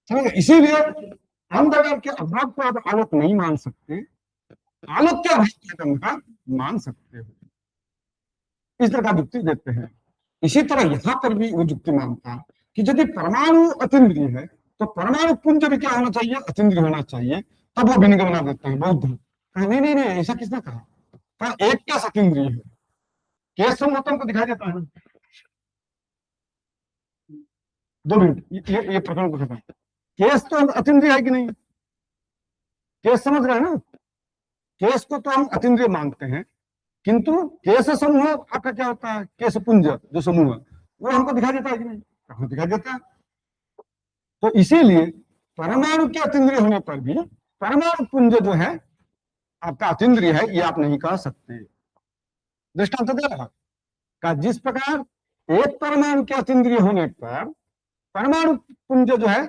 समझ गए? इसीलिए अंधकार के अभाव को आप आलोक नहीं मान सकते, आलोक के अभाव को अंधकार मान सकते हो। इस तरह का युक्ति देते हैं। इसी तरह यहां पर भी वो युक्ति मानता है कि यदि परमाणु अतीन्द्रिय है तो परमाणु पुंज भी क्या होना चाहिए, अतीन्द्रिय होना चाहिए। तब वो भिन्न बना देते हैं बौद्ध। नहीं नहीं नहीं, ऐसा किसने कहा? एक क्या अतीन्द्रिय है? केस समूह को दिखाई देता है। 2 मिनट, ये प्रकरण को खत्म। केस तो अतीन्द्रिय है कि नहीं? केस समझ रहे हैं ना? केस को तो हम अतीन्द्रिय मानते हैं, किंतु केस समूह आपका क्या होता है? केस पुंज जो समूह वो हमको दिखाई देता है कि नहीं? कहाँ दिखाई देता है? तो इसीलिए परमाणु के अतीन्द्रिय होने पर भी परमाणु पुंज जो है आपका अतीन्द्रिय है, ये आप नहीं कह सकते। दृष्टांत दे रहा का जिस प्रकार एक परमाणु के अतीन्द्रिय होने पर परमाणु पुंज जो है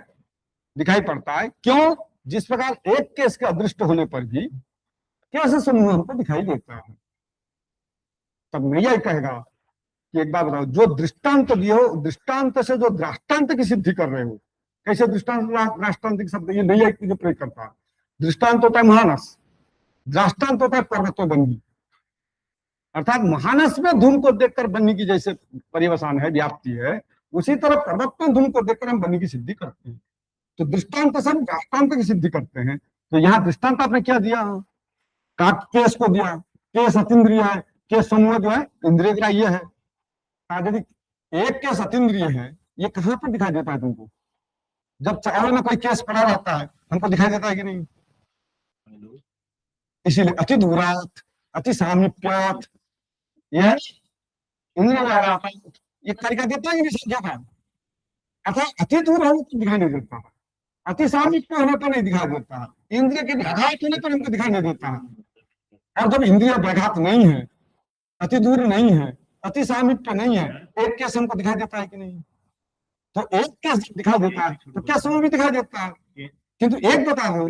दिखाई पड़ता है, क्यों? जिस प्रकार एक केस के अदृष्ट होने पर भी केस समूह हमको दिखाई देता है। तब मैं यही कहेगा कि एक बात बताओ, जो दृष्टांत दिए हो, दृष्टांत से जो दृष्टांत की सिद्धि कर रहे हो, कैसे दृष्टांत दृष्टांत शब्द ये नहीं है जो प्रयोग करता है। दृष्टांत होता है महानस, दृष्टांत होता है पर्वतो बन्ही। अर्थात महानस में धूम को देखकर बन्ही की जैसे परिवसान है, व्याप्ति है, उसी तरह पर्वत में धूम को देखकर हम बन्ही की सिद्धि करते हैं। तो दृष्टांत से हम दृष्टांत की सिद्धि करते हैं। तो यहाँ दृष्टांत आपने क्या दिया? केस को दिया। केस अतीन्द्रिय है, केस समूह जो है इंद्रिय ग्राह्य है। यदि एक केस अतीन्द्रिय है, ये कहाँ पर दिखाई देता है तुमको? जब चावल में कोई केस पड़ा रहता है हमको दिखाई देता है कि नहीं? इसीलिए अति दूरात, अति सामीप्यात, यह इंद्रिय ये तरीका देता है कि संज्ञा का। अर्थात अति दूर होने पर दिखाई नहीं देता है, अति सामीप्य होने पर नहीं दिखाई देता है, इंद्रिय के व्याघात होने पर हमको दिखाई नहीं देता है। और जब इंद्रिय व्याघात नहीं है, अति दूर नहीं है, अति सामीप्य नहीं है, एक केस हमको दिखाई देता है कि नहीं? तो एक केस दिखाई देता है तो क्या समूह भी दिखाई देता है। किंतु एक बता दो,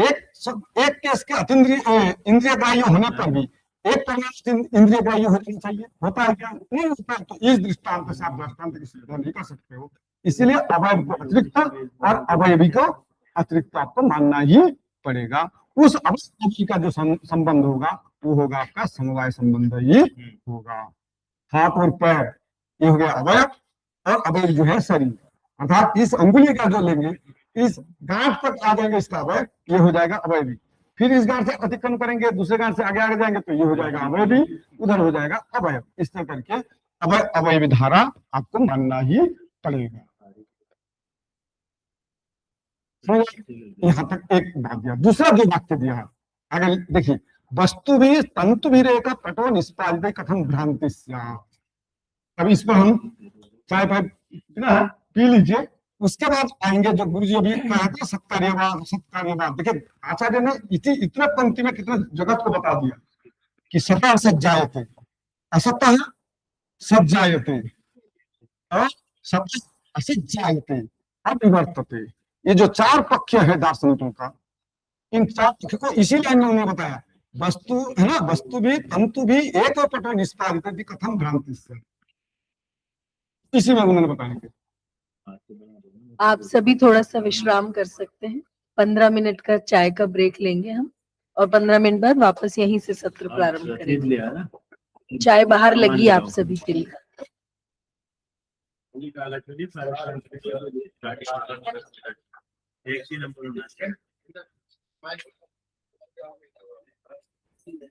एक केस के अतीन्द्रिय इंद्रिय ग्राह्य होने पर भी एक परमाणु इंद्रिय ग्राह्य होना चाहिए, होता है क्या? नहीं होता। तो इस दृष्टांत से आप दृष्टांत की सिद्धि नहीं कर सकते हो। इसलिए अवयव को अतिरिक्त और अवयवी को अतिरिक्त आपको मानना ही पड़ेगा। उस अवयवी का जो संबंध होगा वो होगा आपका समवाय संबंध ही होगा। हाथ और पैर ये हो गया अवयव, और अवयव जो है शरीर। अर्थात इस अंगुली का जो लेंगे, इस गांठ तक आ जाएंगे इसका अवयव, ये हो जाएगा अवयवी। फिर इस गांठ से अतिक्रमण करेंगे, दूसरे गांठ से आगे आगे जाएंगे तो ये हो जाएगा अवयवी, उधर हो जाएगा अवयव। इस तरह करके अवयवी धारा आपको मानना ही पड़ेगा। यहाँ तक एक बात दिया। दूसरा जो वाक्य दिया है अगर देखिए, वस्तु भी तंतु भी रेखा पटो निष्पादित कथम भ्रांति। अब इस पर हम चाय पाय पी लीजिए, उसके बाद आएंगे जो गुरु जी अभी कहा था सत्कार्यवाद सत्कार्यवाद। देखिए आचार्य ने इतने पंक्ति में कितना जगत को बता दिया कि सता सज्जायते, असतः सज्जायते और सत असज्जायते अविवर्तते। ये जो 4 पक्ष है दार्शनिकों का, इन 4 पक्ष को इसी लाइन में उन्होंने बताया। वस्तु है ना, वस्तु भी तंतु भी एक पटो निष्पादित कथम भ्रांति से, इसी में उन्होंने बताया। आप सभी थोड़ा सा विश्राम कर सकते हैं। 15 मिनट का चाय का ब्रेक लेंगे हम, और 15 मिनट बाद वापस यहीं से सत्र प्रारंभ करेंगे। चाय बाहर लगी आप सभी के लिए।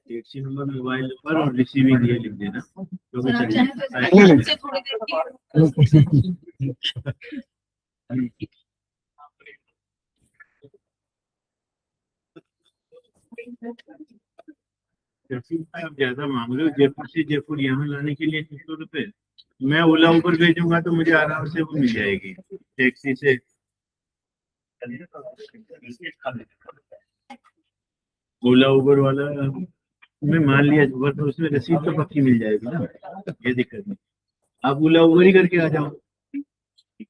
टैक्सी नंबर, मोबाइल नंबर और रिसीविंग ये लिख देना। ज्यादा मांग रहे हो, जयपुर से जयपुर यहाँ लाने के लिए 600 रुपए। मैं ओला उबर भेजूंगा तो मुझे आराम से वो मिल जाएगी टैक्सी से। ओला उबर वाला मैं मान लिया उबर, तो उसमें रसीद तो पक्की मिल जाएगी ना, ये दिक्कत नहीं। आप ओला उबर ही करके आ जाओ। ठीक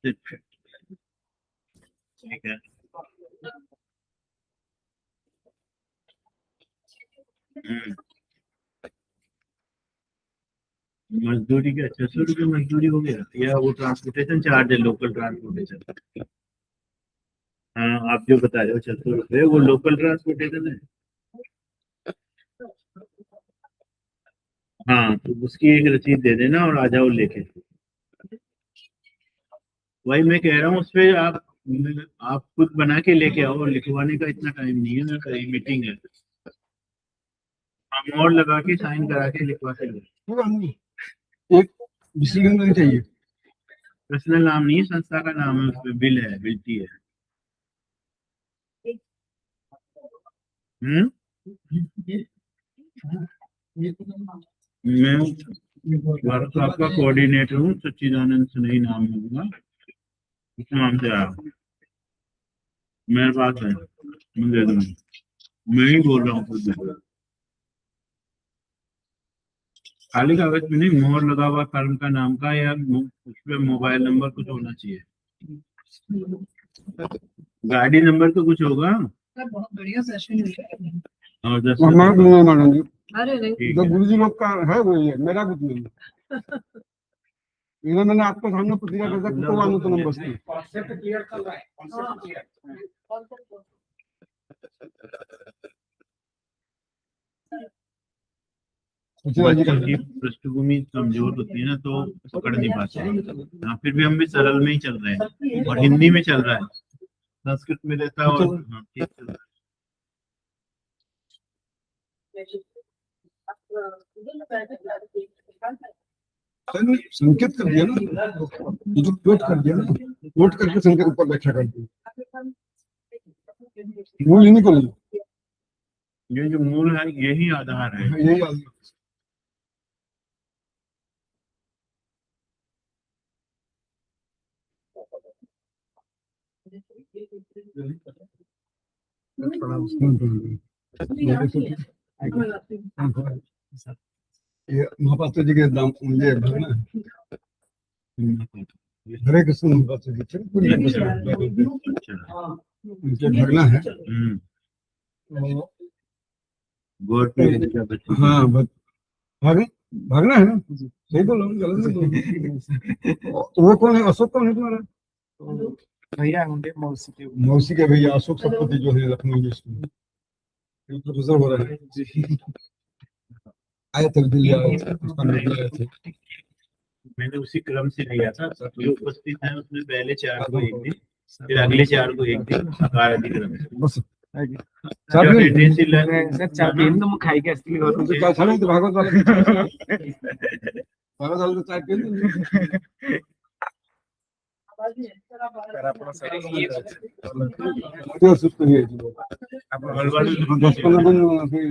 है। मजदूरी का 600 रुपये मजदूरी हो गया, या वो ट्रांसपोर्टेशन चार्ज है, लोकल ट्रांसपोर्टेशन। हाँ, आप जो बता रहे हो 600 रुपये, वो लोकल ट्रांसपोर्टेशन है। हाँ, तो उसकी एक रसीद दे देना और आ जाओ लेके। वही मैं कह रहा हूँ, उस पे आप खुद बना के लेके आओ, लिखवाने का इतना टाइम नहीं है ना, कहीं मीटिंग है। हम और लगा के साइन करा के लिखवा के लो। कोई बात नहीं, एक डिसीजन नहीं चाहिए। पर्सनल नाम नहीं है, संस्था का नाम है, उसमें बिल है, बिल्टी है। हम्म। मैं भारत साहब का कोऑर्डिनेटर हूँ, सच्चिदानंद सुनई नाम है उनका, इस नाम से आया हूँ। मेरे पास है, मैं दे दूंगा। मैं ही बोल रहा हूँ खुद। खाली कागज में नहीं, मोहर लगा हुआ फर्म का नाम का, या उस पे मोबाइल नंबर कुछ होना चाहिए, गाड़ी नंबर तो कुछ होगा। बहुत बढ़िया सेशन और 10 हमारा कुछ नहीं मानेंगे, अरे नहीं, ठीक जो है। गुरु जी लोग का है वही है, मेरा कुछ नहीं। इधर मैंने आपके सामने प्रतिज्ञा कर दिया, कुछ वालों तो नंबर बसते हैं। सच्चिदानंद जी का बच्चों की पृष्ठभूमि कमजोर होती है ना, तो पकड़ नहीं पाते। हाँ, फिर भी हम भी सरल में ही चल रहे हैं, और हिंदी में चल रहा है, संस्कृत में रहता है, और हाँ, ठीक चल रहा है। संकेत कर दिया ना, ये जो क्वोट कर दिया ना, क्वोट करके संकेत ऊपर व्याख्या कर दी, मूल इन्हीं को नहीं, ये जो मूल है, यही आधार है। यही आदमी। ये महापात्र जी के नाम मुझे भरना है। हरे कृष्ण महापात्र जी के मुझे भरना है। तो गौर पे क्या बच्चे। हाँ भागे भागना है ना, सही बोलो, गलत नहीं बोलो। वो कौन है, अशोक कौन है तुम्हारा? भैया होंगे मौसी के। मौसी के भैया अशोक सतपति जो है लखनऊ में, प्रोफेसर हो रहा है, आए थे दिल्ली, आए थे, उसका नाम आए थे। मैंने उसी क्रम से लिया था, जो उपस्थित है उसमें पहले 4 को एक दिन, फिर अगले 4 को एक दिन, आकार अधिक्रम से। बस जो attendance ही लग- सर चाय तो मैं खाई के असली हो तो क्या छाने तो भागवत वाले, भागवत वाले तो चाय पी लेंगे। तो सुस्त ही है जी लोग। और 10-15 दिन फिर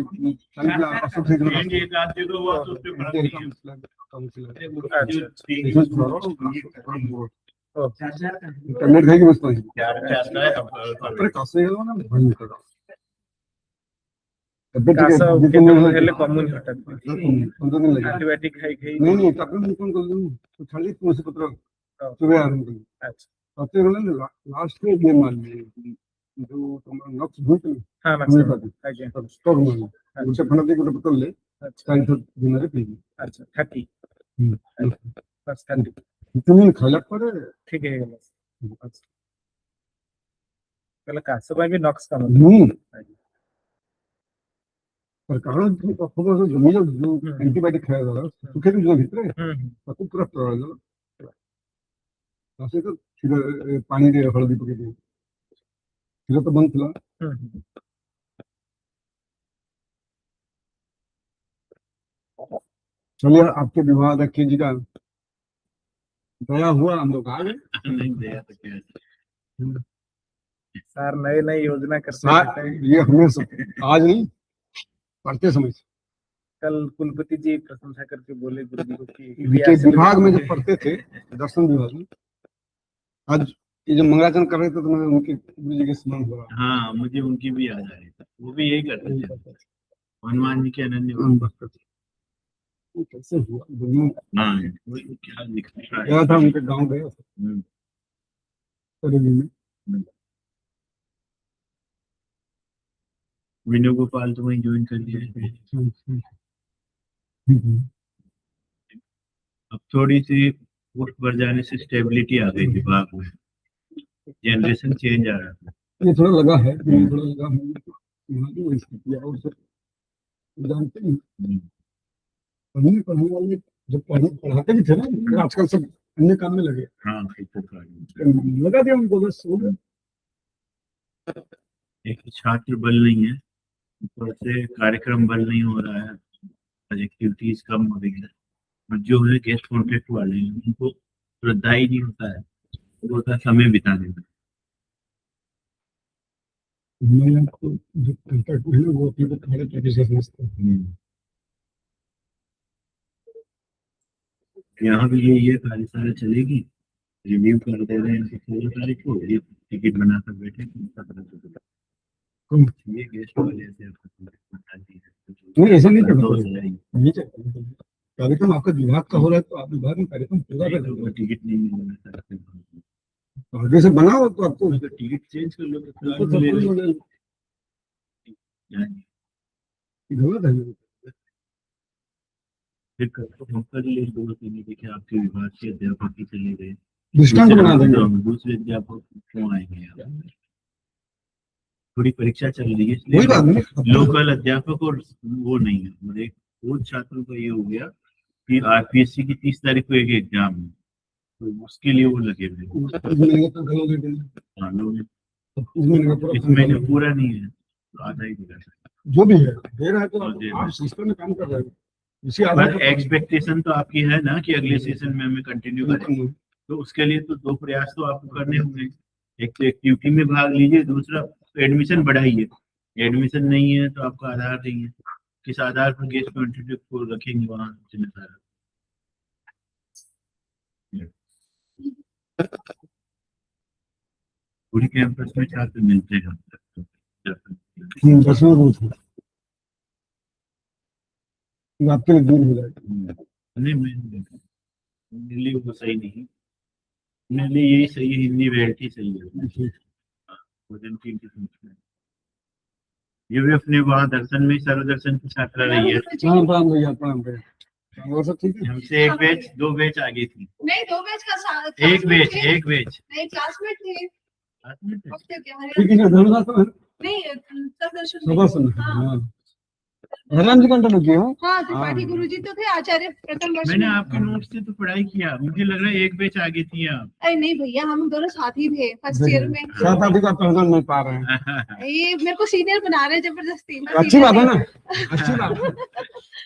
चल अशोक से change एक आध जगह हुआ तो उसपे बड़ा इंटरनेट है कि बस नहीं, चाहता है। अरे कासे गलो ना भाई करो कासा नहीं कॉमन हटत लगे एंटीबायोटिक खाई खाई नहीं तब कौन कर दूं तो छाली तुलसी पत्र सुबह आरंभ कर। अच्छा सबसे पहले लास्ट में ये मान लीजिए जो तुम्हारा नक्स भूत में हाँ हमें ना पता आगे तब स्टॉक मान उनसे फंडा दे को पता ले अच्छा साइंस दिन रे पी अच्छा 30 हम्म बस 30 इतनी खाला पर ठीक है बस अच्छा पहले कासा में भी नॉक्स का पर कारण की खबर जो जमीन जो एंटीबायोटिक खाया जाला सुखे जो भीतर ताको पूरा प्रवाह जाला तासे तो फिर पानी रे हल्दी पके दे फिर तो बंद थला। चलिए आपके विवाह रखिए जी का दया हुआ, हम लोग आ गए। नहीं दिया तो क्या है। सर नए नए योजना करते हाँ, रहते हैं। ये हमें आज नहीं पढ़ते समय से, कल कुलपति जी प्रशंसा करके बोले गुरु जी को कि इनके विभाग में जब पढ़ते थे दर्शन विभाग में, आज ये जो मंगलाचरण कर रहे थे तो मैं उनके गुरु जी के स्मरण हो रहा हाँ, मुझे उनकी भी याद आ रही थी, वो भी यही करते थे, हनुमान जी के अनन्य हूँ। भक्त। ये कैसे हुआ दुनिया हाँ, वही क्या लिखा है। गया था उनके गांव गए हम्म, करेली में, वेणुगोपाल तो वही ज्वाइन कर लिया है। अब थोड़ी सी पोस्ट बढ़ जाने से स्टेबिलिटी आ गई विभाग में, जनरेशन चेंज आ रहा था। ये थोड़ा लगा है, ये थोड़ा लगा है, यहाँ की वही स्थिति है। और सब जानते हैं, पढ़ने पढ़ने वाले जब पढ़ाते भी थे ना, फिर आजकल सब अन्य काम में लगे, हाँ ठीक है। लगा दिया उनको, बस हो गया। एक छात्र बल नहीं है, ऊपर से कार्यक्रम बल नहीं हो रहा है, एक्टिविटीज कम हो रही है, और जो है गेस्ट कॉन्ट्रैक्ट वाले हैं उनको श्रद्धा ही नहीं होता है, वो होता है समय बिताने में। मैं आपको जो कॉन्ट्रैक्ट है ना, वो अपने को खड़े तरीके से समझते हैं। यहाँ भी ये कार्यशाला चलेगी, रिव्यू कर दे रहे हैं 16 तारीख को, ये टिकट बनाकर बैठे 17 को। ये गेस्ट वाले ऐसे नहीं, ऐसा नहीं करना तो पड़ेगा। नहीं चाहिए। कार्यक्रम आपका विभाग का हो रहा है तो आप विभाग में कार्यक्रम पूरा कर दो। टिकट नहीं मिलना सर, आगे से बनाओ तो आपको टिकट चेंज कर लो तो तो सब कुछ हो जाएगा। गलत है ये। फिर हम कर ले 2-3 देखे आपके विभाग के अध्यापक ही चले गए, दृष्टांत बना देंगे। दूसरे अध्यापक क्यों आएंगे यहाँ? थोड़ी परीक्षा चल रही है कोई बात इसलिए नहीं। लोकल अध्यापक और वो नहीं है, और एक वो छात्रों का ये हो गया कि आरपीएससी की 30 तारीख को एक एग्जाम है, तो उसके लिए वो लगे हुए हैं। हाँ, लोग इस महीने पूरा नहीं है, आधा ही दिखा सकता। जो भी है दे रहा है तो और दे रहा है। आप संस्था में काम कर रहे हो, इसी आधार पर एक्सपेक्टेशन तो आपकी है ना कि अगले सेशन में हमें कंटिन्यू करें, तो उसके लिए तो 2 प्रयास तो आपको करने होंगे। एक तो एक्टिविटी में भाग लीजिए, दूसरा एडमिशन बढ़ाइए। एडमिशन नहीं है तो आपका आधार नहीं है, किस आधार पर गेस्ट कॉन्ट्रैक्ट को रखेंगे वहाँ जिम्मेदार। पूरी कैंपस में छात्र मिलते हैं। 10वां बूथ है, आपके लिए दूर हो जाएगा। नहीं, मेरे लिए वो सही नहीं, मेरे लिए यही सही है, हिंदी वैरायटी सही है। भोजन की ये भी अपने वहाँ दर्शन में सर्वदर्शन की छात्रा रही है, प्रणाम भैया, प्रणाम भैया। वो सब ठीक है। हमसे 1 बैच 2 बैच आगे थी। नहीं, 2 बैच का साथ, एक बैच नहीं क्लासमेट थे। ठीक है, धन्यवाद। तो नहीं दर्शन सभा सुन, हाँ हरिराम जी कंटिन्यू किए हो। हाँ, त्रिपाठी गुरुजी तो थे आचार्य प्रथम वर्ष मैंने में। आपके नोट से तो पढ़ाई किया, मुझे लग रहा है 1 बैच आगे थी आप। अरे नहीं भैया, हम दोनों साथी थे फर्स्ट ईयर में। साथ आदि का पहचान नहीं पा रहे हैं। ये मेरे को सीनियर बना रहे जबरदस्ती। अच्छी बात है ना, अच्छी बात है।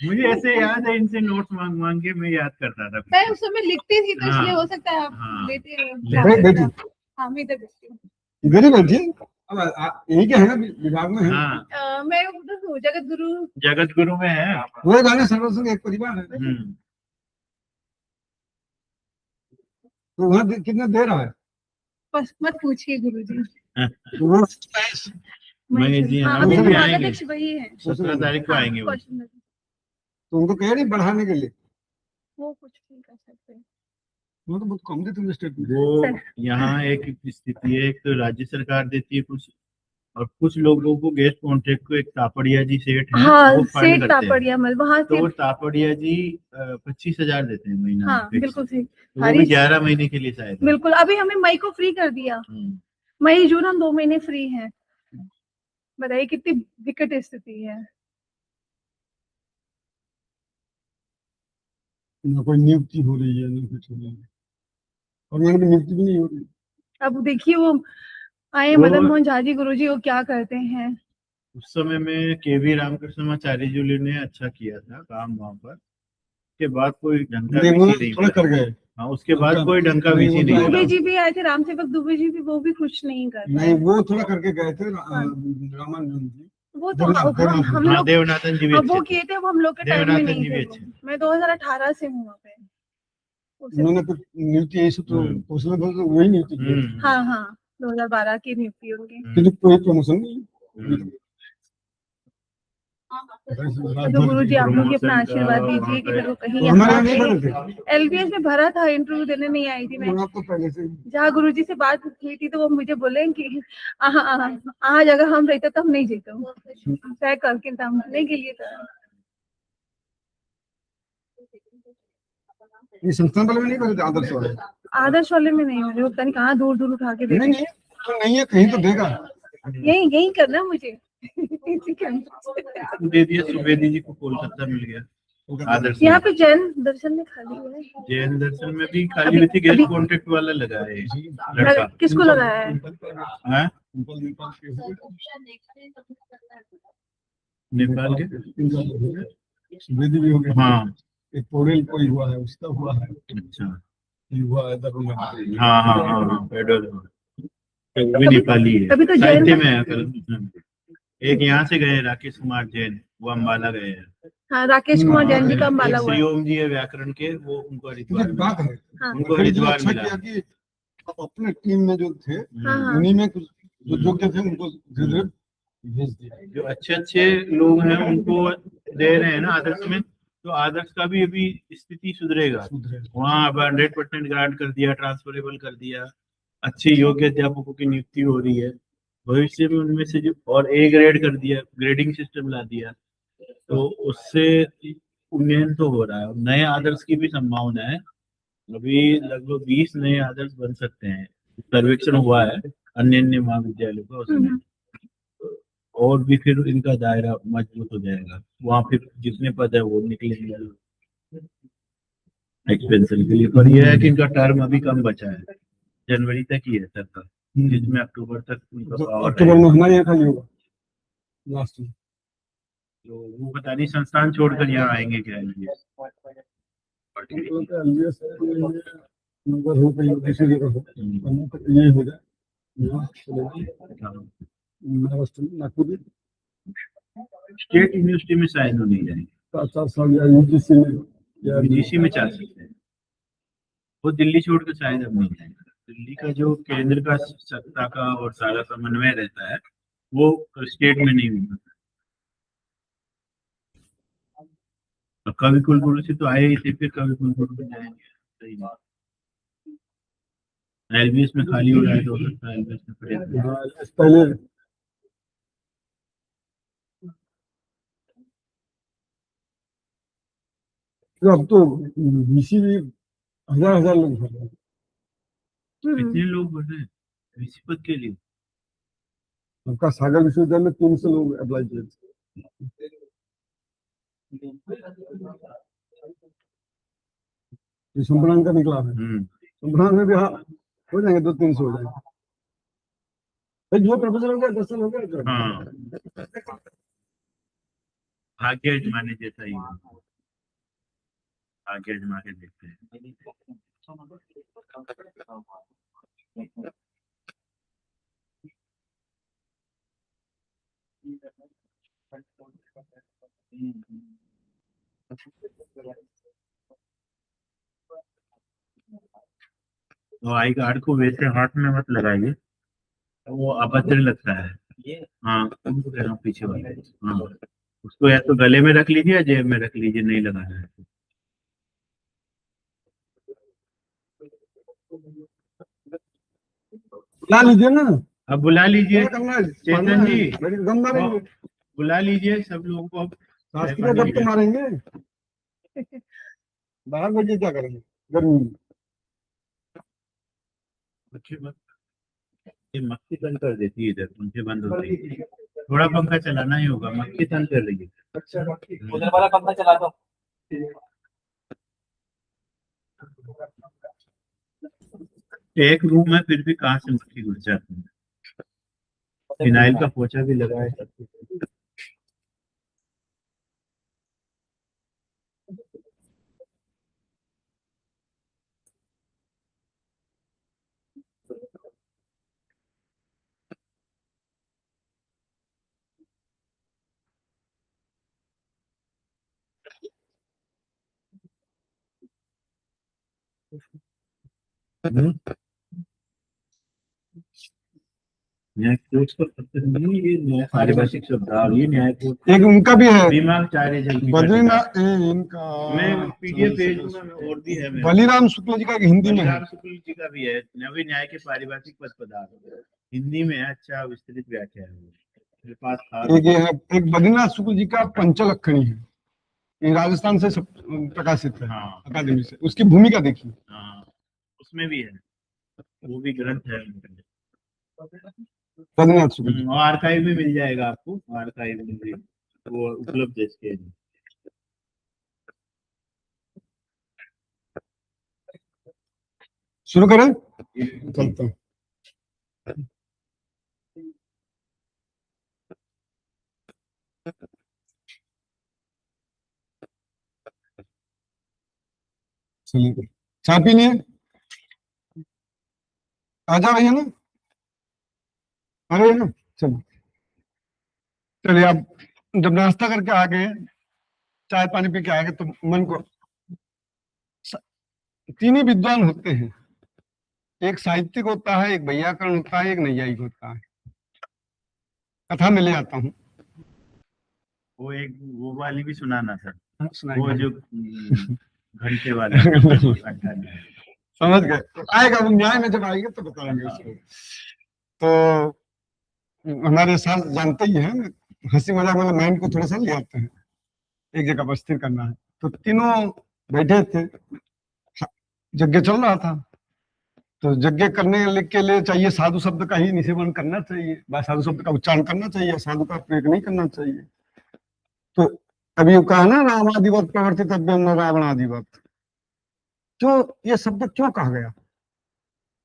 मुझे ऐसे याद है, इनसे नोट मांग मांग के मैं याद करता था। मैं उस समय लिखती थी तो इसलिए हाँ, हो सकता है आप हाँ। लेते। हाँ, मैं इधर बैठती हूँ। गरीब बैठी, अब यही क्या है ना, विभाग में है। हाँ, मैं उधर हूँ, जगत गुरु में है। वो गाने सर्वसंग एक परिवार है, तो वहाँ कितना दे रहा है। बस मत पूछिए गुरुजी। महेश जी हाँ, हाँ, अभी वो भी आएंगे, विभागाध्यक्ष वही है। 17 तारीख को आएंगे वो। तो उनको कह रही बढ़ाने के लिए, वो कुछ नहीं कर सकते। वो तो बहुत कम देते हैं स्टेट में। वो यहाँ एक स्थिति है, एक तो राज्य सरकार देती है कुछ, और कुछ लोगों को गेस्ट कॉन्ट्रैक्ट को एक तापड़िया जी सेठ है, हाँ, वो फंड सेठ करते हैं। तापड़िया मतलब वहाँ तो से। वो तापड़िया जी 25,000 देते हैं महीना। हाँ, बिल्कुल सही। तो वो भी 11 महीने के लिए शायद है। बिल्कुल, अभी हमें मई को फ्री कर दिया। मई जून हम 2 महीने फ्री हैं। बताइए कितनी विकट स्थिति है। ना कोई नियुक्ति हो रही है, ना कुछ हो रही है, और यहाँ पे नियुक्ति भी नहीं हो रही। अब देखिए वो आए मदन मोहन झा जी गुरुजी, वो क्या करते हैं। उस समय में केवी रामकृष्णाचार्य जी ने अच्छा किया था काम वहाँ पर, उसके बाद कोई ढंग का देखो, विषय नहीं थोड़ा कर गए। हाँ, उसके बाद कोई ढंग का विषय नहीं दुबे मिला। जी भी आए थे, राम सेवक दुबे जी भी, वो भी कुछ नहीं कर नहीं, वो थोड़ा करके गए थे रामानुजन जी। वो तो हम हाँ, लोग देवनाथन जी भी वो अच्छे थे। किए थे, वो हम लोग के टाइम में देवनाथन नहीं जी भी थे। अच्छे। मैं 2018 से हूँ वहाँ पे। उन्होंने कुछ नियुक्ति ऐसे तो उसमें तो वही नियुक्ति की, हाँ हाँ, 2012 की नियुक्ति होंगी। किंतु कोई प्रमोशन नहीं। तो गुरुजी आप लोग अपना आशीर्वाद दीजिए कि मेरे को कहीं हमारे यहाँ यहाँ नहीं भरे थे, एलबीएस में भरा था, इंटरव्यू देने नहीं आई थी मैं। वो आपको पहले से जहाँ गुरुजी से बात हुई थी तो वो मुझे बोले कि आज अगर हम रहते तो हम नहीं जीते, तय करके हम नहीं के लिए था। ये संस्थान वाले में नहीं भरे थे, आदर्श वाले। आदर्श वाले में नहीं, मुझे पता नहीं कहाँ दूर दूर उठा के नहीं देते। नहीं, तो नहीं है, कहीं तो देगा। यही यही करना मुझे इसी के अंदर। दे दिया सुवेदी जी को, कोलकाता मिल गया आदर्श यहाँ में। पे जैन दर्शन में खाली हुआ है। जैन दर्शन में भी खाली हुई थी, गेस्ट कॉन्ट्रैक्ट वाला लगा है लड़का। किसको लगाया है? हाँ? नेपाल के सुवेदी भी हो गया। हाँ एक पोरेल कोई हुआ है, उसका हुआ है, अच्छा ये हुआ है दरुण। हाँ हाँ हाँ पेडल तो वो भी नेपाली है, अभी तो जैन साहित्य का- में है कल। एक यहाँ से गए राकेश कुमार जैन, वो अम्बाला गए हैं। हाँ, राकेश कुमार जैन जी का एक अंबाला हुआ है। श्रीओम जी है व्याकरण के, वो उनको हरिद्वार एक बात है, हाँ उनको फिर जो हरिद्वार अच्छा मिला। किया कि अपने टीम में जो थे, हाँ हाँ उन्हीं में कुछ जो योग्य थे उनको धीरे धीरे भेज दिया। जो अच्छे अच्छे लोग हैं उनको दे रहे हैं ना आदर्श में, तो आदर्श का भी अभी स्थिति सुधरेगा। वहाँ अब 100% ग्रांट कर दिया, ट्रांसफरेबल कर दिया, अच्छे योग्य अध्यापकों की नियुक्ति हो रही है। भविष्य में उनमें से जो और ए ग्रेड कर दिया, ग्रेडिंग सिस्टम ला दिया, तो उससे उन्नयन तो हो रहा है। नए आदर्श की भी संभावना है, अभी लगभग 20 नए आदर्श बन सकते हैं, सर्वेक्षण हुआ है अन्य अन्य महाविद्यालयों का, उसमें और भी फिर इनका दायरा मजबूत हो जाएगा। वहाँ फिर जितने पद है वो निकलेंगे एक्सपेंशन के लिए। पर यह है कि इनका टर्म अभी कम बचा है, जनवरी तक ही है सरकार, जिसमें अक्टूबर तक उनका पावर अक्टूबर में हमारे यहाँ खाली होगा लास्ट में। तो वो पता नहीं संस्थान छोड़कर यहाँ आएंगे क्या ये। नंबर हो कहीं दूसरी जगह हो, ये हो जाए महाराष्ट्र में, नागपुर में स्टेट यूनिवर्सिटी में शायद वो नहीं जाएंगे, 4 साल या यूजीसी में या यूजीसी में जा सकते हैं। वो दिल्ली छोड़कर शायद अब नहीं जाएंगे। दिल्ली का जो केंद्र का सत्ता का और सारा समन्वय रहता है वो स्टेट में नहीं होता। कवि कुलगुरु से तो आए ही थे, फिर कवि कुलगुरु में जाएंगे, सही बात। एलबीएस में खाली हो रहा है तो हो सकता है एलबीएस में पड़े। हाँ, पहले तो अब तो बीसी भी हजार लोग भर रहे हैं। कितने लोग बढ़ रहे हैं वीसी पद के लिए? आपका सागर विश्वविद्यालय में 300 लोग अप्लाई किए थे। ये संबरान का निकला है, संबरान में भी हाँ हो जाएंगे, 200-300 हो जाएंगे। भाई जो प्रोफेसर हो गया, दर्शन हो गया, हाँ भाग्य अजमाने जैसा ही है। भाग्य अजमा के देखते हैं। तो आई कार्ड को वैसे हाथ में मत लगाइए, वो अभद्र लगता है। हाँ उनको कह रहा हूँ पीछे वाले, हाँ उसको या तो गले में रख लीजिए या जेब में रख लीजिए, नहीं लगाना है। बुला लीजिए ना, अब बुला लीजिए क्या करना है? चेतन जी, मेरी गम मारेंगे, बुला लीजिए सब लोगों को। शास्त्रीय गप तो मारेंगे। बाहर बजे क्या करेंगे गर्मी में? ये मक्खी तंग कर देती है इधर, पंखे बंद होते ही। थोड़ा पंखा चलाना ही होगा, मक्खी तंग कर रही है। उधर वाला पंखा चला दो। एक रूम है फिर भी कहाँ से मक्खी घुस जाती है। फिनाइल का पोछा भी लगा है सब कुछ। न्यायकोश का पत्र नहीं, ये न्याय पारिभाषिक शब्दावली न्यायकोश एक उनका भी है, दिमागचार्य जल की बद्रीनाथ इनका, मैं पीडीएफ भेज दूंगा, और भी है मेरे बलिराम शुक्ल जी का हिंदी में है। बलिराम शुक्ल जी का भी है, नवी न्याय के पारिभाषिक पद पदार्थ, हिंदी में है। अच्छा विस्तृत व्याख्या है मेरे पास था। एक ये है, एक बद्रीनाथ शुक्ल जी का पंचलक्षणी है, ये राजस्थान से प्रकाशित है, हाँ अकादमी से। उसकी भूमिका देखिए, हाँ उसमें भी है, वो भी ग्रंथ है उनका। रघुनाथ शुक्ल। और आर्काइव में मिल जाएगा आपको, आर्काइव में भी वो उपलब्ध है इसके लिए। शुरू करें, चलते हैं। चलिए, चाय पीनी है? आ जा रही है ना? आ रही है ना? चलो चलिए, अब जब नाश्ता करके आ गए, चाय पानी पी के आ गए, तो मन को तीन ही विद्वान होते हैं, एक साहित्यिक होता है, एक वैयाकरण होता है, एक नैयायिक होता है। कथा में ले आता हूँ। वो एक वो वाली भी सुनाना सर, वो सुनाइए। जो घंटे वाला घंटा नहीं। समझ गए? तो आएगा वो, न्याय में जब आएंगे तो बताएंगे उसको। तो हमारे साथ जानते ही हैं, हंसी मजाक वाला माइंड को थोड़ा सा ले आते हैं, एक जगह पर स्थिर करना है। तो तीनों बैठे थे, यज्ञ चल रहा था। तो यज्ञ करने के लिए चाहिए साधु शब्द का ही निषेधन करना चाहिए, साधु शब्द का उच्चारण करना चाहिए, साधु का प्रयोग नहीं करना चाहिए। तो अभी वो कहा ना, रामादिवत प्रवर्तितव्यम न रावणादिवत। क्यों ये शब्द क्यों कहा गया?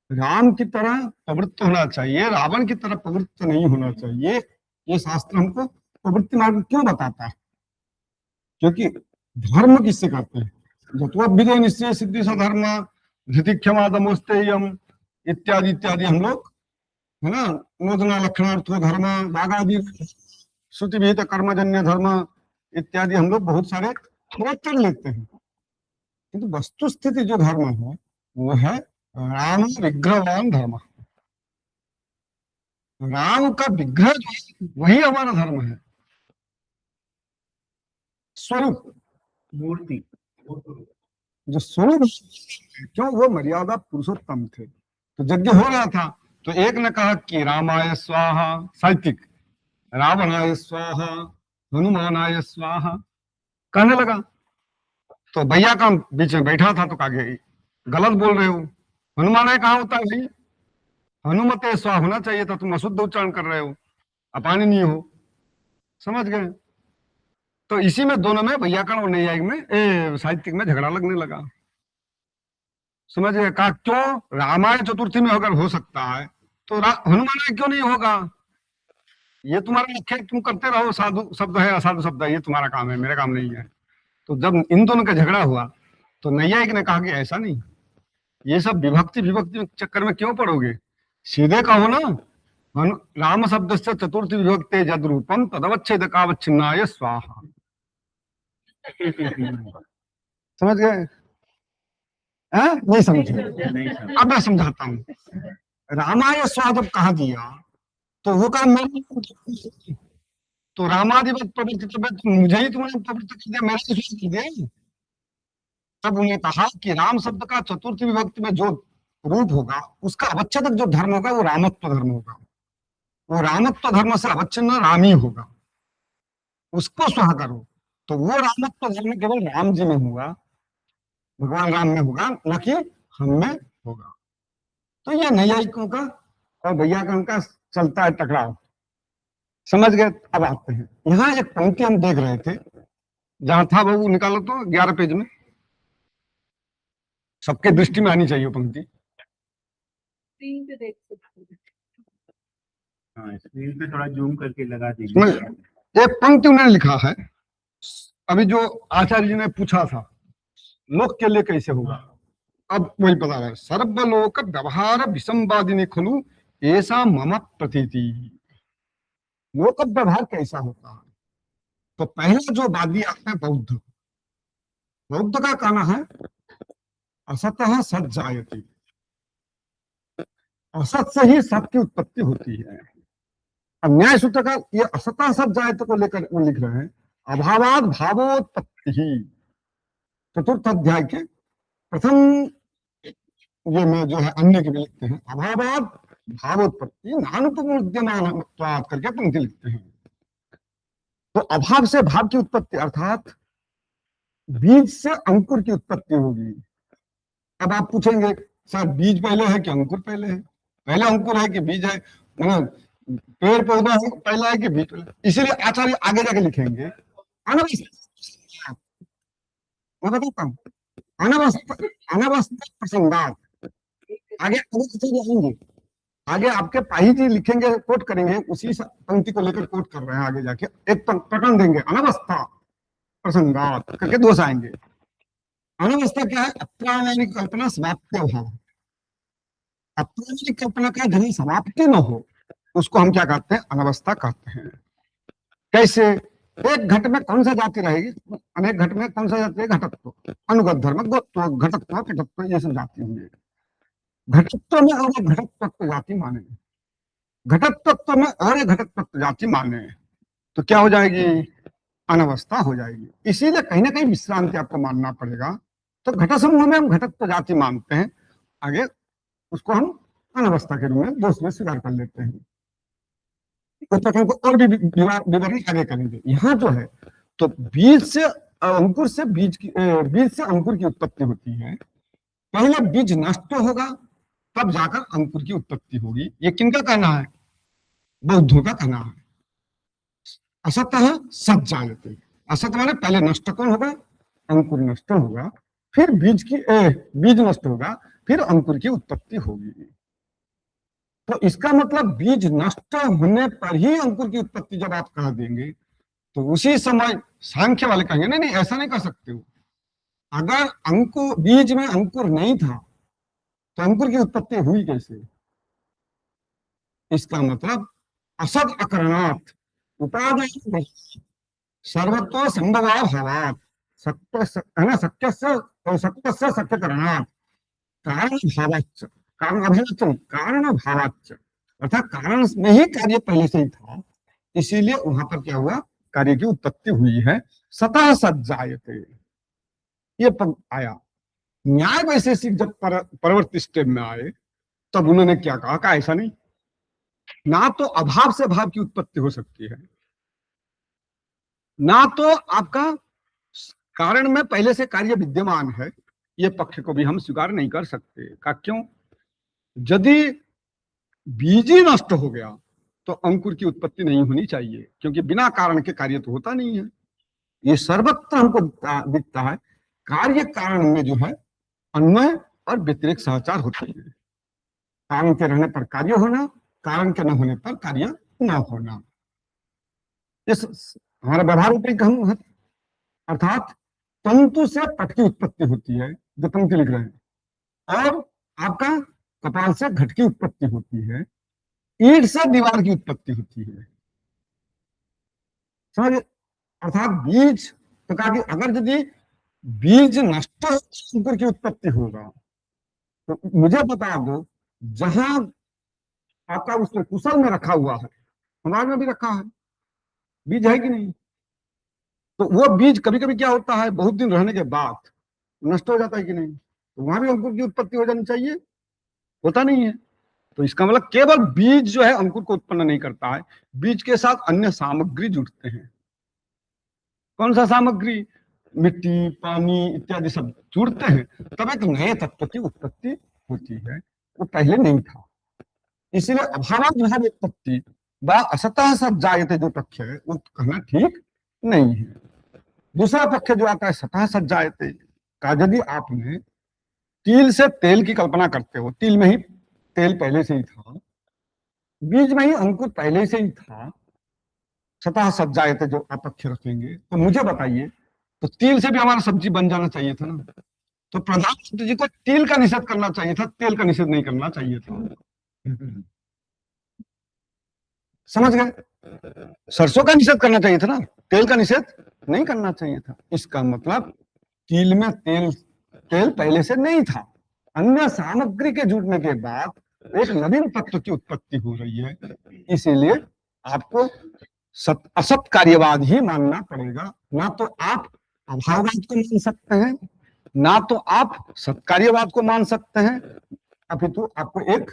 राम की तरह प्रवृत्त होना चाहिए, रावण की तरह प्रवृत्त नहीं होना चाहिए। ये शास्त्र हमको प्रवृत्ति मार्ग क्यों बताता है? क्योंकि धर्म किससे करते हैं? जत्वद्भिदे निश्चय सिद्धि सधर्म धृति क्षमा दमोस्तेयम इत्यादि इत्यादि हम लोग, है ना, नोदना लक्षणार्थो धर्म बागादि श्रुति विहित कर्मजन्य धर्म इत्यादि हम लोग बहुत सारे पढ़ लेते हैं। किंतु वस्तु स्थिति जो धर्म है वो है राम विग्रहवान धर्म। राम का विग्रह जो है वही हमारा धर्म है। स्वरूप, मूर्ति, जो स्वरूप, क्यों? वो मर्यादा पुरुषोत्तम थे। तो यज्ञ हो रहा था, तो एक ने कहा कि रामाय स्वाहा, साहित्यिक, रावणाय स्वाहा, हनुमानाय स्वाहा कहने लगा। तो भैया का बीच में बैठा था, तो कहा गलत बोल रहे हो, हनुमानाय कहाँ होता है भाई? हनुमते स्वाहा होना चाहिए था, तुम अशुद्ध उच्चारण कर रहे हो, अपानी नहीं हो। समझ गए? तो इसी में दोनों में, वैयाकरण और नैयायिक में, साहित्यिक में झगड़ा लगने लगा। समझ गए? कहा क्यों? रामायण चतुर्थी में अगर हो सकता है तो हनुमान क्यों नहीं होगा? ये तुम्हारा मुख्य, तुम करते रहो, साधु शब्द है असाधु शब्द है, ये तुम्हारा काम है, मेरा काम नहीं है। तो जब इन दोनों का झगड़ा हुआ तो नैयायिक ने कहा कि ऐसा नहीं, ये सब विभक्ति विभक्ति चक्कर में क्यों पड़ोगे, सीधे कहो ना, राम शब्द से चतुर्थी विभक्ते जद रूपम तदवच्छेद कावच्छिन्नाय स्वाहा। समझ गए? नहीं समझे? अब मैं समझाता हूँ। रामाय स्वाहा जब कहा दिया तो वो कहा मैं, तो रामादिवत प्रवृत्ति मुझे ही तुमने प्रवृत्त कर दिया, मैंने कर दिया। तब उन्हें कहा कि राम शब्द का चतुर्थी विभक्ति में जो रूप होगा उसका अवच्छेदक जो धर्म होगा वो रामत्व धर्म होगा। वो रामत्व धर्म से अवच्छिन्न रामी होगा, उसको स्वाहा करो। तो वो रामत्व धर्म केवल राम जी में होगा, भगवान राम में होगा, न कि हम में होगा। तो ये नैयायिकों का और वैयाकरण का चलता है टकराव। समझ गए? अब आते हैं, यहाँ एक पंक्ति हम देख रहे थे, जहां था वो निकालो तो 11 पेज में, सबके दृष्टि में आनी चाहिए पंक्ति। स्क्रीन पे देख सकते हैं। हाँ, स्क्रीन पे थोड़ा जूम करके लगा दीजिए। एक पंक्ति उन्होंने लिखा है, अभी जो आचार्य जी ने पूछा था लोक के लिए कैसे होगा, अब वही बता रहे हैं। सर्वलोक व्यवहार विसंवादिनी खलु ऐसा मम प्रतीति। लोक व्यवहार कैसा होता है? तो पहला जो वादी आता है बौद्ध। बौद्ध का कहना है असतः सत जायते, असत से ही सत की उत्पत्ति होती है। अब न्याय सूत्र का ये असतः सत जायते को लेकर वो लिख रहे हैं, अभावाद भावोत्पत्ति ही। चतुर्थ अध्याय के प्रथम ये में जो है अन्य के भी लिखते हैं, अभावाद भावोत्पत्ति नानुपमुद्यमान करके पंक्ति लिखते हैं। तो अभाव से भाव की उत्पत्ति, अर्थात बीज से अंकुर की उत्पत्ति होगी। अब आप पूछेंगे सर बीज पहले है कि अंकुर पहले है? पहले अंकुर है कि बीज है? मतलब पेड़ पौधा है पहला है कि बीज पहला? इसीलिए आचार्य आगे जाके लिखेंगे अनवस्था, मैं बताता हूँ, अनवस्था अनवस्था प्रसंगात, आगे आगे आएंगे, आगे आपके पाही जी लिखेंगे, कोट करेंगे, उसी पंक्ति को लेकर कोट कर रहे हैं आगे जाके, एक प्रकरण देंगे अनवस्था प्रसंगात करके दोष आएंगे। अनवस्था क्या है? अप्रामाणिक कल्पना समाप्ति अभाव, अप्रामाणिक कल्पना का जहाँ समाप्ति न हो उसको हम क्या कहते हैं? अनवस्था कहते हैं। कैसे? एक घट में कौन सा जाति रहेगी? अनेक घट में कौन सा जाति है? घटत्व, अनुगत धर्म, गोत्व, घटत्व, पटत्व, ये सब जाति होंगे। घटत्व में और एक घटत्व जाति माने, घटत्व में और एक घटत्व जाति माने तो क्या हो जाएगी? अनवस्था हो जाएगी। इसीलिए कहीं ना कहीं विश्रांति आपको मानना पड़ेगा। तो घट समूह में हम घटत्व जाति मानते हैं, आगे उसको हम अनवस्था के रूप में दोष में स्वीकार कर लेते हैं। तो प्रकरण को और भी विवरण आगे करेंगे। यहाँ जो है तो बीज से अंकुर से बीज से अंकुर की उत्पत्ति होती है। पहले बीज नष्ट होगा तब जाकर अंकुर की उत्पत्ति होगी। ये किनका कहना है? बौद्धों का कहना है। असतः सत जायते, असत माने पहले नष्ट कौन होगा? अंकुर नष्ट होगा, फिर बीज नष्ट होगा, फिर अंकुर की उत्पत्ति होगी। तो इसका मतलब बीज नष्ट होने पर ही अंकुर की उत्पत्ति जब आप कह देंगे तो उसी समय सांख्य वाले कहेंगे नहीं नहीं ऐसा नहीं कर सकते हो। अगर बीज में अंकुर नहीं था तो अंकुर की उत्पत्ति हुई कैसे? इसका मतलब असद अकरणात् उपादान सर्वत्व संभवा भावात् सत्य से सत्य करणात् कारण भावाच्च, कारण भावाच्च, अर्थात कारण में ही कार्य पहले से ही था, इसीलिए वहां पर क्या हुआ? कार्य की उत्पत्ति हुई है। सतः सज्जायते ये पद आया। न्याय वैशेषिक जब परवर्ती स्टेप में आए तब उन्होंने क्या कहा? ऐसा नहीं, ना तो अभाव से भाव की उत्पत्ति हो सकती है, ना तो आपका कारण में पहले से कार्य विद्यमान है, ये पक्ष को भी हम स्वीकार नहीं कर सकते। का क्यों? यदि बीज ही नष्ट हो गया तो अंकुर की उत्पत्ति नहीं होनी चाहिए, क्योंकि बिना कारण के कार्य तो होता नहीं है। ये सर्वत्र हमको दिखता है, कार्य कारण में जो है अन्वय और व्यतिरिक्त सहचार होते हैं। कारण के रहने पर कार्य होना, कारण के न होने पर कार्य न होना, इस हमारा व्यवहार रूपी कहूं है। अर्थात तंतु से पट की उत्पत्ति होती है, जो पंक्ति लिख रहे हैं, और आपका कपाल से घट की उत्पत्ति होती है, ईंट से दीवार की उत्पत्ति होती है। समझ? अर्थात बीज तो कहा कि अगर यदि बीज नष्ट हो अंकुर की उत्पत्ति होगा तो मुझे बता दो, जहां आपका उसमें कुशल में रखा हुआ है, हमारे में भी रखा है, बीज है कि नहीं? तो वो बीज कभी कभी क्या होता है, बहुत दिन रहने के बाद नष्ट हो जाता है कि नहीं? तो वहां भी अंकुर की उत्पत्ति हो जानी चाहिए, होता नहीं है। तो इसका मतलब केवल बीज जो है अंकुर को उत्पन्न नहीं करता है, बीज के साथ अन्य सामग्री जुड़ते हैं। कौन सा सामग्री? मिट्टी, पानी इत्यादि सब जुड़ते हैं, तब एक नए तत्व की उत्पत्ति होती है, वो पहले नहीं था। इसलिए अभावाभाव उत्पत्ति व असतः सज्जायते जो पक्ष है वो कहना ठीक नहीं है। दूसरा पक्ष जो आता है सतः सज्जायते का, यदि आपने तिल से तेल की कल्पना करते हो, तिल में ही तेल पहले से ही था, बीज में ही अंकुर पहले से ही था, सतः सज्जायते जो आप पक्ष रखेंगे, तो मुझे बताइए, तो तिल से भी हमारा सब्जी बन जाना चाहिए था ना? तो प्रधानमंत्री जी को तिल का निषेध करना चाहिए था, तेल का निषेध नहीं करना चाहिए था। समझ गए? सरसों का निषेध करना चाहिए था ना, तेल का निषेध नहीं करना चाहिए था। इसका मतलब तिल में तेल पहले से नहीं था, अन्य सामग्री के जुड़ने के बाद एक नवीन तत्व की उत्पत्ति हो रही है, इसीलिए आपको असत कार्यवाद ही मानना पड़ेगा। ना तो आप अभाववाद को मान सकते हैं, ना तो आप सत्कार्यवाद को मान सकते हैं, अपितु आपको एक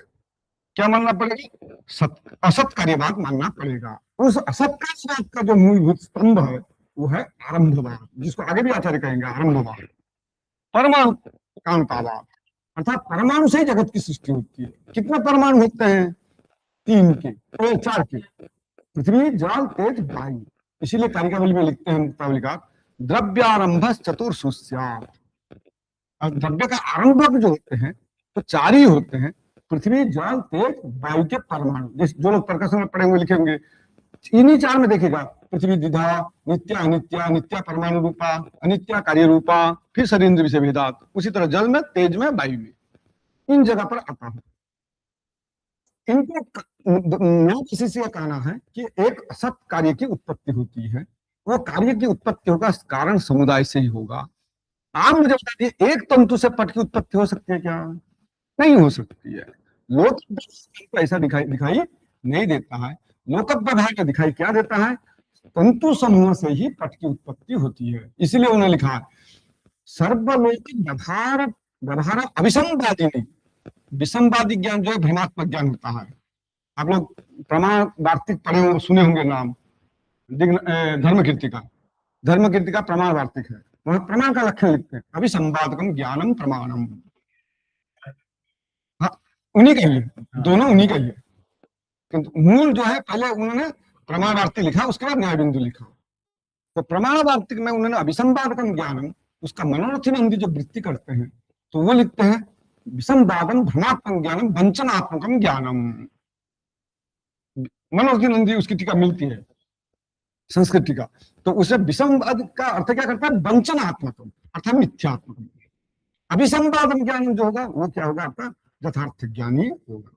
क्या मानना पड़ेगा? असत कार्यवाद मानना पड़ेगा। उस असत कार्यवाद का जो मूलभूत स्तंभ है वो है आरंभवाद, जिसको आगे भी आचार्य कहेंगे आरंभवाद, परमाणु कांतावाद, अर्थात परमाणु से ही जगत की सृष्टि होती है। कितने परमाणु होते हैं? तीन के, चार के, पृथ्वी जल तेज वायु। इसीलिए कारिकावली में लिखते हैं मुक्तावलीकार, द्रव्यारंभ चतुर्षु स्यात्। और द्रव्य का आरंभक जो होते हैं तो चार ही होते हैं, पृथ्वी जल तेज वायु के परमाणु। जो लोग प्रकाशन में पढ़े हुए लिखेंगे इन्हीं चार में देखेगा, पृथ्वी द्विधा, नित्या अनित्या, नित्या परमाणु रूपा, अनित्या कार्य रूपा, फिर शरीर विषय भेदात। उसी तरह जल में, तेज में, वायु में, इन जगह पर आता है। इनको किसी से कहना है कि एक असत कार्य की उत्पत्ति होती है, वो कार्य की उत्पत्ति होगा कारण समुदाय से ही होगा। आप मुझे बताइए एक तंतु से पट की उत्पत्ति हो सकती है क्या? नहीं हो सकती है। लोक ऐसा दिखाई नहीं देता है। लोक व्यवहार का दिखाई क्या देता है? तंतु समूह से ही पट की उत्पत्ति होती है। इसलिए उन्होंने लिखा है सर्वलोक व्यवहार अभिसंवादिनी। विसंवादी ज्ञान जो है भ्रमात्मक ज्ञान होता है। आप लोग प्रमाण वार्तिक पढ़े हो, सुने होंगे नाम, धर्मकीर्तिका प्रमाण वार्तिक है। वह प्रमाण का लक्षण लिखते हैं, अभिसंवादकम ज्ञानम प्रमाणम। हाँ, उन्हीं का ही है, दोनों उन्हीं का ही है। किंतु मूल जो है पहले उन्होंने प्रमाण वार्तिक लिखा, उसके बाद न्याय बिंदु लिखा। तो प्रमाण वार्तिक में उन्होंने अभिसंवादकम ज्ञानम, उसका मनोरथी नंदी जो वृत्ति करते हैं तो वो लिखते हैं विसंवादम भ्रमात्मक ज्ञानम वंचनात्मकम ज्ञानम। मनोरथी नंदी उसकी टीका मिलती है संस्कृत टीका। तो उसे विसंवाद का अर्थ क्या करता है? वंचनात्मकम अर्थात मिथ्यात्मकम। अभिसंवादम ज्ञान जो होगा वो क्या होगा? आपका यथार्थ ज्ञानी होगा।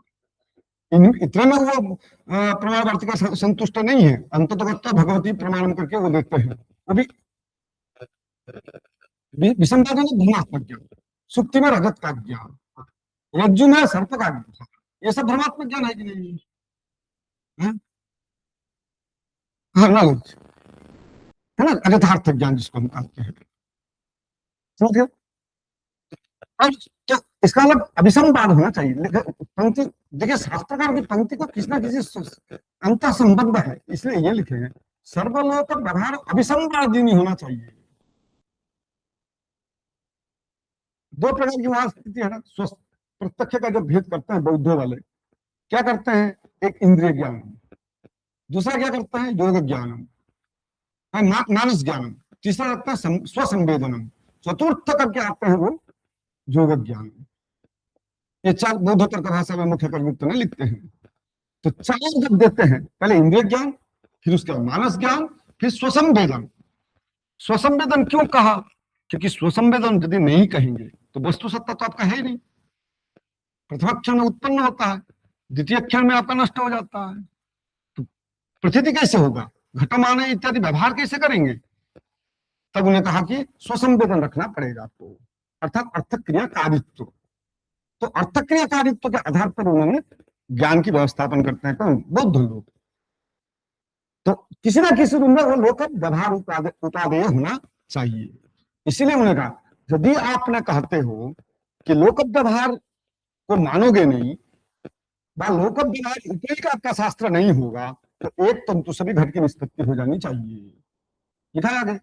इतने में वो प्रमाण वार्तिका संतुष्ट नहीं है, अंततः भगवती प्रमाण करके वो देते हैं। अभी विसंवाद भ्रमात्मक ज्ञान, सुक्ति में रजत का ज्ञान, रज्जु में सर्प का ज्ञान, ये सब भ्रमात्मक ज्ञान है कि नहीं? हाँ नॉलेज है ना, यथार्थ ज्ञान जिसको हम कहते हैं। समझ गए? अब क्या इसका मतलब अभिसंवाद होना चाहिए। पंक्ति देखिए, शास्त्रकार की पंक्ति को किसी ना किसी अंत संबंध है, इसलिए ये लिखे हैं सर्वलोक व्यवहार अभिसंवादी नहीं होना चाहिए। दो प्रकार की वहां स्थिति है ना, प्रत्यक्ष का जो भेद करते हैं बौद्धों वाले, क्या करते हैं? एक इंद्रिय ज्ञान, दूसरा क्या करते हैं? योग ज्ञानम, मानस ज्ञानम, तीसरा रखता है स्वसंवेदनम, चतुर्थ करके आते हैं वो योग ज्ञान। ये चार बौद्ध तर्क भाषा में मुख्य प्रवृत्त ने लिखते हैं। तो चार जब देते हैं, पहले इंद्रिय ज्ञान, फिर उसके बाद मानस ज्ञान, फिर स्वसंवेदन। स्वसंवेदन क्यों कहा? क्योंकि स्वसंवेदन यदि नहीं कहेंगे तो वस्तु सत्ता तो आपका है ही नहीं। प्रथम क्षण में उत्पन्न होता है, द्वितीय क्षण में आपका नष्ट हो जाता है। तो प्रतीति कैसे होगा? घटमान इत्यादि व्यवहार कैसे करेंगे? तब उन्हें कहा कि स्वसंवेदन रखना पड़ेगा आपको, अर्थात अर्थक्रिया कारित्व। तो अर्थक्रिया कारित्व के आधार पर उन्होंने ज्ञान की व्यवस्थापन करते हैं कौन? बौद्ध लोग। तो किसी ना किसी रूप में वो लोक व्यवहार उपादेय होना चाहिए। इसीलिए उन्होंने कहा यदि आपने कहते हो कि लोक व्यवहार को मानोगे नहीं, लोक व्यवहार उपरी का आपका शास्त्र नहीं होगा, तो एक तंतु से भी घट की निष्पत्ति हो जानी चाहिए। लिखा आगे,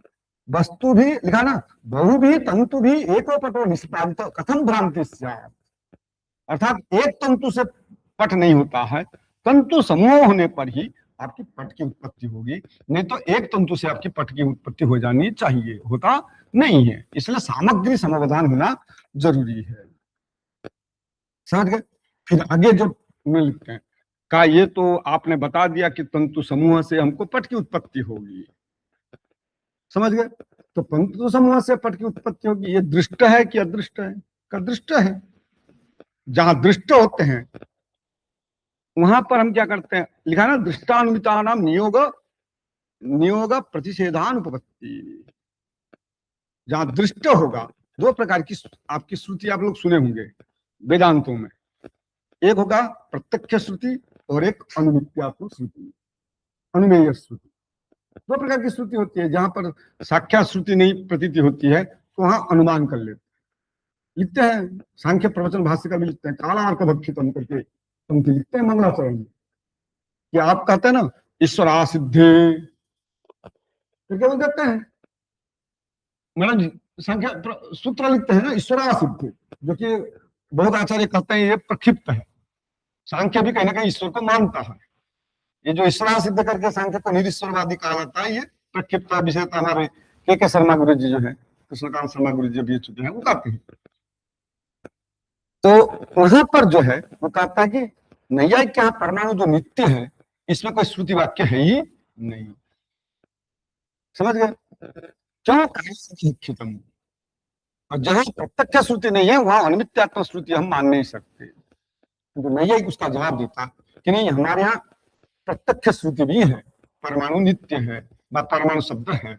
वस्तु भी लिखा ना, बहु भी तंतु भी एकोपटो निष्पादित कथम भ्रांति स्यात्। अर्थात एक तंतु से पट नहीं होता है, तंतु समूह होने पर ही आपकी पट की उत्पत्ति होगी, नहीं तो एक तंतु से आपकी पट की उत्पत्ति हो जानी चाहिए, होता नहीं है। इसलिए सामग्री समाधान होना जरूरी है। समझ गए? फिर आगे जो में लिखते हैं का, ये तो आपने बता दिया कि तंतु समूह से हमको पट की उत्पत्ति होगी। समझ गए? तो तंतु समूह से पट की उत्पत्ति होगी, ये दृष्ट है कि अदृष्ट है? का दृष्ट है। जहां दृष्ट होते हैं वहां पर हम क्या करते हैं? लिखा ना, दृष्टानुमिता नाम नियोग प्रतिषेधानुपपत्ति। जहां दृष्ट होगा, दो प्रकार की आपकी श्रुति आप लोग सुने होंगे वेदांतों में, एक होगा प्रत्यक्ष श्रुति और एक अनुमित्यात्मक श्रुति, अनुमेय श्रुति। दो प्रकार की श्रुति होती है। जहां पर साक्षात श्रुति नहीं प्रतीति होती है तो वहां अनुमान कर लेते हैं। लिखते हैं सांख्य प्रवचन भाष्य का भी लिखते हैं, कालार्क भक्षितम करके पंक्ति लिखते हैं मंगलाचरण में, कि आप कहते हैं ना ईश्वरा सिद्धि करके वो कहते हैं, मतलब संख्या सूत्र लिखते हैं ना ईश्वरा सिद्धि, जो कि बहुत आचार्य कहते हैं ये प्रक्षिप्त है। सांख्य भी कहीं ना कहीं ईश्वर को मानता है। ये जो ईश्वर सिद्ध करके सांख्य को निरीश्वरवादी कहा जाता है, ये प्रक्षिप्ता विषयता हमारे के शर्मा गुरु जी जो है, कृष्णकांत शर्मा गुरु जी भी चुके हैं, वो कहते हैं। तो वहां पर जो है वो कहता है कि नैयायिक के यहाँ परमाणु जो नित्य है, इसमें कोई श्रुति वाक्य है ही नहीं। समझ गए? क्यों? खितम। और जहां प्रत्यक्ष श्रुति नहीं है वहां अनित्यात्म श्रुति हम मान नहीं सकते। तो नैयायिक उसका जवाब देता कि नहीं, हमारे यहाँ प्रत्यक्ष श्रुति भी है, परमाणु नित्य है, परमाणु शब्द है।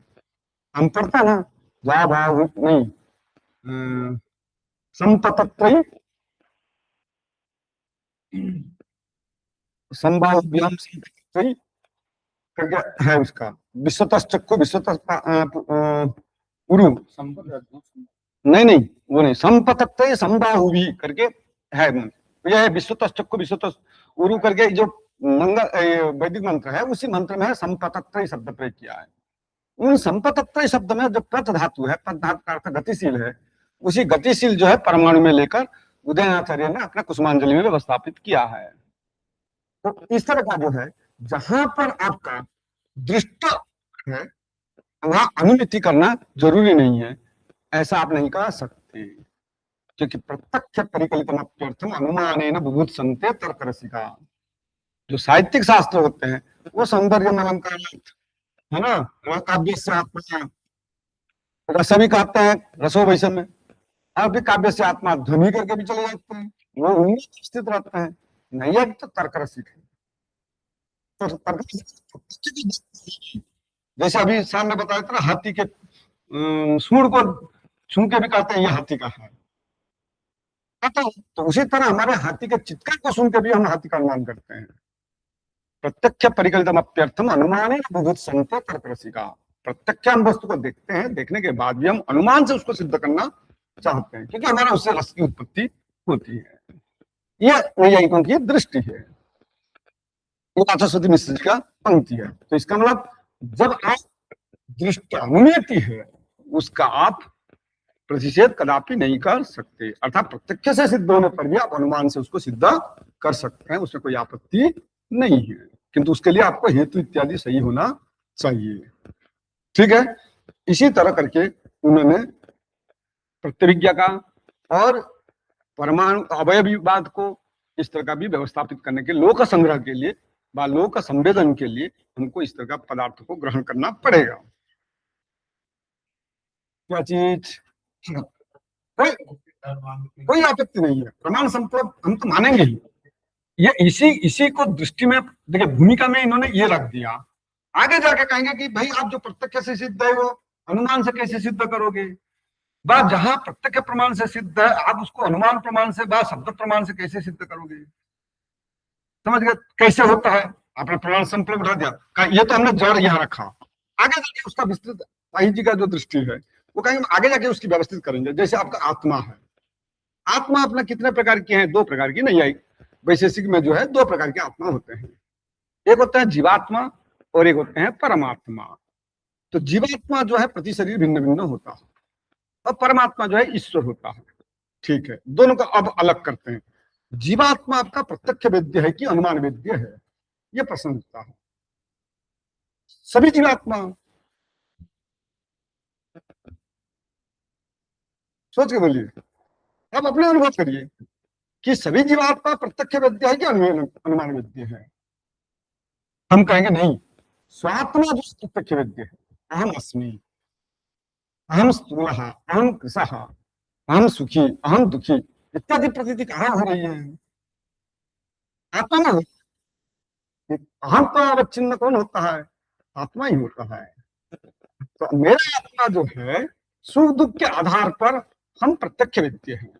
हम पढ़ता ना जवाब नहीं, संततत्व संभाव्यम है उसका, विश्वतश्चक्षु विश्वतः उरु, नहीं वो नहीं, संपतत्व संबाहुवी करके है मंत्र। यह है विश्वतश्चक्षु विश्वतः उरु करके जो मंगल वैदिक मंत्र है, उसी मंत्र में संपतत्व शब्द प्रयोग किया है। उन संपतत्व शब्द में जो प्रत धातु है, प्रत धातु का अर्थ गतिशील है, उसी गतिशील जो है परमाणु में लेकर उदयनाचार्य ने अपना कुसुमांजलि में व्यवस्थापित किया है। तो इस तरह का जो है, जहां पर आपका दृष्ट है वहां अनुमिति करना जरूरी नहीं है, ऐसा आप नहीं कह सकते, क्योंकि प्रत्यक्ष परिकल्पनार्थम अनुमानेन बुभुत संते तर्क रसिका। जो साहित्यिक शास्त्र होते हैं वो सौंदर्य अलंकार है ना, वह काव्य से आत्मा रस भी कहते हैं, रसो वैषम में, और भी काव्य से आत्मा ध्वनि करके भी चले जाते हैं, वो उनमें स्थित रहते हैं। नहीं तो तर्क रसिक है। तो तर्क जैसे अभी सामने बताया था ना, हाथी के सूंड को छू के भी कहते हैं ये हाथी का है, तो उसी तरह हमारे हाथी के चित्कार को सुन के भी हम हाथी का अनुमान करते हैं। प्रत्यक्ष परिकल्पितम अनुमान बुभुत संते तर्क रसिका। प्रत्यक्ष हम वस्तु को देखते हैं, देखने के बाद भी हम अनुमान से उसको सिद्ध करना चाहते हैं, क्योंकि हमारा उससे रस की उत्पत्ति होती है। यह की दृष्टि है। ये सरस्वती मिश्र जी का पंक्ति है। तो इसका मतलब जब आप दृष्टि अनुमेति है, उसका आप प्रतिषेध कदापि नहीं कर सकते, अर्थात प्रत्यक्ष से सिद्ध होने पर भी आप अनुमान से उसको सिद्ध कर सकते हैं, उसमें कोई आपत्ति नहीं है, किंतु उसके लिए आपको हेतु इत्यादि सही होना चाहिए। ठीक है, इसी तरह करके उन्होंने प्रतिविज्ञा का और परमाणु अवयवीवाद को इस तरह का भी व्यवस्थापित करने के लोक संग्रह के लिए व लोक संवेदन के लिए हमको इस तरह का पदार्थ को ग्रहण करना पड़ेगा। क्या चीज? कोई आपत्ति नहीं है, प्रमाण संप्रभ हम तो मानेंगे ही। ये इसी को दृष्टि में देखिए, भूमिका में इन्होंने ये रख दिया। आगे जाके कहेंगे कि भाई आप जो प्रत्यक्ष से सिद्ध है वो अनुमान से कैसे सिद्ध करोगे, बात जहां प्रत्यक्ष प्रमाण से सिद्ध है आप उसको अनुमान प्रमाण से व शब्द प्रमाण से कैसे सिद्ध करोगे। समझ गए कैसे होता है? आपने प्रमाण संप्रभ उठा दिया, ये तो हमने जड़ यहाँ रखा, आगे जाके उसका विस्तृत वाही जी का जो दृष्टि है वो कहेंगे आगे जाके उसकी व्यवस्थित करेंगे। जैसे आपका आत्मा है, आत्मा अपना कितने प्रकार की है? दो प्रकार की। नहीं आई वैशेषिक में जो है दो प्रकार के आत्मा होते हैं, एक होता है जीवात्मा और एक होते हैं परमात्मा। तो जीवात्मा जो है प्रति शरीर भिन्न भिन्न होता है और परमात्मा जो है ईश्वर होता है। ठीक है, दोनों को अब अलग करते हैं। जीवात्मा आपका प्रत्यक्ष वेद्य है कि अनुमान वेद्य है, यह प्रश्न उठता है। सभी जीवात्मा, सोच के बोलिए, अब अपने अनुभव करिए कि सभी जीवात्मा प्रत्यक्ष वेद्य है कि अनुमान वेद्य है। हम कहेंगे नहीं, स्वात्मा जो प्रत्यक्ष वेद्य है, अहम अस्मि, अहम स्थूलः, अहम कृशः, अहम सुखी, अहम दुखी इत्यादि प्रतीति कहाँ हो रही है? आत्मा में होती है। अहम का अवच्छिन्न कौन होता है? आत्मा ही होता है। तो मेरा आत्मा जो है सुख दुख के आधार पर हम प्रत्यक्ष वेद्य हैं।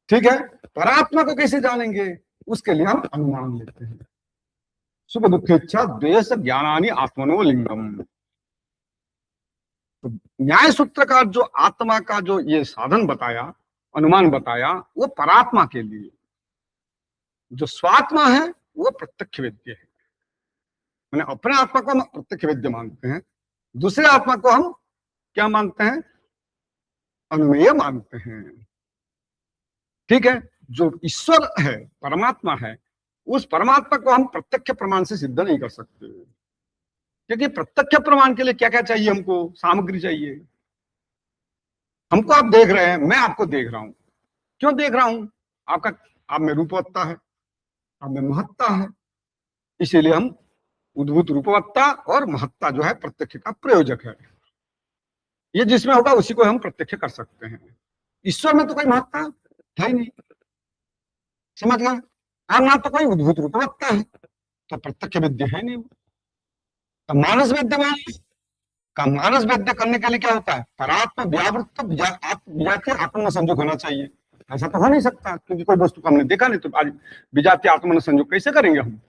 ठीक है, परात्मा को कैसे जानेंगे? उसके लिए हम अनुमान लेते हैं। सुख दुख इच्छा द्वेष ज्ञानानि आत्मनो लिंगम। तो न्याय सूत्र का जो आत्मा का जो ये साधन बताया, अनुमान बताया, वो परात्मा के लिए। जो स्वात्मा है वो प्रत्यक्ष वेद्य है, मैंने अपने आत्मा को हम प्रत्यक्ष वेद्य मानते हैं, दूसरे आत्मा को हम क्या मानते हैं? अनुमेय मानते हैं। ठीक है, जो ईश्वर है, परमात्मा है, उस परमात्मा को हम प्रत्यक्ष प्रमाण से सिद्ध नहीं कर सकते, क्योंकि प्रत्यक्ष प्रमाण के लिए क्या क्या चाहिए? हमको सामग्री चाहिए। हमको आप देख रहे हैं, मैं आपको देख रहा हूं, क्यों देख रहा हूं? आपका, आप में रूपवत्ता है, आप में महत्ता है, इसीलिए हम उद्भूत रूपवत्ता और महत्ता जो है प्रत्यक्ष का प्रयोजक है। ये जिसमें होगा उसी को हम प्रत्यक्ष कर सकते हैं। ईश्वर में तो कोई महत्ता है ही नहीं, समझ गए? और ना तो कोई उद्भूत रूपवत्ता है, तो प्रत्यक्ष विद्या है नहीं। तो मानस विद्यमान का मानस विद्या करने के लिए क्या होता है? परात्म व्यावृत्त विजातीय आत्म संयोग होना चाहिए। ऐसा तो हो नहीं सकता, क्योंकि कोई वस्तु को हमने देखा नहीं, तो आज विजातीय आत्म संयोग कैसे करेंगे हम?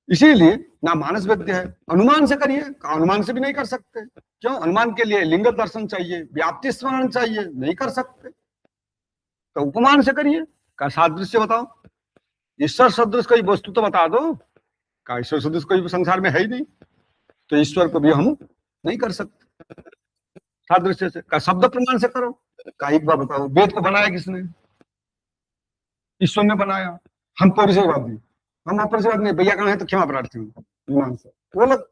इसीलिए ना मानस विद्या है। अनुमान से करिए, अनुमान से भी नहीं कर सकते। क्यों? अनुमान के लिए लिंग दर्शन चाहिए, व्याप्ति स्मरण चाहिए, नहीं कर सकते। तो उपमान से करिए, का सादृश्य बताओ, ईश्वर सदृश कोई वस्तु तो बता दो। का ईश्वर सदृश कोई संसार में है ही नहीं, तो ईश्वर को भी हम नहीं कर सकते सादृश्य से। का शब्द प्रमाण से करो। का एक बार बताओ, वेद को बनाया किसने? ईश्वर ने बनाया। हम पौरुषेयवादी, हम अपौरुषेयवादी नहीं। व्याकरण है तो क्षमा प्रार्थी हूँ, मीमांसा वो लोग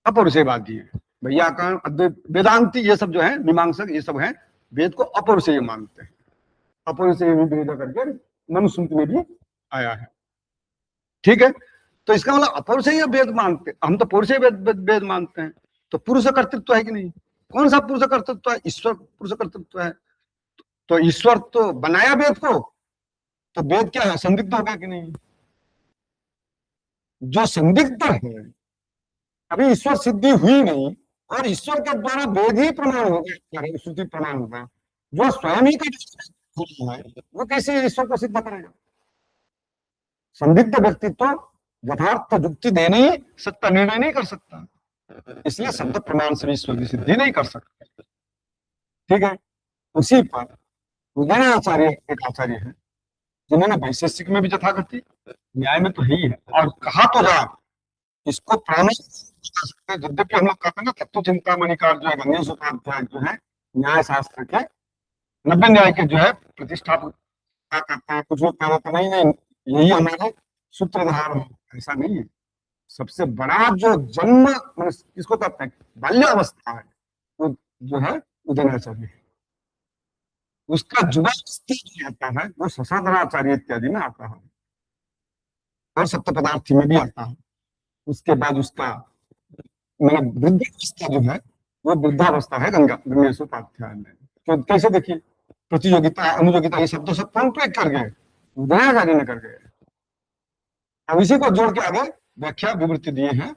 अपौरुषेयवादी है। व्याकरण, अद्वैत, वेदांती, ये सब जो है मीमांसक, ये सब है वेद को अपौरुषेय मानते हैं। अपौरुषेय वेद करके मनुस्मृति में भी आया है, ठीक है? तो इसका मतलब अपौरुषेय वेद मानते, हम तो पौरुषेय वेद मानते हैं। तो पुरुष कर्तृत्व है कि नहीं? कौन सा पुरुष कर्तृत्व है? ईश्वर पुरुष कर्तृत्व है। तो ईश्वर तो बनाया वेद को, तो वेद क्या है? संदिग्ध हो गया कि नहीं? जो संदिग्ध है, अभी ईश्वर सिद्धि हुई नहीं, और ईश्वर के द्वारा वेद ही प्रमाण हो गया, श्रुति प्रमाण होगा। जो स्वयं ही का है, वो कैसे ईश्वर को सिद्ध करेगा? संदिग्ध व्यक्ति तो यथार्थ युक्ति देने ही सत्य निर्णय नहीं कर सकता, इसलिए शब्द प्रमाण से ईश्वर की सिद्धि नहीं कर सकते, ठीक है? उसी पर उदयनाचार्य एक आचार्य है, जिन्होंने वैशेषिक में भी यथागति, न्याय में तो ही है, और कहा तो जा इसको प्रामाणिक, यद्यपि हम लोग कहते हैं ना तत्व चिंतामणिकार जो है, गणेश उपाध्याय जो है न्याय शास्त्र के 90 न्याय के जो है प्रतिष्ठापक क्या कहते हैं, कुछ लोग कहते नहीं नहीं यही हमारे सूत्रधार है, ऐसा नहीं है। सबसे बड़ा जो जन्म किसको कहते हैं, बाल्यावस्था है, वो जो है उदयनाचार्य है। उसका जुबान आता है वो शशाधराचार्य इत्यादि में आता है, और सप्त पदार्थी में भी आता है। उसके बाद उसका मतलब वृद्धावस्था जो है वो वृद्धावस्था है गणेश उपाध्याय में। तो कैसे देखिए, प्रतियोगिता, अनुयोगिता, ये सब तो सब कौन प्रयोग कर गए? उदयनाचार्य ने कर गए। अब इसी को जोड़ के आगे व्याख्या विवृत्ति दिए हैं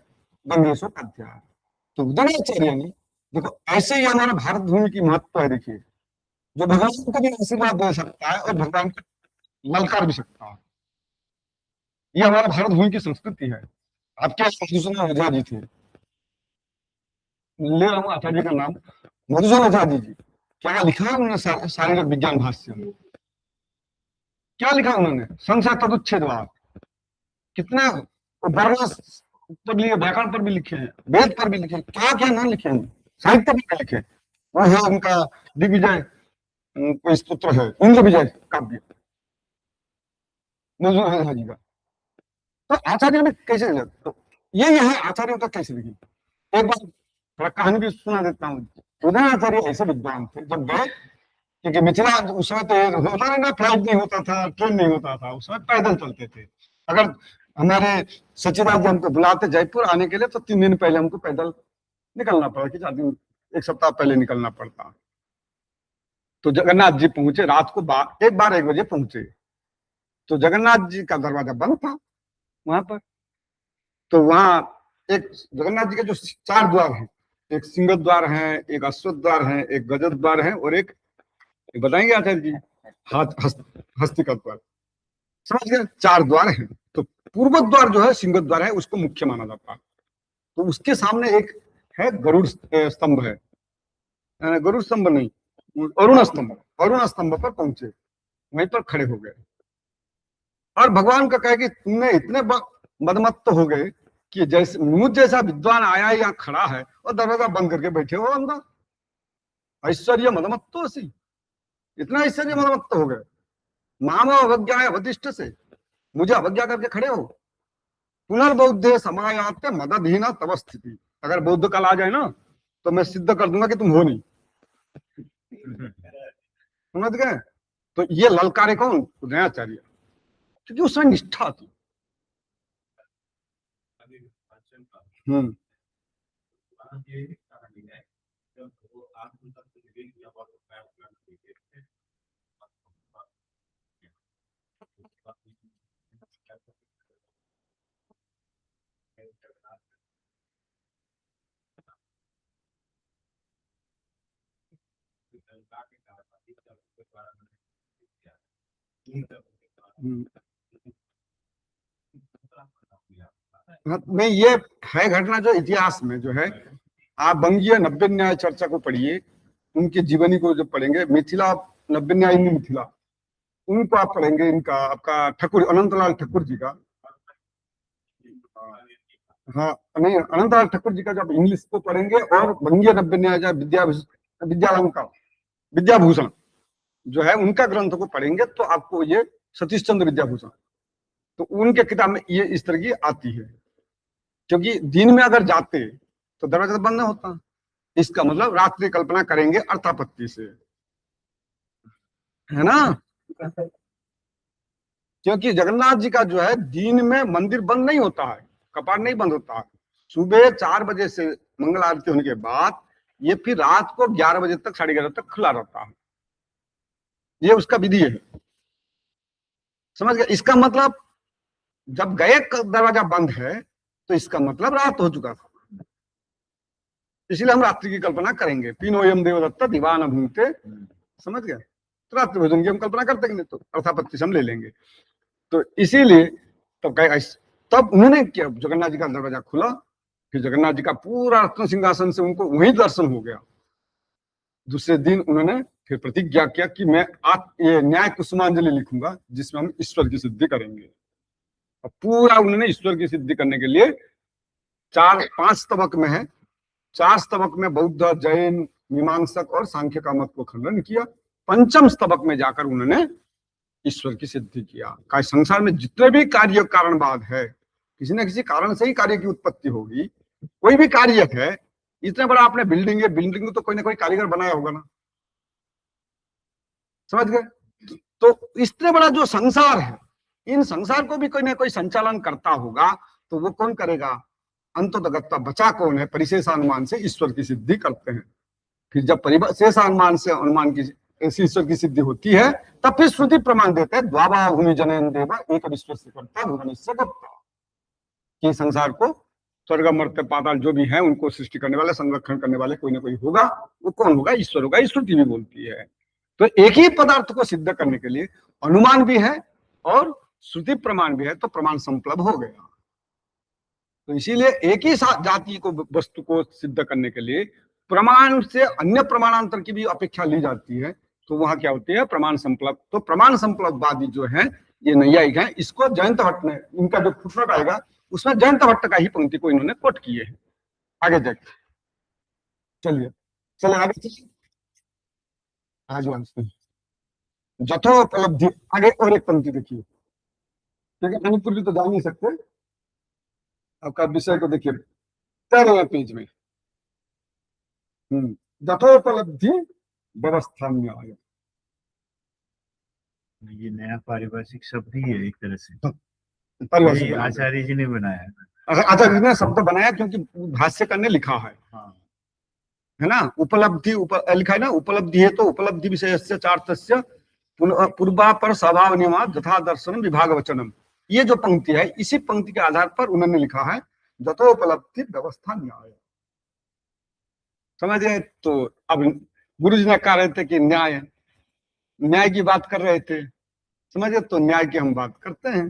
गणेश उपाध्याय। तो उदयनाचार्य ने देखो, ऐसे ही हमारा भारत भूमि की महत्व है। देखिए, जो भगवान को भी आशीर्वाद दे सकता है और भगवान को ललकार भी सकता है, ये हमारा भारत भूमि की संस्कृति है। आपके मधुसूदन ओझा जी थे, ले रहा हूँ आचार्य का नाम, मधुसूदन ओझा जी। क्या लिखा उन्होंने शारीरिक विज्ञान भाष्य में? क्या लिखा उन्होंने? संशय तदुच्छेदवाद। कितने वर्ण पर लिए, व्याकरण पर भी लिखे हैं, वेद पर भी लिखे, क्या क्या ना लिखे हैं, साहित्य भी लिखे। वो है उनका दिग्विजय, कोई स्तोत्र है, इंद्र विजय काव्य, मधुसूदन ओझा जी का। तो आचार्य ने कैसे लिखा? तो ये है आचार्यों का कैसे लिखी। एक बार थोड़ा कहानी भी सुना देता हूँ। उदयनाचार्य ऐसे विद्वान थे, जब गए, क्योंकि मिथिला उस समय तो होता नहीं ना, फ्लाइट नहीं होता था, ट्रेन नहीं होता था, उस समय पैदल चलते थे। अगर हमारे सचिदास जी हमको बुलाते जयपुर आने के लिए, तो 3 दिन पहले हमको पैदल निकलना पड़ा, कि 4 दिन, 1 सप्ताह पहले निकलना पड़ता। तो जगन्नाथ जी पहुंचे रात को 1 बजे पहुंचे, तो जगन्नाथ जी का दरवाजा बंद था वहां पर। तो वहां एक जगन्नाथ जी के जो 4 द्वार हैं, एक सिंह द्वार है, एक अश्व द्वार है, एक गज द्वार है, और एक बताएंगे आचार्य जी, हस्तिका द्वार, समझ गए? 4 द्वार हैं। तो पूर्व द्वार जो है सिंह द्वार है, उसको मुख्य माना जाता है। तो उसके सामने एक है गरुड़ स्तंभ है, गरुड़ स्तंभ नहीं, अरुण स्तंभ। अरुण स्तंभ पर पहुंचे, वहीं पर खड़े हो गए, और भगवान का कहे कि तुमने इतने मदमत्त हो गए कि जैसे मुझ जैसा विद्वान आया यहाँ खड़ा है और दरवाजा बंद करके बैठे हो अंदर, ऐश्वर्य मदमत्तो सी, इतना ऐश्वर्य मदमत्त हो गए। माम अवज्ञा अवदिष्ट से, मुझे अवज्ञा करके खड़े हो। पुनर्बौद्धे समायाते मदधीना तव स्थिति, अगर बौद्ध काल आ जाए ना तो मैं सिद्ध कर दूंगा कि तुम हो नहीं। समझ गए? तो ये ललकारे कौन? उदयाचार्य, क्योंकि उसमें निष्ठा थी। हम्म हम्म। नहीं, ये है घटना जो इतिहास में जो है। आप बंगीय नब्बे न्याय चर्चा को पढ़िए, उनके जीवनी को जब पढ़ेंगे, मिथिला नब्बे न्याय मिथिला, उनको आप पढ़ेंगे, इनका आपका ठाकुर अनंतलाल ठाकुर जी का, हाँ नहीं, अनंतलाल ठाकुर जी का जब इंग्लिश को पढ़ेंगे और बंगीय नब्बे न्याय विद्यालंकार विद्याभूषण जो है उनका ग्रंथ को पढ़ेंगे तो आपको ये सतीश चंद्र विद्याभूषण, तो उनके किताब में ये इस तरह की आती है। क्योंकि दिन में अगर जाते तो दरवाजा बंद नहीं होता, इसका मतलब रात्रि कल्पना करेंगे अर्थापत्ति से, है ना। क्योंकि जगन्नाथ जी का जो है दिन में मंदिर बंद नहीं होता है, कपाट नहीं बंद होता है। सुबह 4 बजे से मंगल आरती होने के बाद ये फिर रात को 11 बजे तक, 11:30 तक खुला रहता है। ये उसका विधि है, समझ गए? इसका मतलब जब गए दरवाजा बंद है तो इसका मतलब रात हो चुका था, इसलिए हम रात्रि की कल्पना करेंगे। पीनोयम देवदत्त दीवान भूते, समझ गए? तो रात्रि भोजन की हम कल्पना करते हैं, तो अर्थापत्ति से हम ले लेंगे। तो इसीलिए तब उन्होंने क्या, जगन्नाथ जी का दरवाजा खुला, फिर जगन्नाथ जी का पूरा रत्न सिंहासन से उनको वही दर्शन हो गया। दूसरे दिन उन्होंने फिर प्रतिज्ञा किया कि मैं ये न्याय कुसुमांजलि लिखूंगा जिसमें हम ईश्वर की सिद्धि करेंगे। और पूरा उन्होंने ईश्वर की सिद्धि करने के लिए 5 स्तबक में है, 4 स्तबक में बौद्ध, जैन, मीमांसक और सांख्य का मत को खंडन किया। 5म स्तबक में जाकर उन्होंने ईश्वर की सिद्धि किया। का संसार में जितने भी कार्य कारणवाद है, किसी न किसी कारण से ही कार्य की उत्पत्ति होगी। कोई भी कार्य है, इतना बड़ा आपने बिल्डिंग है, बिल्डिंग तो कोई ना कोई कारीगर बनाया होगा ना, समझ गए? तो इतने बड़ा जो संसार है, इन संसार को भी कोई ना कोई संचालन करता होगा, तो वो कौन करेगा? अंततः बचा कौन है? परिशेषानुमान से ईश्वर की सिद्धि करते हैं। फिर जब परिशेषानुमान से अनुमान की ऐसी ईश्वर की सिद्धि होती है, तब फिर श्रुति प्रमाण देते हैं, द्वावा भूमि जनयन देव एक विश्वस्य कर्ता भुवनस्य कर्ता, कि संसार को स्वर्ग मर्त्य पाताल जो भी है उनको सृष्टि करने वाले, संरक्षण करने वाले कोई ना कोई होगा। वो कौन होगा? ईश्वर होगा। श्रुति भी बोलती है। तो एक ही पदार्थ को सिद्ध करने के लिए अनुमान भी है और श्रुति प्रमाण भी है, तो प्रमाण संप्लव हो गया। तो इसीलिए एक ही जाति को, वस्तु को सिद्ध करने के लिए प्रमाण से अन्य प्रमाणांतर की भी अपेक्षा ली जाती है, तो वहां क्या होती है? प्रमाण संप्लव। तो प्रमाण संप्लववादी जो है ये नैयायिक है, इसको जयंत भट्ट ने, इनका जो फुटनोट आएगा उसमें जयंत भट्ट का ही पंक्ति को इन्होंने कोट किए हैं। आगे देख, चलिए चलिए आगे चलिए। आज जथोपलब्धि, आगे और एक पंक्ति देखिए, क्योंकि मणिपुर तो जान नहीं सकते। आपका विषय को देखिए 13वें पेज में, जथोपलब्धि व्यवस्था न्याय। ये नया पारिभाषिक शब्द ही है एक तरह से, परिभाषिक ये आचार्य जी ने बनाया है। आचार्य ने शब्द बनाया क्योंकि भाष्यकर ने लिखा है, हाँ। है ना। उपलब्धि लिखा है ना, उपलब्धि है तो उपलब्धि विषयस्य चार्थस्य पूर्वा पर स्वभाव नियमा यथा दर्शनम विभाग वचनम, ये जो पंक्ति है, इसी पंक्ति के आधार पर उन्होंने लिखा है जथोपलब्धि व्यवस्था न्याय। समझ गए? तो अब गुरु जी ने कह रहे थे कि न्याय, न्याय की बात कर रहे थे, समझ गए? तो न्याय की हम बात करते हैं।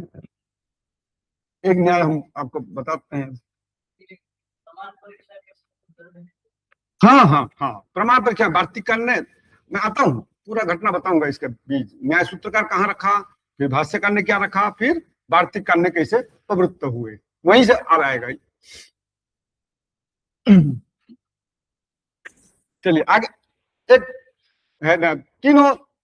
एक न्याय हम आपको बताते हैं। हाँ हाँ हाँ, प्रमाण परीक्षा वार्तिक करने मैं आता हूँ, पूरा घटना बताऊंगा इसके बीच। न्याय सूत्रकार कहाँ रखा, फिर भाष्यकार ने क्या रखा, फिर वार्तिक करने कैसे प्रवृत्त हुए, वहीं से आ आएगा। चलिए आगे। एक है ना,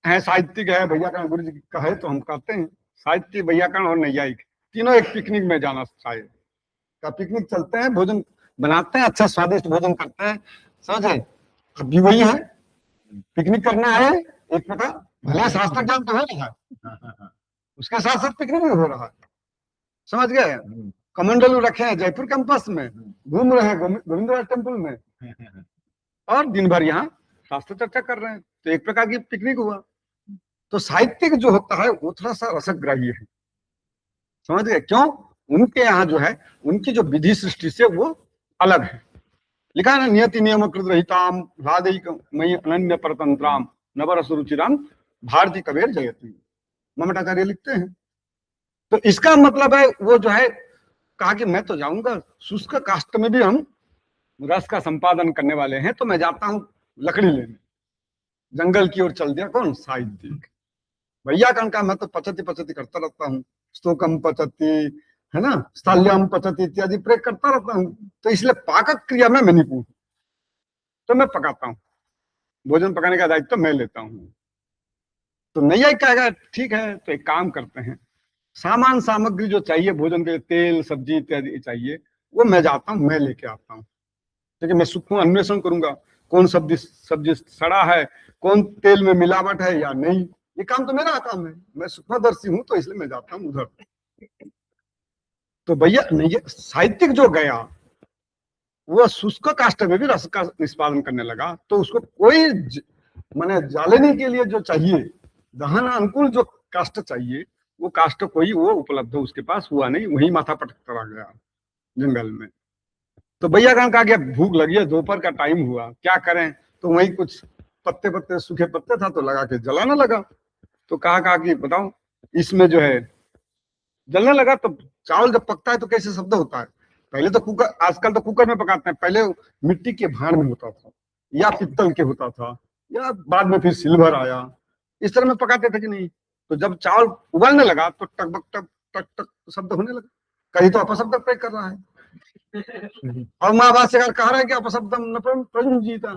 है साहित्यिक है, वैयाकरण गुरु जी का है तो हम कहते हैं साहित्य, वैयाकरण और नैयायिक तीनों एक पिकनिक में जाना चाहिए। का पिकनिक चलते हैं, भोजन बनाते हैं, अच्छा स्वादिष्ट भोजन करते हैं, समझे। अब भी वही है, पिकनिक करना है एक प्रकार, भले शास्त्र ज्ञान तो हो रहा है, उसके साथ साथ पिकनिक भी हो रहा है, समझ गए। कमंडलू रखे हैं जयपुर कैंपस में, घूम रहे हैं गोविंदराज टेम्पल में, और दिन भर यहाँ शास्त्र चर्चा कर रहे हैं, तो एक प्रकार की पिकनिक हुआ। तो साहित्यिक जो होता है वो थोड़ा सा रसग्राही है, समझ गए। क्यों? उनके यहाँ जो है उनकी जो विधि सृष्टि से वो अलग है। लिखा है ना, नियति नियम कृत रहिताम राधिक मयि अनन्य परतंत्राम नवरस रुचिराम भारती कबीर जयती, ममताचार्य लिखते हैं। तो इसका मतलब है वो जो है कहा कि मैं तो जाऊंगा शुष्क काष्ठ में भी हम रस का संपादन करने वाले हैं, तो मैं जाता हूं लकड़ी लेने, जंगल की ओर चल दिया। कौन? साहित्यिक। वैयाकरण का मैं तो पचती पचती करता रहता हूँ, स्तोकम पचती है ना, स्थाल्यम पचती इत्यादि प्रयोग करता रहता हूँ। तो इसलिए पाकक क्रिया में मैं निपुण, तो मैं पकाता हूँ, भोजन पकाने का दायित्व तो मैं लेता हूँ। तो नैया कहेगा ठीक है, तो एक काम करते हैं, सामान सामग्री जो चाहिए भोजन के लिए, तेल सब्जी इत्यादि चाहिए, वो मैं जाता हूँ, मैं लेके आता हूँ। क्योंकि मैं सूक्ष्म अन्वेषण करूंगा, कौन सब्जी सड़ा है, कौन तेल में मिलावट है या नहीं, ये काम तो मेरा काम है, मैं सूक्ष्मदर्शी हूं, तो इसलिए मैं जाता हूं उधर। तो भैया नहीं, साहित्यिक जो गया वो शुष्क काष्ठ में भी रस का निष्पादन करने लगा, तो उसको कोई माने जालने के लिए जो चाहिए, दहन अनुकूल जो काष्ठ चाहिए, वो काष्ठ कोई वो उपलब्ध उसके पास हुआ नहीं, वही माथा पटकता रह गया जंगल में। तो वैयाकरण का क्या, भूख लगी है, दोपहर का टाइम हुआ, क्या करें, तो वही कुछ पत्ते पत्ते सूखे पत्ते था तो लगा के जलाने लगा। तो कहा कि बताओ इसमें जो है जलने लगा। तो चावल जब पकता है तो कैसे शब्द होता है, पहले तो कुकर, आजकल तो कुकर में पकाते हैं, पहले मिट्टी के भांड में होता था या पित्तल के होता था, या बाद में फिर सिल्वर आया, इस तरह में पकाते थे कि नहीं। तो जब चावल उबलने लगा तो टक टक टक टक शब्द होने लगा, कहीं तो अपशब्द प्रयोग कर रहा है। और महाभाष्यकार कह रहा है कि अपशब्दम न प्रयुंजीता,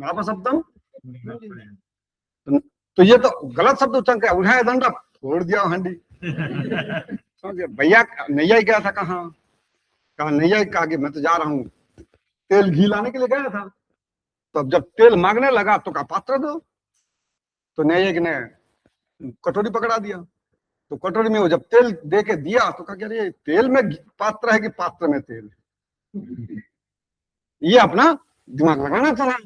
अपशब्दम। तो ये तो गलत शब्द उच्चारण किया, उठाया डंडा फोड़ दिया हांडी। समझिए भैया नैया क्या था, कहा नैया कहा कि मैं तो जा रहा हूँ तेल घी लाने के लिए गया था। तो अब जब तेल मांगने लगा तो कहा पात्र दो, तो नैया ने कटोरी पकड़ा दिया। तो कटोरी में वो जब तेल दे के दिया तो कहा अरे तेल में पात्र है कि पात्र में तेल है, ये अपना दिमाग लगाना चला।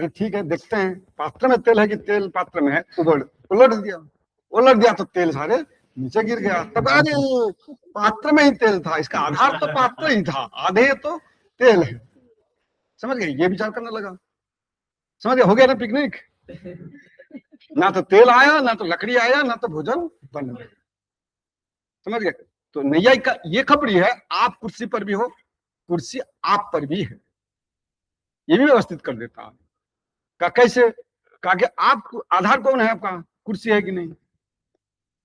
ठीक है देखते हैं पात्र में तेल है कि तेल पात्र में है, उलट दिया तो तेल सारे नीचे गिर गया। तब अरे पात्र में ही तेल था, इसका आधार तो पात्र ही था, आधे तो तेल है, समझ गए। ये विचार करने लगा, समझ गए, हो गया ना पिकनिक। ना तो तेल आया, ना तो लकड़ी आया, ना तो भोजन बन गया, समझ गए। तो नैया का ये खबरी है, आप कुर्सी पर भी हो, कुर्सी आप पर भी है, ये भी व्यवस्थित कर देता है। का कैसे? कहा कि आप आधार कौन है आपका, कुर्सी है कि नहीं,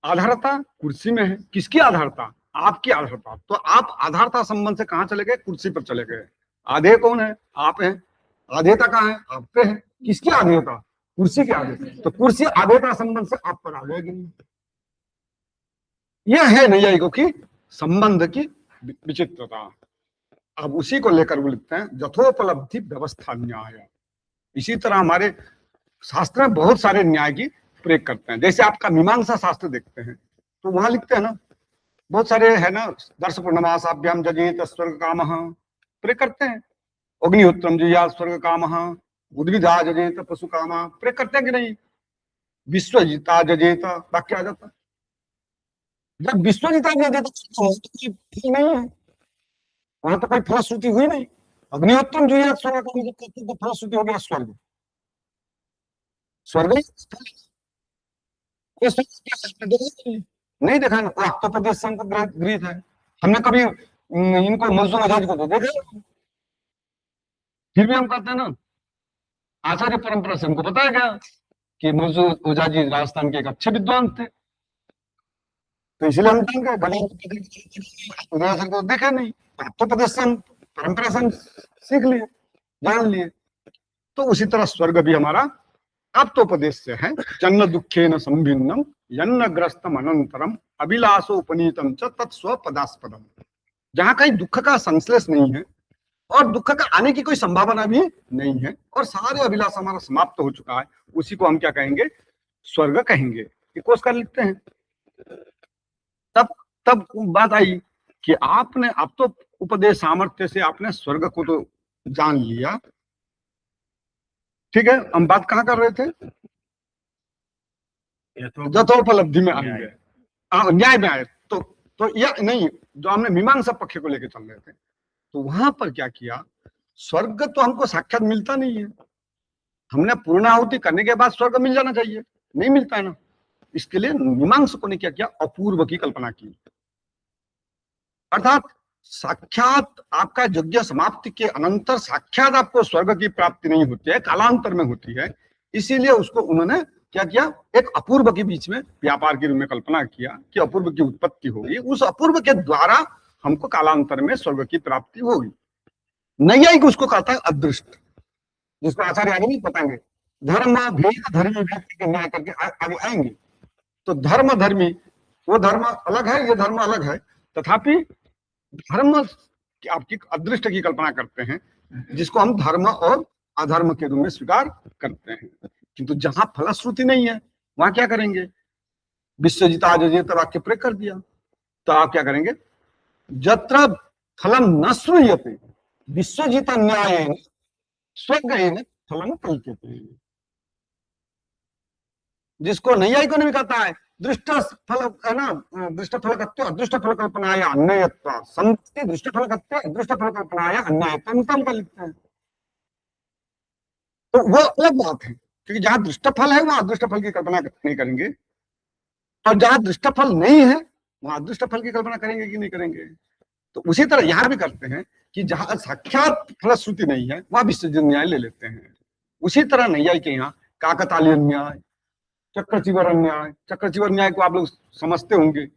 आधारता कुर्सी में है। किसकी आधारता? आपकी आधारता। तो आप आधारता संबंध से कहां चले गए? कुर्सी पर चले गए। आधे कौन है? आप हैं। आधेयता कहां है? आप पे है। किसकी आधेयता? कुर्सी के आधे। तो कुर्सी आधेयता संबंध से आप पर आ जाएगी नहीं। यह है नैयायिकों की संबंध की विचित्रता। अब उसी को लेकर वो लिखते हैं यथोपलब्धि व्यवस्था न्याय। इसी तरह हमारे शास्त्र में बहुत सारे न्याय की प्रयोग करते हैं। जैसे आपका मीमांसा शास्त्र देखते हैं तो वहां लिखते हैं ना, बहुत सारे है ना, दर्श पूर्णमासाभ्याम जजेत स्वर्ग कामः प्रयोग करते हैं। अग्निहोत्रम जुयात स्वर्ग कामः, उद्भिदा जजेत पशु कामः प्रयोग करते हैं कि नहीं। विश्वजिता जजेत वाक्य आ जाता है। जब विश्वजिता जजेत तो नहीं है, वहां तो कोई फलश्रुति हुई नहीं। अग्निहोत्रम जुयात स्वर्ग कामः जब कहते तो फलश्रुति हो गया स्वर्ग, स्वर्ग नहीं देखा ना, प्रदेश संघ गृहित है। हमने कभी इनको मजदूर आजाद को तो देखा, फिर भी हम कहते हैं ना आचार्य परंपरा से हमको बताया गया कि मजदूर ओझा जी राजस्थान के एक अच्छे विद्वान थे, तो इसलिए हम जान गए। उदय को देखे नहीं, तो प्रदेश संघ परंपरा से हम सीख लिए, जान लिए। तो उसी तरह स्वर्ग भी हमारा अब तो उपदेश से है जन्म दुखे न संभिन्नम यन्न ग्रस्तम अनंतरम अभिलाषो उपनीतम च तत्स्व पदास्पदम। जहां कहीं दुख का संश्लेष नहीं है और दुख का आने की कोई संभावना भी नहीं है और सारे अभिलाष हमारा समाप्त हो चुका है, उसी को हम क्या कहेंगे? स्वर्ग कहेंगे। ये कोशकार लिखते हैं। तब बात आई कि आपने अब तो उपदेश सामर्थ्य से आपने स्वर्ग को तो जान लिया, ठीक है। हम बात कहाँ कर रहे थे? यथोपलब्धि में आएंगे, न्याय में आए तो यह नहीं, जो हमने मीमांसा पक्ष को लेकर चल रहे थे, तो वहां पर क्या किया? स्वर्ग तो हमको साक्षात मिलता नहीं है, हमने पूर्णाहुति करने के बाद स्वर्ग मिल जाना चाहिए, नहीं मिलता है ना। इसके लिए मीमांसकों ने क्या किया? अपूर्व की कल्पना की, अर्थात साक्षात आपका यज्ञ समाप्ति के अनंतर साक्षात आपको स्वर्ग की प्राप्ति नहीं होती है, कालांतर में होती है। इसीलिए उसको उन्होंने क्या किया? एक अपूर्व के बीच में व्यापार के रूप में कल्पना किया कि अपूर्व की उत्पत्ति होगी, उस अपूर्व के द्वारा हमको कालांतर में स्वर्ग की प्राप्ति होगी। नैयायिक उसको कहता है अदृष्ट, जिसको आचार्य आगे नहीं बताएंगे। धर्म भेद धर्मी व्यक्ति के न्याय करके आगे आएंगे। तो धर्म धर्मी, वो धर्म अलग है, ये धर्म अलग है, तथापि धर्म आपकी अदृष्ट की कल्पना करते हैं, जिसको हम धर्म और अधर्म के रूप में स्वीकार करते हैं। किंतु जहां फलश्रुति नहीं है वहां क्या करेंगे? विश्वजिता जजेत वाक्य प्रयोग कर दिया, तो आप क्या करेंगे? जत्र फलम न श्रूयते विश्वजित न्यायेन स्वज्ञेन फलम कल्प्यते। जिसको नैयायिकों ने भी कहता है दृष्ट फल है ना, दृष्ट फलकत्व अदृष्ट फल कल्पनाय अन्ययत्व संति दृष्ट फलकत्व अदृष्ट फल कल्पनाय अन्ययत्व का लिखते हैं। तो वो अलग बात है, क्योंकि जहां दृष्ट फल है वहां अदृष्ट फल की कल्पना नहीं करेंगे, और जहां दृष्ट फल नहीं है वहां अदृष्ट फल की कल्पना करेंगे कि नहीं करेंगे। तो उसी तरह यहां भी करते हैं कि जहां साक्षात फलश्रुति नहीं है वहां विसर्जन न्याय ले लेते हैं। उसी तरह नैयायी के यहाँ काकतालीय न्याय, चक्रचिवर न्याय, चक्रचिवर न्याय को आप लोग समझते होंगे,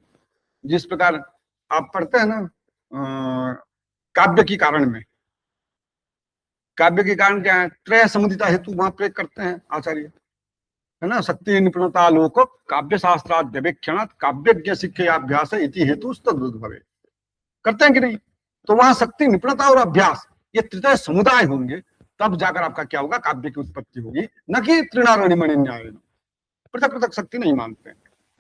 जिस प्रकार आप पढ़ते हैं ना काव्य की कारण में। काव्य के कारण क्या है? त्रय समुदिता हेतु वहां प्रयोग करते हैं आचार्य, है ना। शक्ति निपुणता लोक काव्य शास्त्राद्यवेक्षण काव्यज्ञ शिक्षाभ्यास इति हेतु तद्भवे करते हैं कि नहीं? तो वहां शक्ति निपुणता और अभ्यास ये त्रितय समुदाय होंगे, तब जाकर आपका क्या होगा? काव्य की उत्पत्ति होगी, न कि तृणारणिमणि न्याय। पृथक पृथक शक्ति नहीं मानते।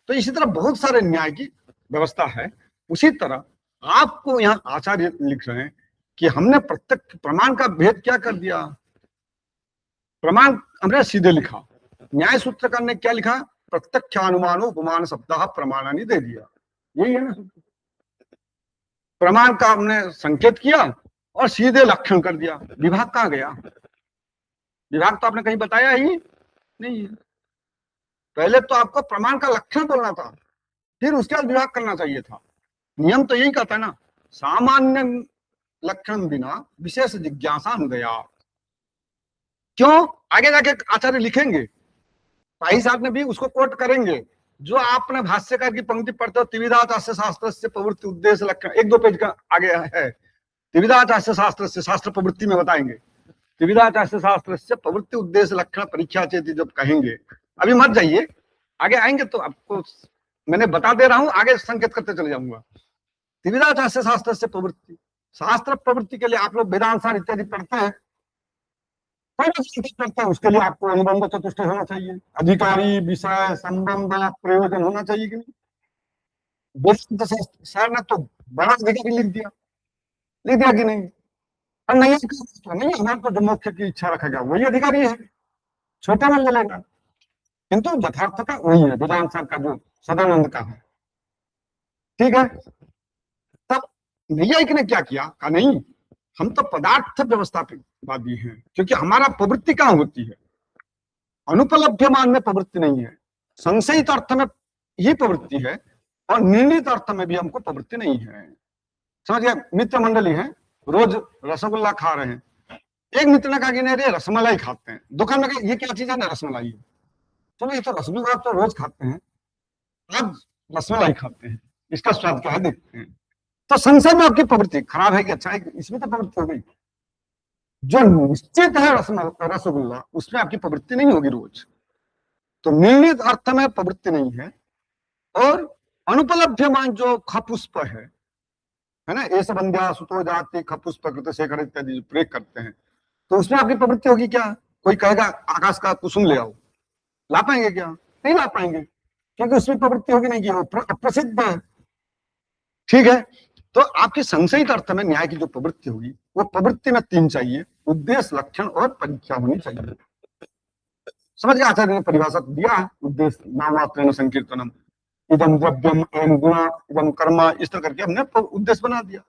तो इसी तरह बहुत सारे न्याय की व्यवस्था है। उसी तरह आपको यहाँ आचार्य लिख रहे हैं कि हमने प्रत्यक्ष प्रमाण का भेद क्या कर दिया? प्रमाण हमने सीधे लिखा, न्याय सूत्रकार ने क्या लिखा? प्रत्यक्ष अनुमानो उपमान शब्द प्रमाणानि दे दिया, यही है ना। प्रमाण का हमने संकेत किया और सीधे लक्षण कर दिया। विभाग कहाँ गया? विभाग तो आपने कहीं बताया ही नहीं है। पहले तो आपको प्रमाण का लक्षण बोलना था, फिर उसके बाद विभाग करना चाहिए था। नियम तो यही कहता है ना, सामान्य लक्षण बिना विशेष जिज्ञासा अनुदया। क्यों? आगे जाके आचार्य लिखेंगे, भाई साहब ने भी उसको कोट करेंगे, जो आपने भाष्यकार की पंक्ति पढ़ते हो, त्रिविधाचास्य शास्त्र से प्रवृत्ति उद्देश्य लक्षण, एक दो पेज का आगे है। त्रिविधाचास्य शास्त्र से, शास्त्र प्रवृत्ति में बताएंगे, त्रिविधाचास्य शास्त्र से प्रवृत्ति उद्देश्य लक्षण परीक्षा चेती जब कहेंगे, अभी मत जाइए, आगे आएंगे तो आपको मैंने बता दे रहा हूं, आगे संकेत करते चले जाऊंगा। त्रिविधाचास्य शास्त्र से प्रवृत्ति, शास्त्र प्रवृत्ति के लिए आप लोग वेदांत सार इत्यादि पढ़ते हैं, करते हैं, उसके लिए आपको अनुबंध चतुष्टय होना चाहिए, अधिकारी विषय संबंध प्रयोजन होना चाहिए कि नहीं? सर ने तो बड़ा अधिकारी लिख दिया कि नहीं? और नहीं हमारे को जो मोक्ष की इच्छा रखेगा वही अधिकारी है, छोटे में मिलेगा, किंतु यथार्थता वही है वेदांत सार का जो सदानंद का है, ठीक है। तब नैयायिक ने क्या किया? कहा नहीं, हम तो पदार्थ व्यवस्थावादी हैं, क्योंकि हमारा प्रवृत्ति कहाँ होती है? अनुपलभ्यमान में प्रवृत्ति नहीं है, संशयित अर्थ में ही प्रवृत्ति है, और निर्णित अर्थ में भी हमको प्रवृत्ति नहीं है। समझिए, मित्र मंडली है, रोज रसगुल्ला खा रहे हैं, एक मित्र ने कहा कि नहीं रे रसमलाई खाते हैं, दुकान में ये क्या चीज है ना? रसमलाई है। चलो ये तो रसगुल्ला तो रोज खाते हैं, आज रसमलाई खाते हैं, इसका स्वाद क्या है देखते हैं। तो संशय में आपकी प्रवृत्ति खराब है कि अच्छा है, इसमें तो प्रवृत्ति हो गई। जो निश्चित है रसगुल्ला, उसमें आपकी प्रवृत्ति नहीं होगी रोज, तो निर्णीत अर्थ में प्रवृत्ति नहीं है, और अनुपलभ्यमान जो खपुष्प है ना, ये सब बंध्या सुतो जाति खपुष्प कृत शेखर इत्यादि जो प्रयोग करते हैं, तो उसमें आपकी प्रवृत्ति होगी क्या? कोई कहेगा आकाश का कुसुम ले आओ, ला पाएंगे क्या? नहीं ला पाएंगे, क्योंकि उसमें प्रवृत्ति होगी नहीं कि वो अप्रसिद्ध है। ठीक है, तो आपके संशयित अर्थ में न्याय की जो प्रवृत्ति होगी, वो प्रवृत्ति में 3 चाहिए, उद्देश्य, लक्षण और परीक्षा होनी चाहिए। समझ गए? आचार्य ने परिभाषा दिया है, उद्देश्य नामात्रेण संकीर्तनम, इदम द्रव्यम एवं गुण इदम कर्म, इस तरह करके हमने उद्देश्य बना दिया।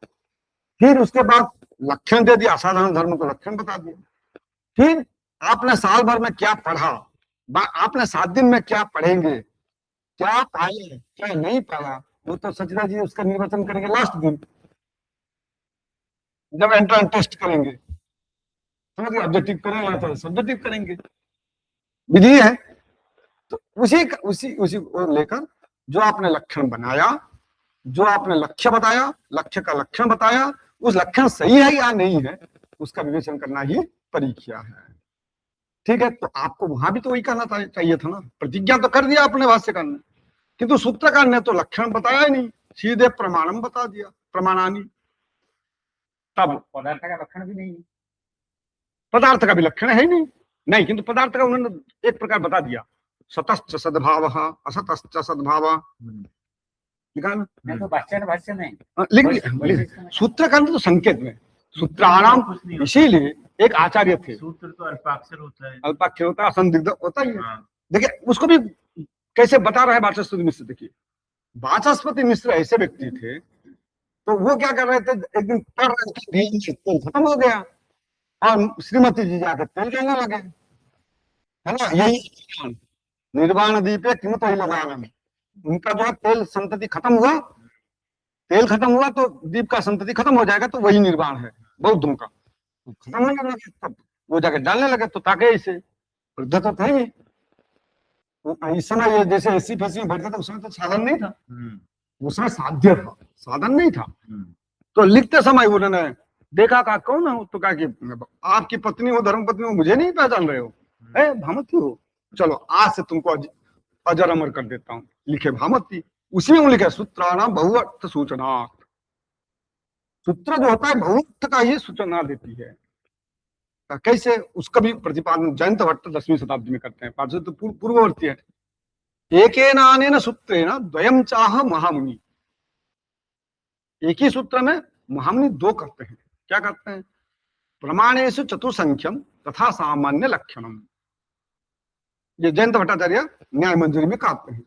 फिर उसके बाद लक्षण दे दिया, असाधारण धर्म को लक्षण बता दिया। फिर आपने साल भर में क्या पढ़ा, आपने 7 दिन में क्या पढ़ेंगे, क्या पाया क्या नहीं पाया, वो तो सचिदा जी उसका निर्वचन करेंगे लास्ट दिन, जब एंट्रेंस टेस्ट करेंगे। समझिए, ऑब्जेक्टिव करेंगे तो सब्जेक्टिव करेंगे, विधि है। तो उसी को लेकर जो आपने लक्षण बनाया, जो आपने लक्ष्य बताया, लक्ष्य का लक्षण बताया, उस लक्षण सही है या नहीं है, उसका विवेचन करना ही परीक्षा है। ठीक है, तो आपको वहां भी तो वही कहना चाहिए था ना, प्रतिज्ञा तो कर दिया आपने भाष्यकार ने, किंतु सूत्रकार ने तो लक्षण बताया ही नहीं, सीधे प्रमाणम बता दिया, प्रमाणानी। तब पदार्थ का लक्षण भी नहीं है, पदार्थ का भी लक्षण है ही नहीं, किंतु पदार्थ का उन्होंने एक प्रकार बता दिया, सतश्च सद्भाव असतश्च सद्भाव, लिखा ना? मैं तो भाष्य में लिख दिया सूत्रकार ने तो संकेत में, सूत्राणाम, इसीलिए एक आचार्य थे, सूत्र तो अल्पाक्षर होता है, अल्पाक्षर होता है, असंदिग्ध होता ही है। हाँ। देखिए उसको भी कैसे बता रहा है वाचस्पति मिश्र। देखिए वाचस्पति मिश्र ऐसे व्यक्ति थे, तो वो क्या कर रहे थे, एक दिन पढ़ रहे थे, तेल खत्म हो गया और श्रीमती जी जाकर तेल कहने लगे, है ना, यही निर्वाण दीपे किमत ही लगाना। उनका जो है तेल संतति खत्म हुआ, तेल खत्म हुआ तो दीप का संतति खत्म हो जाएगा, तो वही निर्वाण है बौद्धों का। खत्म होने लगे तब वो जाके डालने लगे, तो ताके इसे वृद्ध तो थे ही। इस समय ये जैसे एसी फैसी में बैठते थे, उस समय तो साधन नहीं था, उस समय साध्य था, साधन नहीं था। तो लिखते समय उन्होंने देखा, कहा कौन हो, तो कहा कि आपकी पत्नी हो, धर्म पत्नी हो, मुझे नहीं पहचान रहे हो, भामती हो, चलो आज से तुमको अजर अमर कर देता हूँ, लिखे भामती। उसी में लिखा सूत्राणाम बहुअर्थ सूचना, सूत्र जो होता है बहुअर्थ का ही सूचना देती है। कैसे, उसका भी प्रतिपादन जयंत भट्ट 10वीं शताब्दी में करते हैं, पार्श्व तो पूर्ववर्ती है। एकेनानेन सूत्रेण द्वयम चाह महामुनि, एक ही सूत्र में महामुनि 2 करते हैं। क्या करते हैं? प्रमाणेषु चतुसंख्यम तथा सामान्य लक्षणम, ये जयंत भट्टाचार्य न्याय मंजरी में कहते हैं।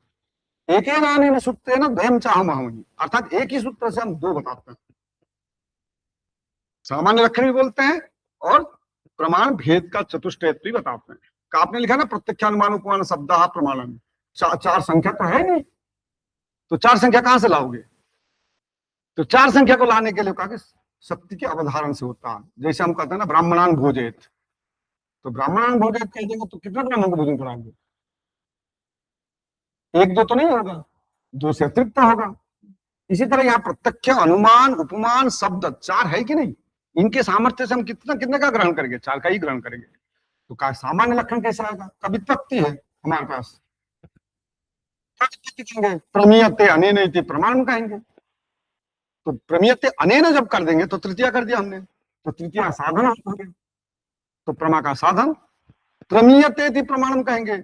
एकेनानेन सूत्रेण द्वयम चाह महामुनि, अर्थात एक ही सूत्र से हम 2 बताते हैं, सामान्य लक्षण भी बोलते हैं और प्रमाण भेद का चतुष्टयत्व भी बताते हैं। आपने लिखा ना प्रत्यक्षानुमान उपमान शब्द प्रमाणन, 4 संख्या तो है नहीं, तो 4 संख्या कहां से लाओगे? तो 4 संख्या को लाने के लिए कहा कि शक्ति के अवधारण से होता है। जैसे हम कहते हैं ना ब्राह्मणान भोजेत, तो ब्राह्मणान भोजेत कह देंगे तो कितना ब्राह्मण को भोजन कराएंगे? 1-2 तो नहीं होगा, 2 से अतिरिक्त होगा। इसी तरह यहाँ प्रत्यक्ष, अनुमान, उपमान, शब्द 4 है कि नहीं? इनके सामर्थ्य से हम कितने का ग्रहण करेंगे? 4 का ही ग्रहण करेंगे। तो का सामान्य लक्षण कैसे आएगा? कवित्पत्ति है हमारे पास, प्रमीयते अनेन इति प्रमाण कहेंगे। तो प्रमीयते अनेन जब कर देंगे तो तृतीया कर दिया हमने, तो तृतीया साधन हो गया, तो प्रमा का साधन। प्रमीयते इति प्रमाणम कहेंगे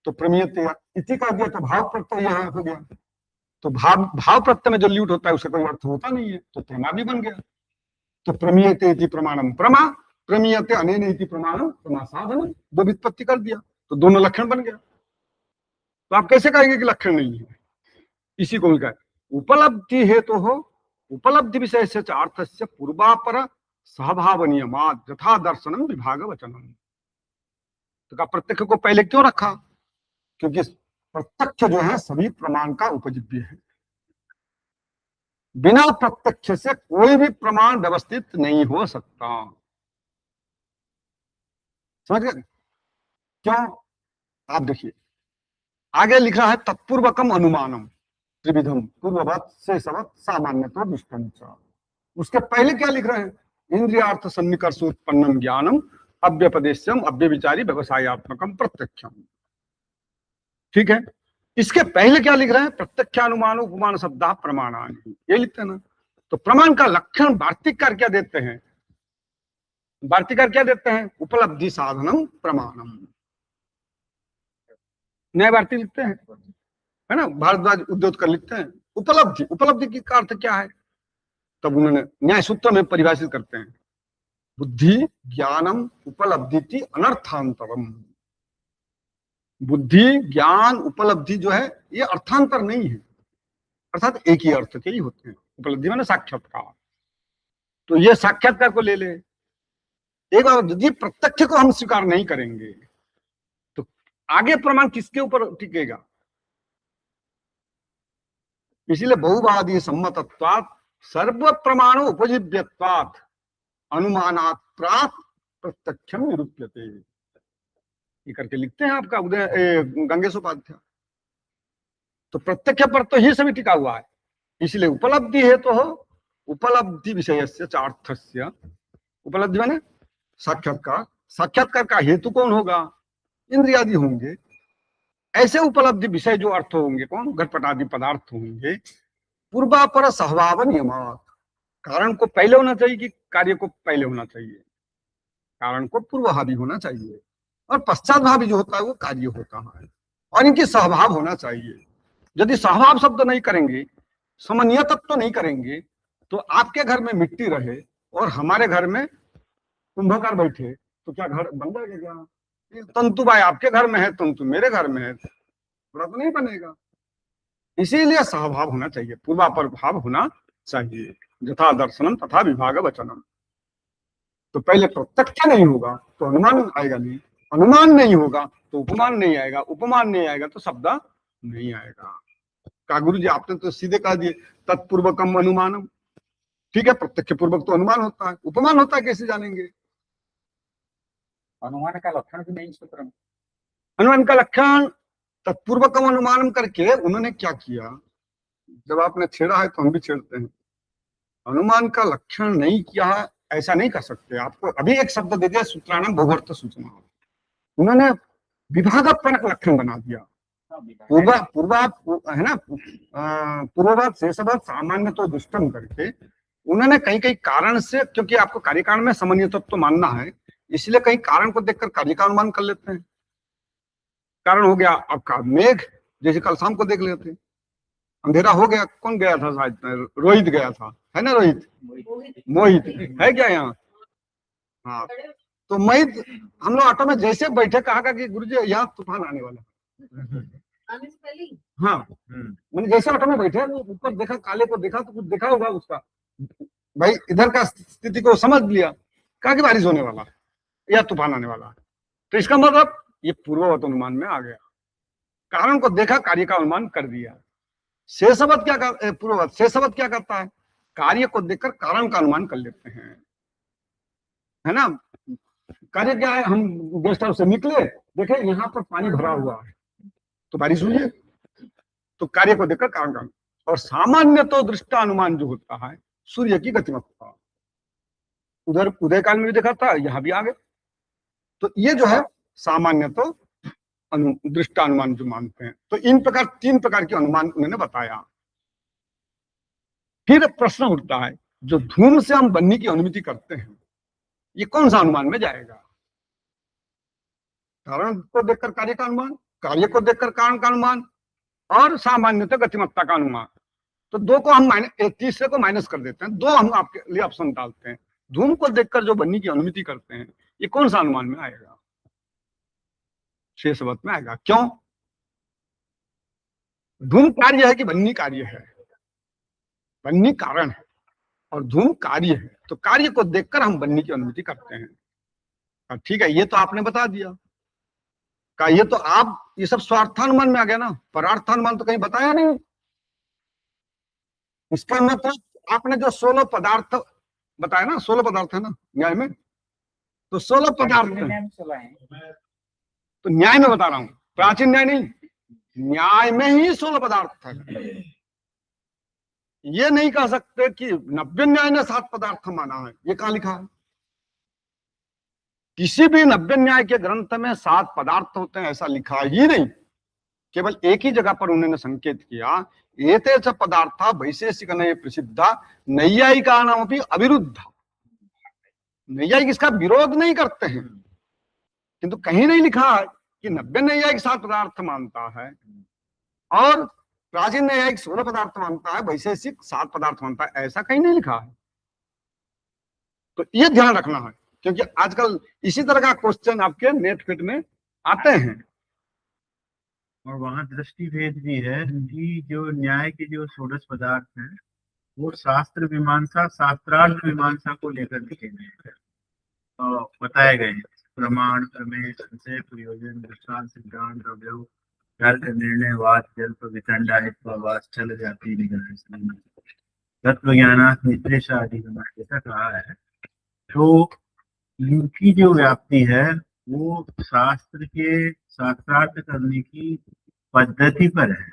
तो प्रमीयते इति कर दिया, तो भाव प्रत्यय यहाँ हो गया। तो भाव प्रत्यय में जो ल्यूट होता है उसका कोई अर्थ होता नहीं है, तो प्रमा भी बन गया। तो प्रमीयते इति प्रमाणम प्रमा, प्रमीयते अनेन इति प्रमाणम प्रमा साधन, 2 व्युत्पत्ति कर दिया, तो दोनों लक्षण बन गया। तो आप कैसे कहेंगे कि लक्षण नहीं है? इसी को कहा उपलब्धि हेतु हो, उपलब्धि विषय से अर्थस्य पूर्वापर सहभाव नियमात् यथा दर्शनम विभाग वचनम। तो का प्रत्यक्ष को पहले क्यों रखा? क्योंकि प्रत्यक्ष जो है सभी प्रमाण का उपजीव्य है, बिना प्रत्यक्ष से कोई भी प्रमाण व्यवस्थित नहीं हो सकता। समझ गए क्यों? आप देखिए आगे लिख रहा है तत्पूर्वकम अनुमानम त्रिविधम पूर्ववत शेषवत सामान्यतो दुष्टम च। उसके पहले क्या लिख रहे हैं? इंद्रियार्थ सन्निकर्षोत्पन्नम ज्ञानम अव्यपदेश्यम अव्यविचारी व्यवसायत्मकम प्रत्यक्षम। ठीक है, इसके पहले क्या लिख रहे हैं? प्रत्यक्षानुमान उपमान शब्द प्रमाणानि, ये लिखते हैं ना। तो प्रमाण का लक्षण वार्तिककार क्या देते हैं? वार्तिककार क्या देते हैं? उपलब्धि साधनम प्रमाणम। न्याय वार्तिक लिखते हैं, है ना, भारद्वाज उद्योगकर लिखते हैं उपलब्धि। उपलब्धि का अर्थ क्या है? तब उन्होंने न्याय सूत्र में परिभाषित करते हैं, बुद्धि ज्ञानम उपलब्धि अनर्थांतरम। बुद्धि ज्ञान उपलब्धि जो है ये अर्थांतर नहीं है, अर्थात एक ही अर्थ के ही होते हैं। उपलब्धि माने साक्षात्कार। तो ये साक्षात्कार को ले ले। एक बार यदि प्रत्यक्ष को हम स्वीकार नहीं करेंगे तो आगे प्रमाण किसके ऊपर टिकेगा? इसीलिए बहुवादी सम्मतत्वात् सर्व प्रमाण उपजीव्यत्वात् अनुमानात् प्राप्त प्रत्यक्षम निरूप्यते, ये करके लिखते हैं आपका उदय गंगेशोपाध्याय। तो प्रत्यक्ष पर तो ही सभी टिका हुआ है। इसलिए उपलब्धि है तो हो उपलब्धि विषयस्य चार्थस्य। उपलब्धि माने साक्षात्कार। साक्षात्कार का हेतु कौन होगा? इंद्रियादि होंगे। ऐसे उपलब्धि विषय जो अर्थ होंगे कौन? घटपट आदि पदार्थ होंगे। पूर्वापर सहभाव नियमात, कारण को पहले होना चाहिए कि कार्य को पहले होना चाहिए? कारण को पूर्वभावी होना चाहिए और पश्चातभावी जो होता है वो कार्य होता है, और इनकी सहभाव होना चाहिए। यदि सहभाव शब्द नहीं करेंगे, समन्वय तत्व नहीं करेंगे, तो आपके घर में मिट्टी रहे और हमारे घर में कुंभकार बैठे तो क्या घर बन जाएगा? क्या तंतु भाई आपके घर में है, तंतु मेरे घर में है, थोड़ा तो नहीं बनेगा। इसीलिए सहभाव होना चाहिए, पूर्वापर भाव होना चाहिए। यथा दर्शनम तथा विभाग वचनम। तो पहले प्रत्यक्ष नहीं होगा तो अनुमान आएगा नहीं, अनुमान नहीं होगा तो उपमान नहीं आएगा, उपमान नहीं आएगा तो शब्द नहीं आएगा। का गुरु जी आपने तो सीधे कह दिए तत्पूर्वकम अनुमानम। ठीक है, प्रत्यक्ष पूर्वक तो अनुमान होता है, उपमान होता है कैसे जानेंगे? अनुमान का लक्षण भी नहीं सूत्र में। अनुमान का लक्षण तत्पूर्वकम अनुमानम करके उन्होंने क्या किया? जब आपने छेड़ा है तो हम भी छेड़ते हैं। अनुमान का लक्षण नहीं किया है ऐसा नहीं कर सकते। आपको अभी एक शब्द दे दिया सूत्राणाम भूगर्त सूचना, उन्होंने विभागपरक लक्षण बना दिया। पूर्वा है ना, पूर्ववत शेषवत सामान्य तो दुष्टम करके उन्होंने कहीं कहीं कारण से, क्योंकि आपको कार्यकारण में समन्वय तत्व तो मानना है, इसलिए कहीं कारण को देखकर कार्य का अनुमान कर लेते हैं। कारण हो गया आपका मेघ, जैसे कल शाम को देख लेते हैं, अंधेरा हो गया, कौन गया था? शायद रोहित गया था, है ना? रोहित मोहित है क्या यहाँ? हाँ, तो मोहित हम लोग ऑटो में जैसे बैठे कहा कि गुरुजी यहाँ तूफान आने वाला है। हाँ, मैंने जैसे ऑटो में बैठे वो ऊपर देखा, काले को देखा तो कुछ देखा होगा उसका, भाई इधर का स्थिति को समझ लिया, कहा कि बारिश होने वाला है या तूफान आने वाला है। तो इसका मतलब ये पूर्ववत अनुमान में आ गया। कारण को देखा, कार्य का अनुमान कर दिया। शेषवत क्या कर, पूर्ववत शेषवत क्या करता है? कार्य को देखकर कारण का अनुमान कर लेते हैं, है ना? कार्य क्या है? हम गेस्ट हाउस से निकले, देखे यहाँ पर पानी भरा हुआ है तो बारिश हुई है, तो कार्य को देखकर कारण का। और सामान्य तो दृष्टा अनुमान जो होता है सूर्य की गतिमत्ता, उधर उदय काल में भी देखा था, यहाँ भी आ गए। तो ये जो है सामान्य तो दृष्टानुमान जो मानते हैं। तो इन प्रकार 3 प्रकार के अनुमान उन्होंने बताया। फिर प्रश्न उठता है, जो धूम से हम बनने की अनुमति करते हैं ये कौन सा अनुमान में जाएगा? कारण को देखकर कार्य का अनुमान, कार्य को देखकर कारण का अनुमान, और सामान्यतः गतिमत्ता का अनुमान। तो 2 को हम तीसरे को माइनस कर देते हैं, 2 हम आपके लिए ऑप्शन डालते हैं। धूम को देखकर जो बनने की अनुमति करते हैं ये कौन सा अनुमान में आएगा? शेषवत में आएगा। क्यों? धूम कार्य है कि बन्नी कार्य है? बन्नी कारण है और धूम कार्य है, तो कार्य को देखकर हम बनने की अनुमति करते हैं। ठीक है, ये तो आपने बता दिया। का ये तो आप ये सब स्वार्थानुमान में आ गया ना, परार्थानुमान तो कहीं बताया नहीं। इसका मतलब आपने जो 16 पदार्थ बताया ना, 16 पदार्थ है ना न्याय में, तो 16 पदार्थ तो न्याय में बता रहा हूं, प्राचीन न्याय नहीं, न्याय में ही 16 पदार्थ है। ये नहीं कह सकते कि 90 न्याय ने 7 पदार्थ माना है, ये कहां लिखा है? किसी भी 90 न्याय के ग्रंथ में 7 पदार्थ होते हैं ऐसा लिखा ही नहीं। केवल एक ही जगह पर उन्होंने संकेत किया, एते च पदार्था वैशेषिक नये प्रसिद्धा नैयायिका नाम भी अविरुद्ध। नैयायिक इसका विरोध नहीं करते हैं, किंतु कहीं नहीं लिखा है कि 90 नैयायिक 7 पदार्थ मानता है और प्राचीन न्यायिक 16 पदार्थ मानता है, वैशेषिक 7 पदार्थ मानता है, ऐसा कहीं नहीं लिखा है। तो ये ध्यान रखना है, क्योंकि आजकल इसी तरह का क्वेश्चन आपके नेट फिट में आते हैं। और वहाँ दृष्टि भेद भी है कि जो न्याय के जो षोडश पदार्थ हैं वो शास्त्र मीमांसा शास्त्रार्थ मीमांसा को लेकर लिखे गए हैं और बताए गए हैं। प्रमाण, प्रमेय, संशय, प्रयोजन, दृष्टांत, सिद्धांत, अवयव, तर्क, निर्णय, वाद, जल्प, वितंडा, हितवाद, छल, जाति, निग्रह, तत्व ज्ञानात् नित्रेषादि ऐसा कहा है। तो इनकी जो व्याप्ति है वो शास्त्र के शास्त्रार्थ करने की पद्धति पर है।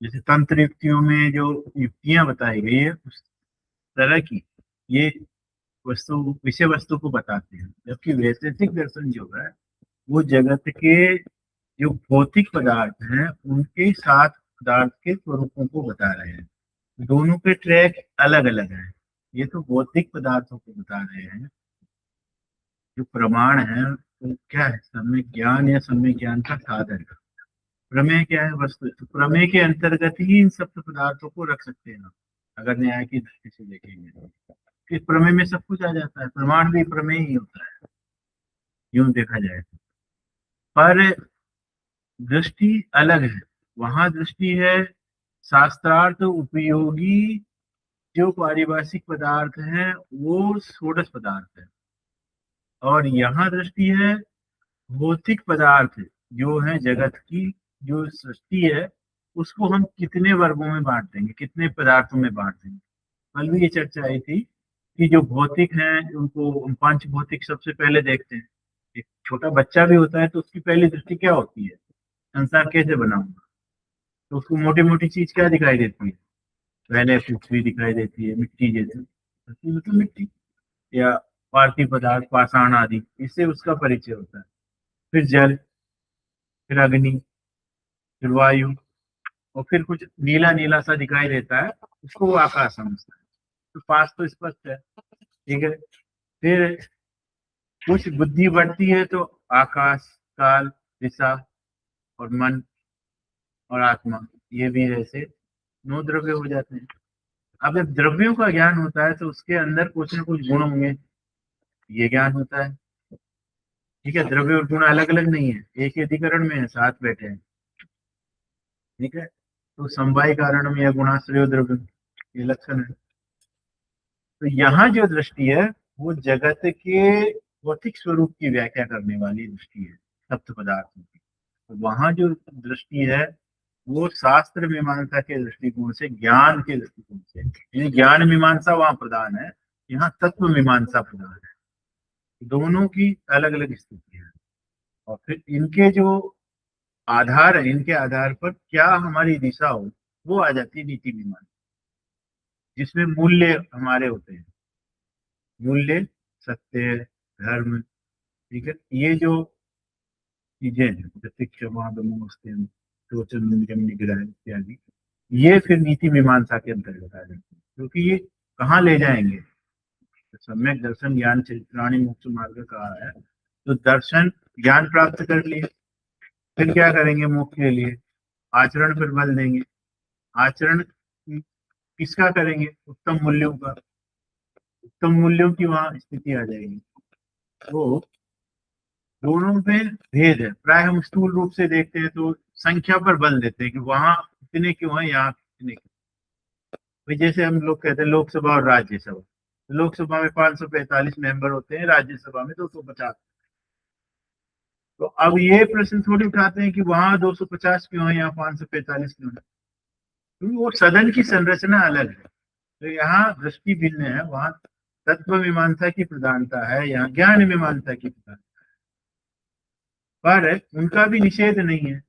जैसे तंत्र युक्तियों में जो युक्तियां बताई गई है उस तरह की ये वस्तु विषय वस्तु को बताते हैं, जबकि वैशेषिक दर्शन जो है वो जगत के जो भौतिक पदार्थ हैं उनके साथ पदार्थ के स्वरूपों को बता रहे हैं। दोनों के ट्रैक अलग अलग हैं। ये तो भौतिक पदार्थों को बता रहे हैं। जो प्रमाण है वो क्या है? सम्यक ज्ञान या सम्यक ज्ञान का साधन। प्रमेय क्या है? वस्तु। तो प्रमेय के अंतर्गत ही इन सब पदार्थों को रख सकते हैं अगर न्याय की दृष्टि से देखेंगे तो। प्रमेय में सब कुछ आ जाता है, प्रमाण भी प्रमेय ही होता है यूं देखा जाए। पर दृष्टि अलग है। वहां दृष्टि है शास्त्रार्थ उपयोगी जो पारिभाषिक पदार्थ हैं वो षोडश पदार्थ है, और यहाँ दृष्टि है भौतिक पदार्थ जो है जगत की जो सृष्टि है उसको हम कितने वर्गों में बांट देंगे, कितने पदार्थों में बांट देंगे। कल भी ये चर्चा आई थी कि जो भौतिक हैं उनको हम पंच भौतिक सबसे पहले देखते हैं। एक छोटा बच्चा भी होता है तो उसकी पहली दृष्टि क्या होती है? संसार कैसे बनाऊंगा, तो उसको मोटी मोटी चीज क्या दिखाई देती है? पहले पृथ्वी दिखाई देती है, मिट्टी जैसे, मतलब मिट्टी या पार्थिव पदार्थ, पाषाण आदि, इससे उसका परिचय होता है। फिर जल, फिर अग्नि, फिर वायु, और फिर कुछ नीला नीला सा दिखाई देता है, उसको वो आकाश समझता है। तो पास तो स्पष्ट है, ठीक है। फिर कुछ बुद्धि बढ़ती है तो आकाश, काल, दिशा और मन और आत्मा, ये भी ऐसे 9 द्रव्य हो जाते हैं। अब जब द्रव्यों का ज्ञान होता है तो उसके अंदर कुछ न कुछ गुण होंगे, ये ज्ञान होता है, ठीक है। द्रव्य और गुण अलग अलग नहीं है, एक ही अधिकरण में है, साथ बैठे हैं, ठीक है। तो समवाय कारण में यह गुणाश्रय द्रव्य, ये लक्षण है। तो यहाँ जो दृष्टि है वो जगत के भौतिक स्वरूप की व्याख्या करने वाली दृष्टि है, सप्त पदार्थों की। तो वहाँ जो दृष्टि है वो शास्त्र मीमांसा के दृष्टिकोण से, ज्ञान के दृष्टिकोण से, यानी ज्ञान मीमांसा वहाँ प्रधान है, यहाँ तत्व मीमांसा प्रधान है। दोनों की अलग अलग स्थिति है, और फिर इनके जो आधार है, इनके आधार पर क्या हमारी दिशा हो वो आ जाती है नीति मीमांसा, जिसमें मूल्य हमारे होते हैं। मूल्य, सत्य, धर्म, ठीक है। ये जो चीजें हैं, प्रतीक्षमा, ब्रह्मोस्त्यम, शोचन, निग्रह इत्यादि, ये फिर नीति मीमांसा के अंतर्गत आ जाते हैं, क्योंकि ये कहाँ ले जाएंगे? तो सम्यक दर्शन ज्ञान चरित्राणि मोक्ष मार्ग कहा है, तो दर्शन ज्ञान प्राप्त कर लिए, फिर क्या करेंगे? मोक्ष के लिए आचरण पर बल देंगे। आचरण किसका करेंगे? उत्तम मूल्यों का। उत्तम मूल्यों की वहां स्थिति आ जाएगी। तो दोनों में भेद है। प्राय हम स्थूल रूप से देखते हैं तो संख्या पर बल देते हैं कि वहां इतने क्यों है, यहाँ इतने क्यों। भाई जैसे हम लोग कहते हैं लोकसभा और राज्यसभा, तो लोकसभा में 545 मेंबर होते हैं, राज्यसभा में 250। तो अब ये प्रश्न थोड़ी उठाते हैं कि वहां 250 क्यों है, यहाँ 545 क्यों है, क्योंकि वो सदन की संरचना अलग है। तो यहाँ दृष्टि भिन्न है, वहां तत्व मीमांसा की प्रधानता है, यहाँ ज्ञान मीमांसा की प्रधानता है। पर उनका भी निषेध नहीं है।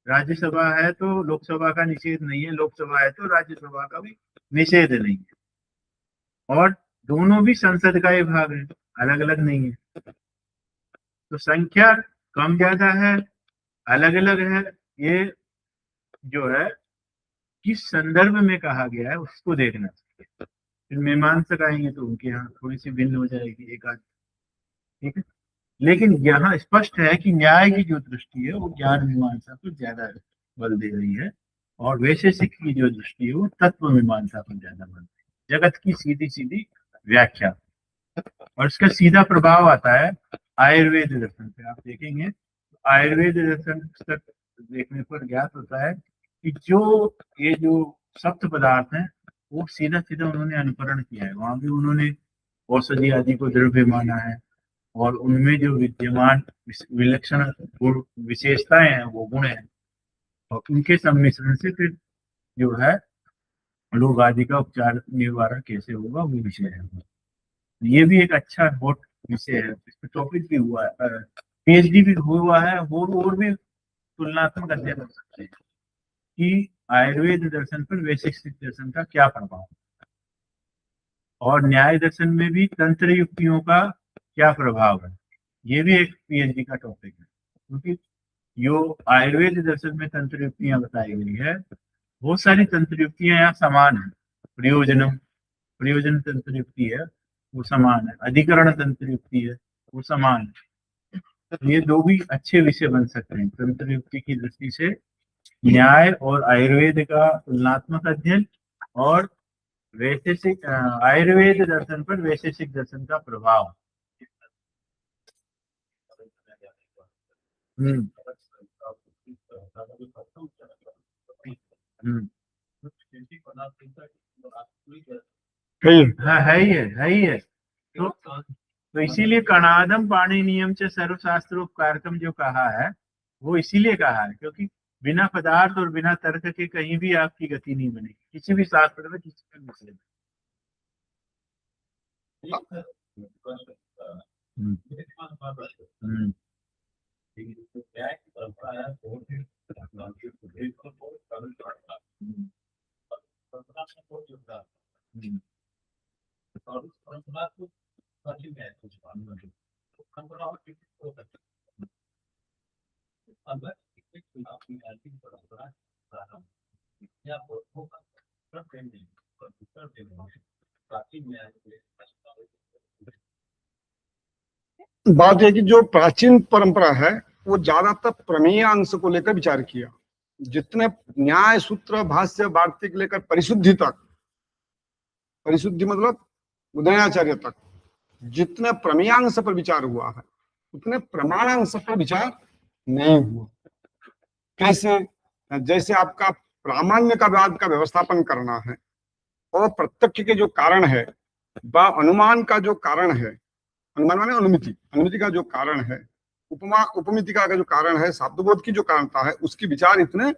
राज्यसभा है तो लोकसभा का निषेध नहीं है, लोकसभा है तो राज्यसभा का भी निषेध नहीं है, और दोनों भी संसद का ही भाग है, अलग अलग नहीं है। तो संख्या कम ज्यादा है, अलग अलग है, ये जो है किस संदर्भ में कहा गया है उसको देखना चाहिए। फिर मीमांसक आएंगे तो उनके यहाँ थोड़ी सी भिन्न हो जाएगी एक आध, ठीक है। लेकिन यहाँ स्पष्ट है कि न्याय की जो दृष्टि है वो ज्ञान मीमांसा पर ज्यादा बल दे रही है, और वैशेषिक की जो दृष्टि है वो तत्व मीमांसा पर ज्यादा बल दे रही है, जगत की सीधी सीधी व्याख्या। और इसका सीधा प्रभाव आता है आयुर्वेद दर्शन पे। आप देखेंगे तो आयुर्वेद दर्शन तक देखने पर ज्ञात होता है कि ये जो सप्त पदार्थ हैं वो सीधा सीधा उन्होंने अनुकरण किया है। वहां भी उन्होंने औषधि आदि को द्रव्य माना है, और उनमें जो विद्यमान विलक्षण गुण विशेषताएं हैं वो गुण है, और उनके सम्मिश्रण से फिर जो है रोग आदि का उपचार निवारण कैसे होगा वो विषय है। ये भी एक अच्छा हॉट विषय है, इस पर टॉपिक भी हुआ है, पीएचडी भी हुआ है, और भी तुलनात्मक अध्ययन हो सकते हैं कि आयुर्वेद दर्शन पर वैशेषिक दर्शन का क्या प्रभाव है, और न्याय दर्शन में भी तंत्र युक्तियों का क्या प्रभाव है। ये भी एक पीएचडी का टॉपिक है, क्योंकि जो आयुर्वेद दर्शन में तंत्र युक्तियां बताई गई है, बहुत सारी तंत्र युक्तियां यहाँ समान है। प्रयोजन तंत्र युक्ति है वो समान है, अधिकरण तंत्र युक्ति है वो समान है। तो ये दो भी अच्छे विषय बन सकते हैं तंत्र युक्ति की दृष्टि से, न्याय और आयुर्वेद का तुलनात्मक अध्ययन, और वैशेषिक आयुर्वेद दर्शन पर वैशेषिक दर्शन का प्रभाव। हाँ है ही है। तो इसीलिए कणादम पाणिनियम च सर्वशास्त्रोपकारकम जो कहा है वो इसीलिए कहा है क्योंकि बिना पदार्थ और बिना तर्क के कहीं भी आपकी गति नहीं बनेगी, किसी भी शास्त्र में, किसी भी विषय में। बात है कि जो प्राचीन परंपरा है वो ज्यादातर प्रमेय अंश को लेकर विचार किया। जितने न्याय सूत्र भाष्य वार्तिक लेकर परिशुद्धि तक, परिशुद्धि मतलब उदयाचार्य तक जितने प्रमेयांश पर विचार हुआ है उतने प्रमाणांश पर विचार नहीं हुआ। कैसे? जैसे आपका प्रामाण्य का वाद का व्यवस्थापन करना है, और प्रत्यक्ष के जो कारण है व अनुमान का जो कारण है, अनुमान माने अनुमिति, अनुमिति का जो कारण है, उपमा उपमिति का जो कारण है, शब्दबोध की जो कारणता है, उसकी विचार इतने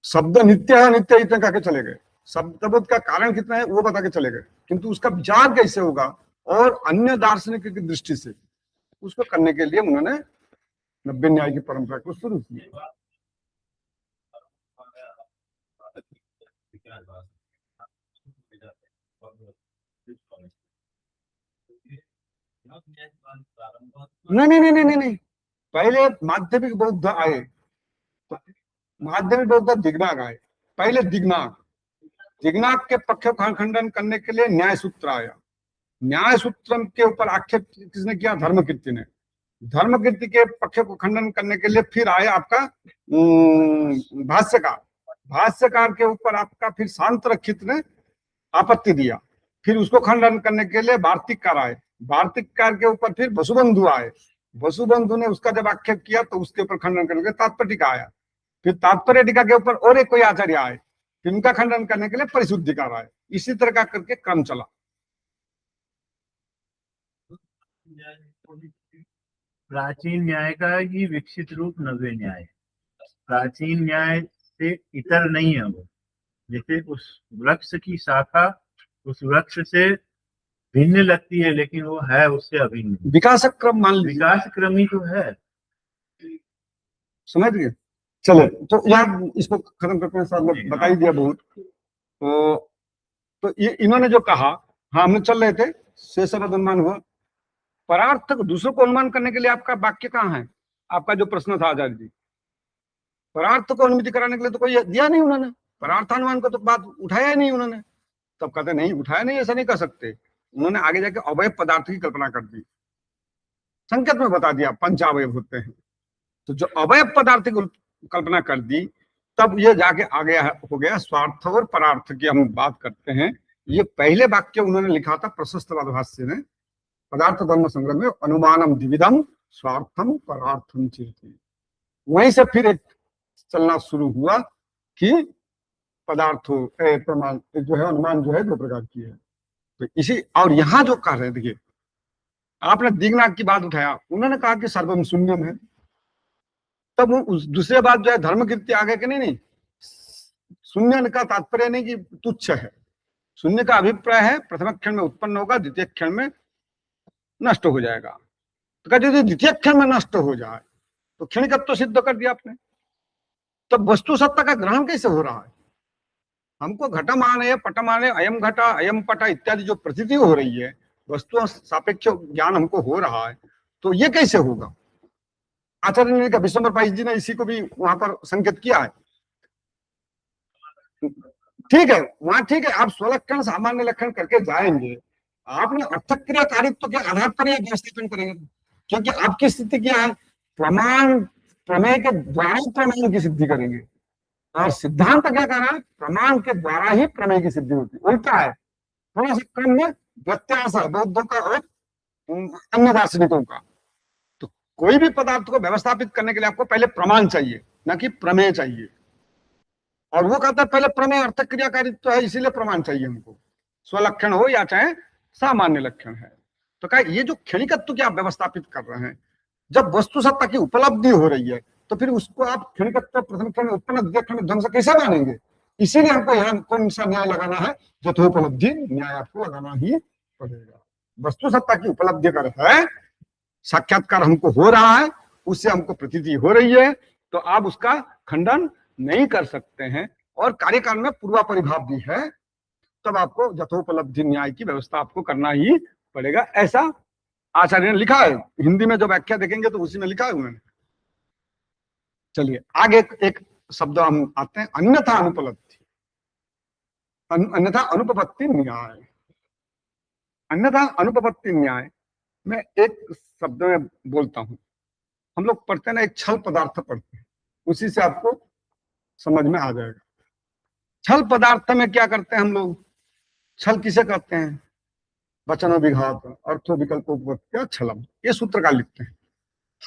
शब्द नित्य है नित्य इतने करके चले गए, शब्दबोध का कारण कितना है वो बता के चले गए, किंतु उसका विचार कैसे होगा और अन्य दार्शनिक की दृष्टि से उसको करने के लिए उन्होंने नब्बे न्याय की परंपरा को शुरू किया। नहीं, पहले माध्यमिक बौद्ध आए, माध्यमिक बौद्ध दिग्नाग आए। पहले दिग्नाग के पक्ष खंडन करने के लिए न्याय सूत्र आया। न्याय सूत्र के ऊपर आक्षेप किसने किया? धर्मकीर्ति ने। धर्मकीर्ति के पक्ष को खंडन करने के लिए फिर आया आपका भाष्यकार। भाष्यकार के ऊपर आपका फिर शांतरक्षित ने आपत्ति दिया। फिर उसको खंडन करने के लिए वार्तिककार आए। वार्तिककार के ऊपर फिर वसुबंधु आए। वसुबंधु ने उसका जब आक्षेप किया तो उसके ऊपर खंडन करने के लिए तात्पर्य टीका आया। फिर तात्पर्य टीका के ऊपर और एक कोई आचार्य आए, फिर उनका खंडन करने के लिए परिशुद्धिकार आए। इसी तरह का करके क्रम चला। प्राचीन न्याय का ही विकसित रूप नव्य न्याय। प्राचीन न्याय से इतर नहीं है वो, जैसे उस वृक्ष की शाखा उस वृक्ष से भिन्न लगती है लेकिन वो है उससे अभिन्न। विकास क्रम मान लीजिए, विकास क्रम ही तो है, समझ गए? चलो तो यार इसको खत्म करते हैं, साहब ने बता ही दिया बहुत। तो ये इन्होंने जो कहा, हाँ हम चल रहे थे, शेषवद अनुमान हुआ। परार्थ को दूसरों को अनुमान करने के लिए आपका वाक्य कहाँ है? आपका जो प्रश्न था आचार्य जी, परार्थ को अनुमिति कराने के लिए तो कोई दिया नहीं उन्होंने, परार्थानुमान को तो बात उठाया ही नहीं उन्होंने। तब कहते नहीं उठाया नहीं, ऐसा नहीं कर सकते। उन्होंने आगे जाके अवयव पदार्थ की कल्पना कर दी, संकेत में बता दिया पंच अवयव होते हैं। तो जो अवयव पदार्थ की कल्पना कर दी, तब ये जाके आगे हो गया स्वार्थ और परार्थ की हम बात करते हैं। ये पहले वाक्य उन्होंने लिखा था प्रशस्त भाष्य में, पदार्थ धर्म संग्रह में, अनुमानम द्विविधम स्वार्थम परार्थम चेति। वहीं से फिर एक चलना शुरू हुआ कि पदार्थों प्रमाण जो है, अनुमान जो है 2 प्रकार की है। तो इसी और यहाँ जो कह रहे, देखिए आपने दिग्नाग की बात उठाया, उन्होंने कहा कि सर्वम शून्यम है। तब वो दूसरे बात जो है धर्म कीर्ति आगे के नहीं, शून्य का तात्पर्य नहीं कि तुच्छ है। शून्य का अभिप्राय है प्रथम क्षण में उत्पन्न होगा, द्वितीय क्षण में नष्ट हो जाएगा। तो कहते यदि द्वितीय क्षण में नष्ट हो जाए तो क्षणिकत्व तो सिद्ध कर दिया आपने। तब वस्तु सत्ता का ग्रहण कैसे हो रहा है? हमको घटमानय पटमानय अयम घटा अयम पटा इत्यादि जो प्रतीति हो रही है, वस्तु सापेक्ष ज्ञान हमको हो रहा है, तो ये कैसे होगा? आचार्य ने कहा, विश्वम्बर पाई जी ने इसी को भी वहां पर संकेत किया है। ठीक है, वहां ठीक है, आप स्वलक्षण सामान्य लक्षण करके जाएंगे, आपने अर्थक्रिया कारित्व के आधार पर यह व्यवस्थापन करेंगे, क्योंकि आपकी स्थिति क्या है, प्रमाण प्रमेय के द्वारा प्रमाण की सिद्धि करेंगे, और सिद्धांत क्या कह रहा है, प्रमाण के द्वारा ही प्रमेय की सिद्धि होती है। उल्टा है, थोड़ा सा क्रम में व्यत्यास है बौद्धों का और अन्य दार्शनिकों का। तो कोई भी पदार्थ को व्यवस्थापित करने के लिए आपको पहले प्रमाण चाहिए, न कि प्रमेय चाहिए। और वो कहता है पहले प्रमेय अर्थ क्रियाकारित्व है, इसीलिए प्रमाण चाहिए हमको, स्वलक्षण हो या चाहे सामान्य लक्षण है। तो कहा ये जो क्षणिकत्व की आप व्यवस्थापित कर रहे हैं, जब वस्तु सत्ता की उपलब्धि हो रही है, तो फिर उसको आप क्षणिकत्व प्रथम क्षण में उत्पन्न द्वितीय क्षण में ध्वंस कैसे मानेंगे? इसीलिए हमको यहाँ कौन सा न्याय लगाना है, यथोपलब्धि न्याय आपको लगाना ही पड़ेगा। वस्तु सत्ता की उपलब्धि कर है, साक्षात्कार हमको हो रहा है, उससे हमको प्रतीति हो रही है, तो आप उसका खंडन नहीं कर सकते हैं। और कार्यकाल में पूर्वापरिभाव भी है, तब आपको यथोपलब्धि न्याय की व्यवस्था आपको करना ही पड़ेगा। ऐसा आचार्य ने लिखा है, हिंदी में जो व्याख्या देखेंगे तो उसी में लिखा है उन्होंने। चलिए आगे एक शब्द हम आते हैं, अन्यथा अनुपलब्धि, अन्यथा अनुपपत्ति न्याय। अन्यथा अनुपपत्ति न्याय में एक शब्द में बोलता हूं, हम लोग पढ़ते हैं ना, एक छल पदार्थ पढ़ते हैं, उसी से आपको समझ में आ जाएगा। छल पदार्थ में क्या करते हैं हम लोग, छल किसे कहते हैं, वचनो विघात अर्थो विकल्पोपत्या छलम, ये सूत्रकार लिखते हैं।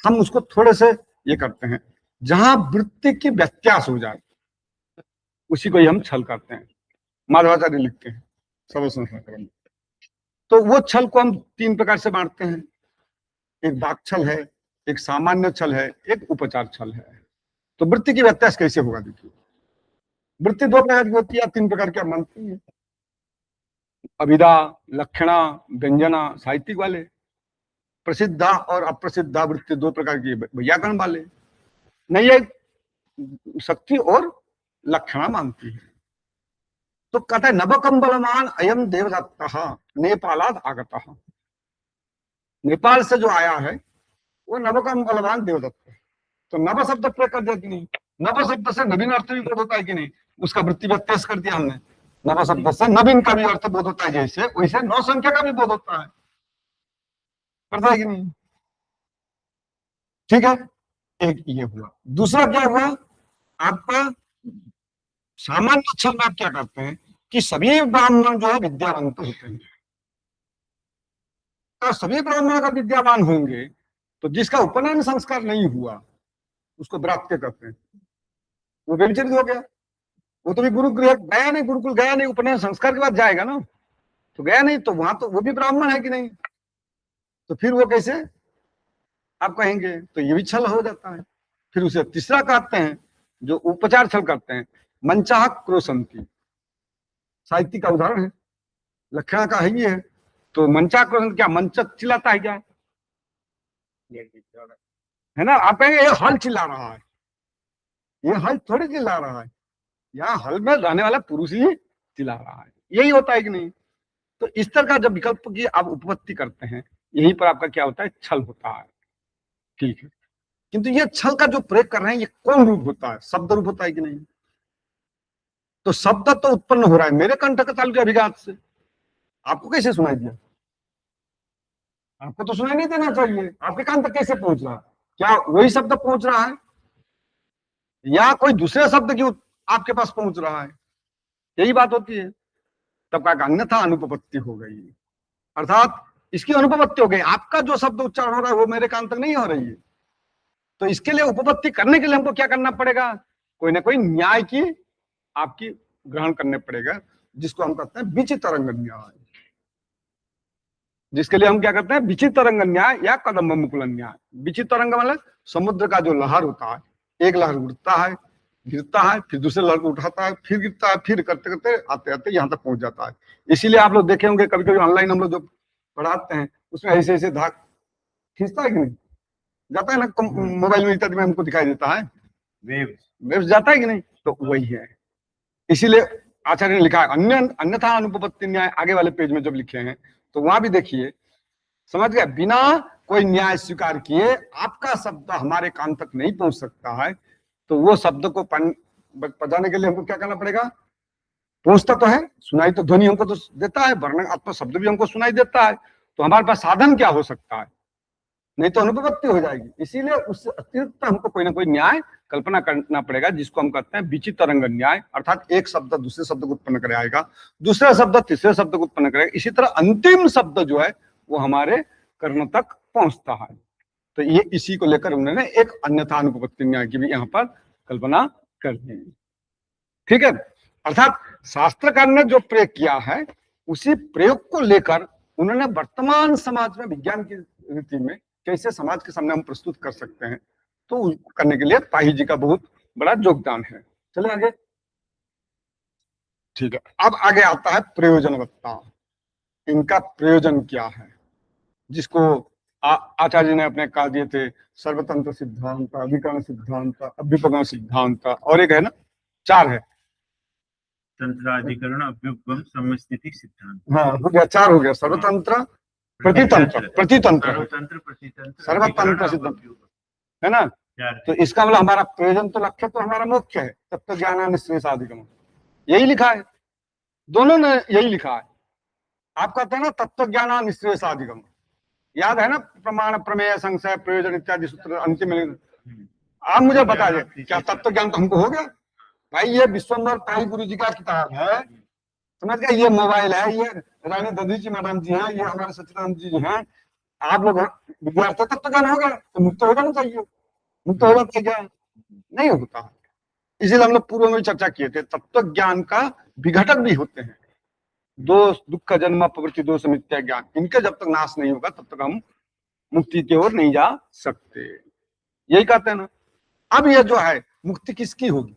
हम उसको थोड़े से ये करते हैं, जहां वृत्ति की व्यत्यास हो जाए उसी को ही हम छल करते हैं। माधवाचार्य लिखते हैं सब संस्करण। तो वो छल को हम 3 प्रकार से बांटते हैं, एक वाक छल है, एक सामान्य छल है, एक उपचार छल है। तो वृत्ति की व्यत्यास कैसे होगा? देखिए, वृत्ति 2 प्रकार की होती है, 3 प्रकार की मानती है, अभिधा, लक्षणा, व्यंजना, साहित्यिक वाले। प्रसिद्धा और अप्रसिद्धा वृत्ति 2 प्रकार की, व्याकरण वाले। नहीं, ये शक्ति और लक्षणा मानती है। तो कहता है नवकम बलवान अयम देवदत्तः नेपालाद आगतः, नेपाल से जो आया है वो नवकम बलवान देवदत्त है। तो नव शब्द प्रयोग कर दिया कि नहीं, नव शब्द से नवीन अर्थ भी बोध होता है कि नहीं, उसका वृत्ति व्यत्यास कर दिया हमने। नव शब्द से नवीन का भी अर्थ बोध होता है, जैसे वैसे नौ संख्या का भी बोध होता है, करता है कि नहीं? ठीक है, एक ये हुआ। दूसरा क्या हुआ आपका, सामान्य छल में आप क्या करते हैं कि सभी ब्राह्मण जो है विद्यावंत होते हैं। तो सभी ब्राह्मण अगर विद्यावान होंगे तो जिसका उपनयन संस्कार नहीं हुआ उसको ब्राह्मण कहते हैं, वो व्यभिचारित हो गया। वो तो भी गुरुगृह गया नहीं, गुरुकुल गया नहीं, उपनयन संस्कार के बाद जाएगा ना, तो गया नहीं, तो वहां तो वो भी ब्राह्मण है कि नहीं, तो फिर वो कैसे आप कहेंगे? तो ये भी छल हो जाता है। फिर उसे तीसरा कहते हैं जो उपचार छल करते हैं, मंचाह क्रोशंती, साहित्य का उदाहरण है, लक्षणा का है ये है। तो मंचा क्रोशंती क्या, मंच चिल्लाता है क्या, है ना? आप कहेंगे ये हल चिल्ला रहा है, ये हल थोड़ी चिल्ला रहा है, यहाँ हल में रहने वाला पुरुष ही चिल्ला रहा है, यही होता है कि नहीं? तो इस तरह का जब विकल्प की आप उपपत्ति करते हैं, यहीं पर आपका क्या होता है, छल होता है। ठीक है, किंतु ये छल का जो प्रयोग कर रहे हैं ये कौन रूप होता है? शब्द रूप होता है कि नहीं? तो शब्द तो उत्पन्न हो रहा है मेरे कंठकताल के अभिघात से, आपको कैसे सुनाई दिया? आपको तो सुनाई नहीं देना चाहिए, आपके कान तक कैसे पहुंच रहा है? क्या वही शब्द पहुंच रहा है या कोई दूसरे शब्द की आपके पास पहुंच रहा है? यही बात होती है। तब का अन्यथा अनुपपत्ति हो गई, अर्थात इसकी अनुपपत्ति हो गई। आपका जो शब्द उच्चारण हो रहा है वो मेरे कान तक नहीं हो रही है। तो इसके लिए उपपत्ति करने के लिए हमको क्या करना पड़ेगा? कोई ना कोई न्याय की आपकी ग्रहण करने पड़ेगा, जिसको हम कहते हैं विचित्रंग न्याय। जिसके लिए हम क्या करते हैं? विचित्रंग न्याय या कदम्ब मुकुल न्याय। विचित्रंग मतलब समुद्र का जो लहर होता है, एक लहर उठता है, गिरता है, फिर दूसरे लहर को उठाता है, फिर गिरता है, फिर करते करते आते आते यहाँ तक पहुंच जाता है। इसीलिए आप लोग देखे होंगे कभी कभी ऑनलाइन हम लोग जो पढ़ाते हैं उसमें ऐसे ऐसे धाक खींचता है कि नहीं? जाता है ना, मोबाइल में इत्यादि में हमको दिखाई देता है, वेव्स जाता है कि नहीं? तो वही है। इसीलिए आचार्य ने लिखा है अन्यथा अनुपपत्ति न्याय, आगे वाले पेज में जब लिखे हैं तो वहां भी देखिए, समझ गए? बिना कोई न्याय स्वीकार किए आपका शब्द हमारे कान तक नहीं पहुंच सकता है। तो वो शब्द को पढ़ाने के लिए हमको क्या करना पड़ेगा? पहुंचता तो है, सुनाई तो ध्वनि हमको तो देता है, वर्ण आत्मा शब्द भी हमको सुनाई देता है। तो हमारे पास साधन क्या हो सकता है? नहीं तो अनुपपत्ति हो जाएगी। इसीलिए उससे अतिरिक्त हमको कोई ना कोई न्याय कल्पना करना पड़ेगा, जिसको हम कहते हैं विचित्रंग न्याय। अर्थात एक शब्द दूसरे शब्द को उत्पन्न कर आएगा, दूसरा शब्द तीसरे शब्द को उत्पन्न करेगा, इसी तरह अंतिम शब्द जो है वो हमारे कर्ण तक पहुंचता है। तो ये इसी को लेकर उन्होंने एक अन्यथा अनुपपत्ति न्याय की भी यहाँ पर कल्पना कर दी। ठीक है, अर्थात शास्त्रकार ने जो प्रयोग किया है उसी प्रयोग को लेकर उन्होंने वर्तमान समाज में विज्ञान की रीति में कैसे समाज के सामने हम प्रस्तुत कर सकते हैं, तो करने के लिए पाही जी का बहुत बड़ा योगदान है। चलिए आगे। ठीक है, अब आगे आता है प्रयोजनवत्ता। इनका प्रयोजन क्या है, जिसको आचार्य ने अपने कहा दिए थे सर्वतंत्र सिद्धांत, अधिकरण सिद्धांत, अभ्युपगम सिद्धांत, और एक है ना, 4 है। तंत्राधिकरण, अभ्युपगम, समस्थिति सिद्धांत। हाँ हो गया, 4 हो गया। सर्वतंत्र, प्रतितंत्र, प्रतितंत्र, सर्वतंत्र, प्रतितंत्र, सर्वतंत्र सिद्धांत है ना। तो इसका मतलब हमारा प्रयोजन तो लक्ष्य तो हमारा मुख्य है तत्व ज्ञान निश्रेषाधिगम, यही लिखा है, दोनों ने यही लिखा है। आप कहते हैं ना तत्व ज्ञान निश्रेषाधिगम, याद है ना? प्रमाण, प्रमेय, संशय, प्रयोजन इत्यादि सूत्र अंतिम में। आप मुझे बताइए क्या तत्व ज्ञान तो हमको हो गया? भाई ये विश्वंभर पाही गुरु जी का किताब है, समझ गए? ये मोबाइल है, ये रानी दधी जी मैडम जी हैं, ये हमारे सचिदानंद जी हैं, आप लोग विद्यार्थी, तत्व ज्ञान हो गया तो मुक्त होगा ना चाहिए, मुक्त होगा चाहिए, नहीं होता है। इसीलिए हम लोग पूर्व में चर्चा किए थे, तत्व ज्ञान का विघटक भी होते हैं, दोष, दुख, जन्म, प्रवृत्ति, दोष, मिथ्या ज्ञान, इनके जब तक नाश नहीं होगा तब तक हम मुक्ति की ओर नहीं जा सकते, यही कहते हैं ना। अब यह जो है मुक्ति किसकी होगी?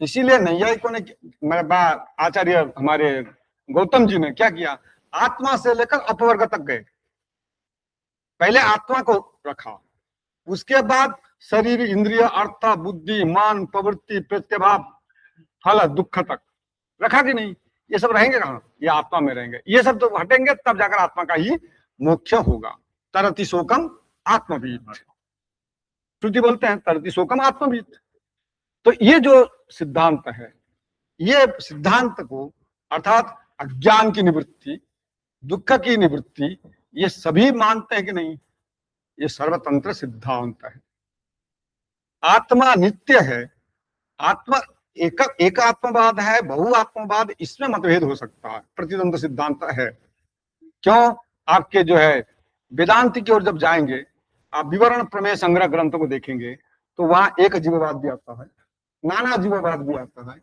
इसीलिए नैयायिकों ने, मेरे आचार्य हमारे गौतम जी ने क्या किया, आत्मा से लेकर अपवर्ग तक गए। पहले आत्मा को रखा, उसके बाद शरीर, इंद्रिय, अर्थ, बुद्धि, मान, प्रवृत्ति, प्रत्यभाव, फल, दुख तक रखा कि नहीं? ये सब रहेंगे कहाँ? ये आत्मा में रहेंगे। ये सब तो हटेंगे तब जाकर आत्मा का ही मोक्ष होगा। तरति शोकम आत्मवीत, श्रुति बोलते हैं तरति शोकम आत्मवीत। तो ये जो सिद्धांत है, ये सिद्धांत को अर्थात अज्ञान की निवृत्ति, दुख की निवृत्ति, ये सभी मानते हैं कि नहीं? ये सर्वतंत्र सिद्धांत है। आत्मा नित्य है, आत्मा एक आत्मवाद है, बहु आत्मवाद, इसमें मतभेद हो सकता है, प्रतिद्वंद सिद्धांत है। क्यों? आपके जो है वेदांत की ओर जब जाएंगे, आप विवरण प्रमेय संग्रह ग्रंथों को देखेंगे तो वहां एक जीववाद भी आता है, नाना जीववाद भी आता है।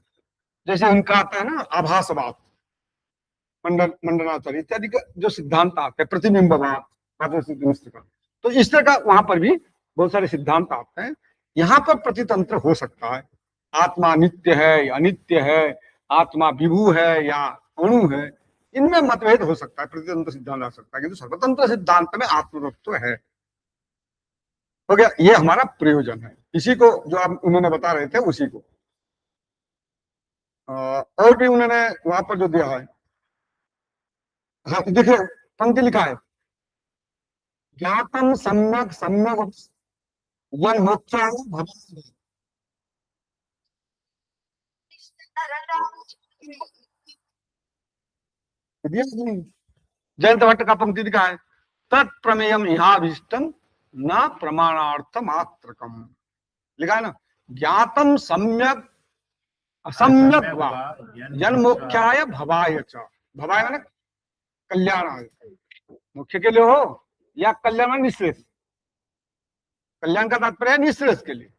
जैसे उनका आता है ना आभासवाद, मंडनाचार्य इत्यादि का जो सिद्धांत आते हैं, प्रतिबिंबवाद, तो इस तरह का वहां पर भी बहुत सारे सिद्धांत आते हैं। यहाँ पर प्रतितंत्र हो सकता है, आत्मा नित्य है या अनित्य है, आत्मा विभू है या अणु है, इनमें मतभेद हो सकता है, प्रतितंत्र सिद्धांत आ सकता है, किंतु सर्वतंत्र सिद्धांत में आत्मतत्व है। हो गया, ये हमारा प्रयोजन है। इसी को जो आप उन्होंने बता रहे थे उसी को, और भी उन्होंने वहां पर जो दिया है, हाँ देखिए पंक्ति लिखा है, ज्ञातम सम्यक सम्यक यन मोक्षाय भवाय। जयंत भट्ट का पंक्ति दिखा है, तत्प्रमेयम इहाभीष्टम न प्रमाणार्थ मात्रकम, लिखा है ना, ज्ञातम सम्यक असम्यक वा जन मोक्षाय भवाय च। भवाय माने कल्याणाय, मोक्ष के लिए हो या कल्याण माने निःश्रेयस, कल्याण का तात्पर्य है निःश्रेयस के लिए।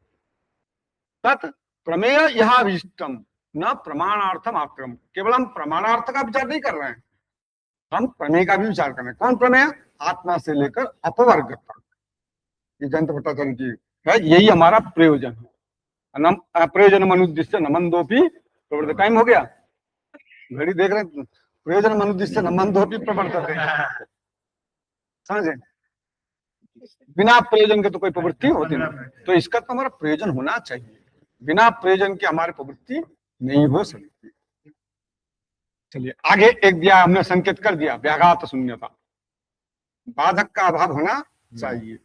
तत् प्रमेय इहाभीष्टम न प्रमाणार्थ मात्रम, केवल हम प्रमाणार्थ का विचार नहीं कर रहे हैं, हम प्रमेय का भी विचार कर रहे हैं। कौन प्रमेय? आत्मा से लेकर अपवर्ग तक, ये जयंत भट्टाचार्य की है, यही हमारा प्रयोजन है। प्रयोजन मनुद्दिश्य नमंदोपि प्रवर्तते। टाइम हो गया, घड़ी देख रहे हैं, प्रयोजन मनुद्दिश्य नमंदोपि प्रवर्तते, समझे? बिना प्रयोजन के तो कोई प्रवृत्ति होती नहीं, तो इसका तो हमारा प्रयोजन होना चाहिए, बिना प्रयोजन के हमारी प्रवृत्ति नहीं हो सकती। चलिए आगे एक दिया, हमने संकेत कर दिया, व्याघात शून्यता, बाधक का अभाव होना चाहिए,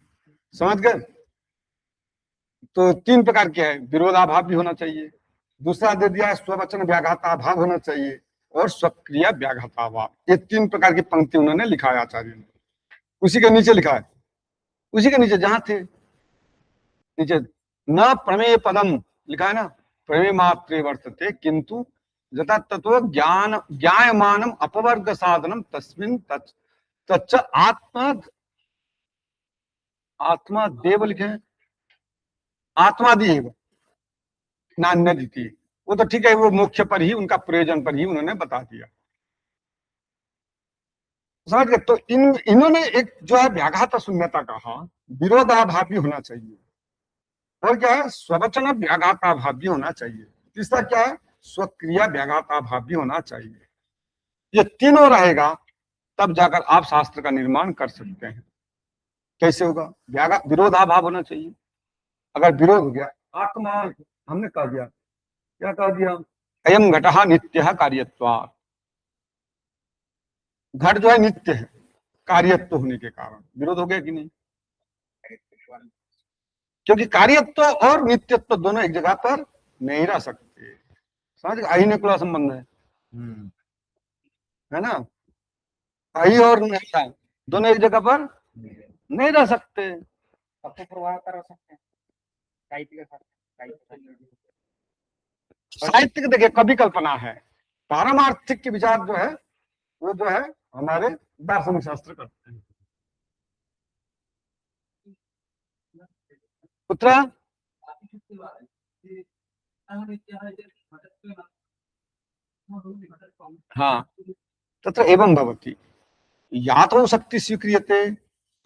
समझ गए? तो तीन प्रकार के है, विरोधाभाव भी होना चाहिए, दूसरा दे दिया स्ववचन व्याघाताभाव होना चाहिए, और स्वक्रिया व्याघाताभाव। ये तीन प्रकार की पंक्ति उन्होंने लिखा है आचार्य ने। उसी के नीचे लिखा है, उसी के नीचे जहां थे नीचे, न प्रमेय पदम लिखा है ना, प्रमेय मात्रे वर्तते किंतु यथा तत्व ज्ञान ज्ञायमानम अपवर्ग साधनम तस्मिन् तच्च आत्मा आत्मा देव लिखे हैं, आत्मादेव नान्यदिति। वो तो ठीक है, वो मोक्ष पर ही, उनका प्रयोजन पर ही उन्होंने बता दिया, समझ गए? तो इन्होंने एक जो है व्याघात शून्यता कहा, विरोधाभाव भी होना चाहिए, और क्या है, स्ववचन व्याघाताभाव भी होना चाहिए, तीसरा क्या है, स्वक्रिया व्याघाताभाव भी होना चाहिए। ये तीनों रहेगा तब जाकर आप शास्त्र का निर्माण कर सकते हैं। कैसे होगा? विरोधाभाव होना चाहिए। अगर विरोध हो गया, आत्मा हमने कह दिया, क्या कह दिया, अयम घटः नित्यः कार्यत्वात्, घट जो है नित्य है कार्यत्व होने के कारण, विरोध हो गया कि नहीं? क्योंकि कार्यत्व और नित्यत्व दोनों एक जगह पर नहीं रह सकते, समझ गए? अहि निकुला संबंध है ना, अहि और नहीं दोनों एक जगह पर नहीं रह सकते। साहित्य के देखिए कभी कल्पना है, पारमार्थिक के विचार जो है वो जो है हमारे दार्शनिक शास्त्र करते हैं। पुत्र हाँ, तत्र एवं भवति, यातो शक्ति स्वीक्रियते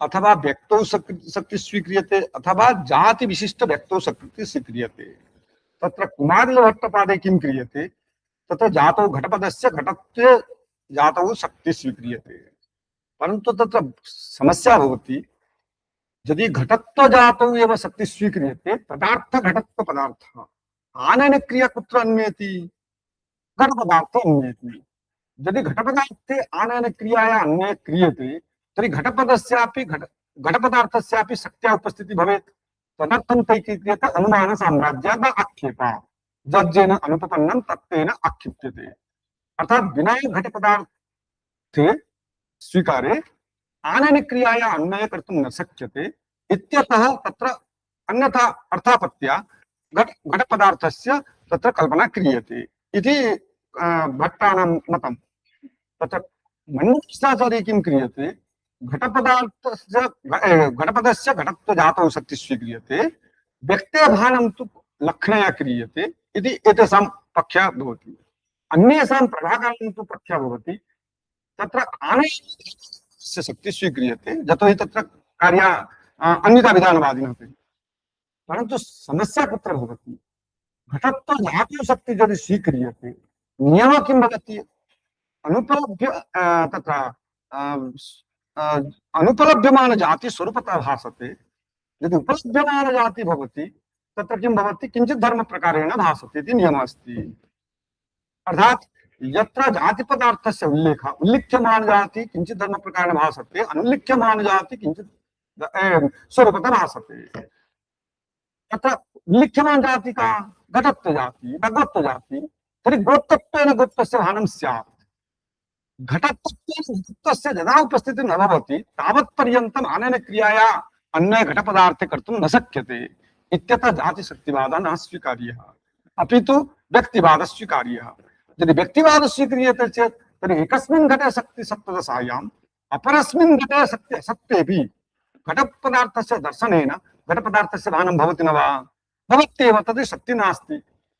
अथवा व्यक्तो शक्ति स्वीक्रियते अथवा जाति विशिष्ट व्यक्तो शक्ति स्वीक्रियते। तत्र कुमारिलभट्टपादे किं क्रियते, तत्र जातौ घटपदस्य घटत्वे जातौ शक्ति स्वीक्रियते, परंतु तत्र समस्या भवति, यदि घटत्व जातौ एव शक्ति स्वीक्रियते पदार्थ घटत्व पदार्थ आनयन क्रिया कुत्र अन्येति, घट पदार्थ अन्येति। यदि घटपदार्थे आनयन क्रियाया अन्वय क्रियते तर्हि घटपदस्यापि घटपदार्थस्यापि शक्त्या उपस्थिति भवेत्, तदर्थं तैक्रियते अनुमान साम्राज्याद आक्षेपः, जज्जेन अनुपपन्नं तत्तेन आक्षिप्यते। अर्थात बिना घटपदार्थे स्वीकारे आनयन क्रियाया अन्वय कर्तुं न शक्यते इत्यतः तत्र अन्यथा अर्थापत्या घटपदार्थस्य तत्र कल्पना क्रियते इति भट्टानां मतं। तत्र मन्यशास्त्रे किं क्रियते, घटपदस्य घटत्व जातौ शक्ति स्वीक्रियते, व्यक्त्यभानं तु लक्षणया क्रियते इति एतेषां पक्षः भवति। अन्येषां प्रभाकानां तु पक्षः भवति, तत्र आनयनस्य शक्ति स्वीक्रियते यतो हि तत्र कार्य अन्यथा विधानवादिनः। परन्तु समस्या कुत्र भवति, घटत्व जातौ शक्ति यदि स्वीक्रियते नियमः किं भवति, अनुपलभ्य तत्र अनुपलभ्यमान जाति स्वरूपतः भासते, यदि उपलभ्यमान जाति भवति तत्र किं भवति, किंचित धर्म प्रकारेण भासते इति नियमः अस्ति। अर्थात यत्र जाति पदार्थस्य उल्लिख्यमान जाति किंचित धर्म प्रकारेण भासते, अनुल्लिख्यमान जाति किंचित स्वरूपतः भासते। तथा लिख्यमान जाति का घटत्व जाति भगवत्व जाति तर्हि गोत्तत्वेन गोत्तस्य भानं स्यात् घटत्वेन घटत्वस्य यदा उपस्थितिः न भवति तावत्पर्यन्तम् अनेन क्रियाया अन्य घटपदार्थे कर्तुं न शक्यते इत्यतः जातिशक्तिवादः न स्वीकार्यः अपि तु व्यक्तिवादः स्वीकार्यः। यदि व्यक्तिवादः स्वीक्रियते चेत् तर्हि एकस्मिन् घटे शक्ति सप्तदशायाम् अपरस्मिन् घटे शक्ति असत्येपि घटपदार्थस्य दर्शनेन घटपदार्थस्य भानं भवति न वा? भवत्येव, तद् शक्ति नास्ति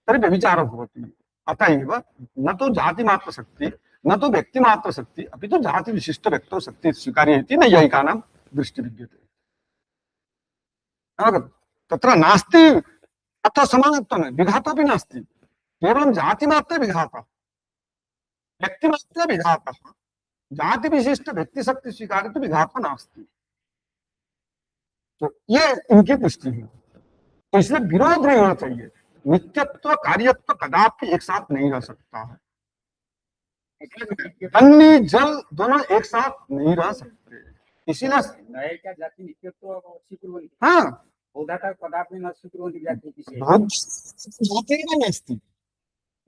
तर्हि व्यभिचारः भवति। अतः एव न तो जातिमात्र शक्ति न तो व्यक्तिमात्र शक्ति अपि तु जाति विशिष्ट व्यक्तो शक्ति स्वीकार्य इति नैयायिकानां दृष्टि विद्यते। तत्र नास्ति अत्र समानत्वं विघातोऽपि नास्ति, केवलं जातिमात्रे विघातः व्यक्तिमात्रे विघातः, जाति विशिष्ट व्यक्ति शक्ति स्वीकार्य तो विघातः नास्ति। तो ये इनकी दृष्टि है। तो इसलिए विरोध नहीं होना चाहिए, नित्यत्व कार्यत्व कदापि एक साथ नहीं रह सकता है। अन्य जल दोनों एक साथ नहीं रह सकते, इसीलिए नये क्या जाति नित्यत्व स्वीकुर्वन्ति हाँ बौद्धाः कदापि न स्वीकुर्वन्ति जाति विशेषः। जातिरेव नास्ति।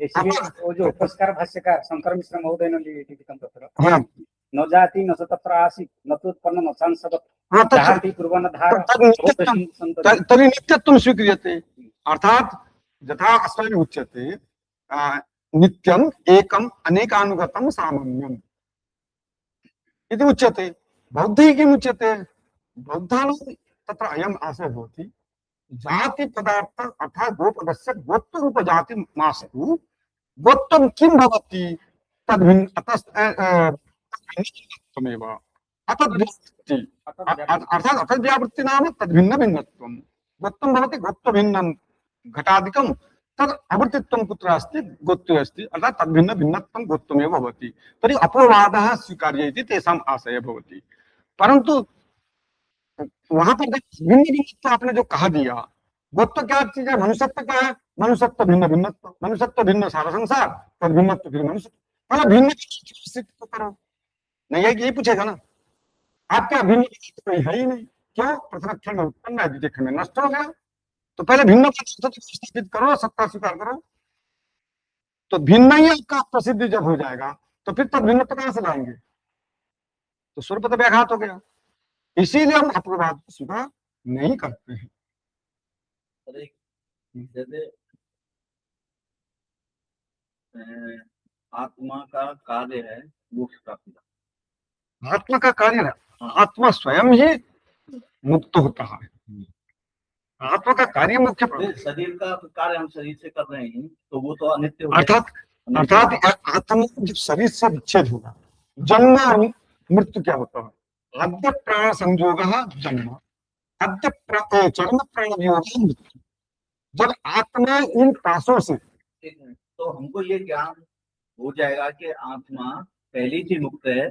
इसलिए वो जो उपस्कार भाष्यकार शंकर मिश्र महोदय ने लिखितं तत्र हाँ न जाति न स तत्र आसीत् न तु उत्पन्नं न सांसदत् हाँ जाति कुर्वन् धारा तर्हि नित्यत्वं स्वीक्रियते। अर्थात यथा अस्माभिः उच्यते नित्यम् एकम् अनेकानुगतं सामान्यम् इति उच्यते। बौद्धैः किम् उच्यते? बौद्धानां तत्र अयम् आशयः भवति, जाति पदार्थ अर्थात् गोपदस्य गोत्वरूप जाति मास्तु, गोत्वं किं भवति तद्भिन्न अतस्त्वमेव अतद्व्यावृत्ति अर्थात् अतद्व्यावृत्ति नाम तद्भिन्न भिन्नत्वं। गोत्वं भवति गोत्वभिन्नं घटादिकं तद् आवृत्तित्वं कुत्र अस्ति? गोत्वे अस्ति, अर्थात् तद्भिन्न भिन्नत्वं गोत्वमेव भवति। तर्हि अपवादः स्वीकार्य इति तेषाम् आशयः भवति। परंतु वहां पर भिन्न भिन्नत्व आपने जो कहा दिया, गोत्व क्या चीज है? मनुष्यत्व क्या है? मनुष्यत्व भिन्न भिन्नत्व, मनुष्यत्व भिन्न सारा संसार, तद भिन्नत्व फिर मनुष्य। मतलब भिन्न तो करो नहीं है कि यही पूछेगा ना, आपका भिन्न कोई है ही नहीं। क्यों? प्रथम अक्षर में उत्पन्न है, द्वितीय अक्षर में नष्ट हो गया। तो पहले भिन्न स्थापित करो, सत्ता स्वीकार करो। तो भिन्न ही आपका प्रसिद्धि जब हो जाएगा तो फिर तब भिन्न कहां से लाएंगे? तो स्वरूप व्याघात हो गया। इसीलिए हम अपवाद को स्वीकार नहीं करते हैं। जैसे आत्मा का कार्य है मोक्ष प्राप्ति का। आत्मा का कार्य है, आत्मा स्वयं ही मुक्त होता है। आत्मा का कार्य मुख्य शरीर का कार्य हम शरीर से कर रहे हैं तो वो तो अनित्य हो। अर्थात आत्मा जब शरीर से विच्छेद होगा, जन्म और मृत्यु क्या होता है? अद्य प्राण संयोग जन्म, अद्य चरम प्राण वियोग मृत्यु। जब आत्मा इन पासों से, तो हमको ये ज्ञान हो जाएगा कि आत्मा पहले से मुक्त है।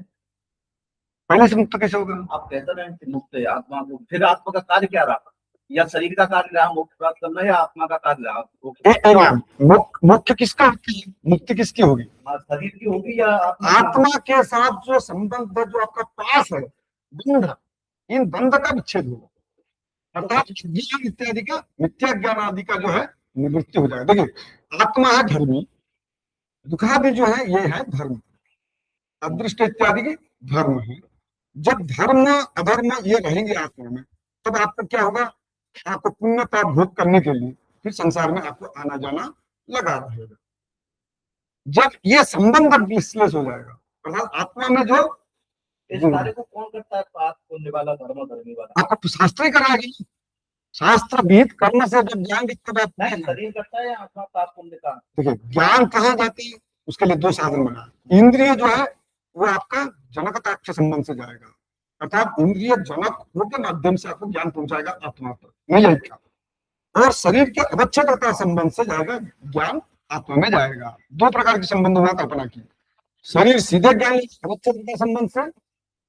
पहले से मुक्त कैसे होगा? आप कहते रहे मुक्त है आत्मा को, फिर आत्मा का कार्य क्या रहा? या शरीर का कार्य रहा मोक्ष प्राप्त करना, या आत्मा का कार्य रहा? मुख्य किसका होती है? मुक्ति किसकी होगी? शरीर की होगी या आत्मा के साथ जो संबंध जो आपका पास है, बंध, इन बंध का विच्छेद होगा। अर्थात ज्ञान इत्यादि का, मिथ्या ज्ञान आदि का जो है निवृत्ति हो जाएगा। देखिए आत्मा है धर्मी, दुखादि जो है ये है धर्म, अदृष्ट इत्यादि के धर्म है। जब धर्म अधर्म ये रहेंगे आत्मा में, तब आपको क्या होगा? आपको पुण्य पाप भोग करने के लिए फिर संसार में आपको आना जाना लगा रहेगा। जब ये संबंध विश्लेष हो जाएगा, अर्थात आत्मा में जो इस कार्य को कौन करता है? पाप पुण्य वाला, धर्म करने वाला आपको शास्त्र ही कराएगी। शास्त्र विहित कर्म से जब ज्ञान शरीर करता है आत्मा पाप पुण्य का। देखिए ज्ञान कहाँ जाती है? उसके लिए दो साधन बना। इंद्रिय जो है वो आपका जनकताक्ष संबंध से जाएगा, अर्थात इंद्रिय जनक के माध्यम से आपको ज्ञान पहुंचाएगा आत्मा तक, नहीं जाएगा। और शरीर के अवच्छेदता संबंध से जाएगा ज्ञान आत्मा में जाएगा। दो प्रकार के संबंध में कल्पना की, शरीर सीधे ज्ञान अवच्छेदता संबंध से,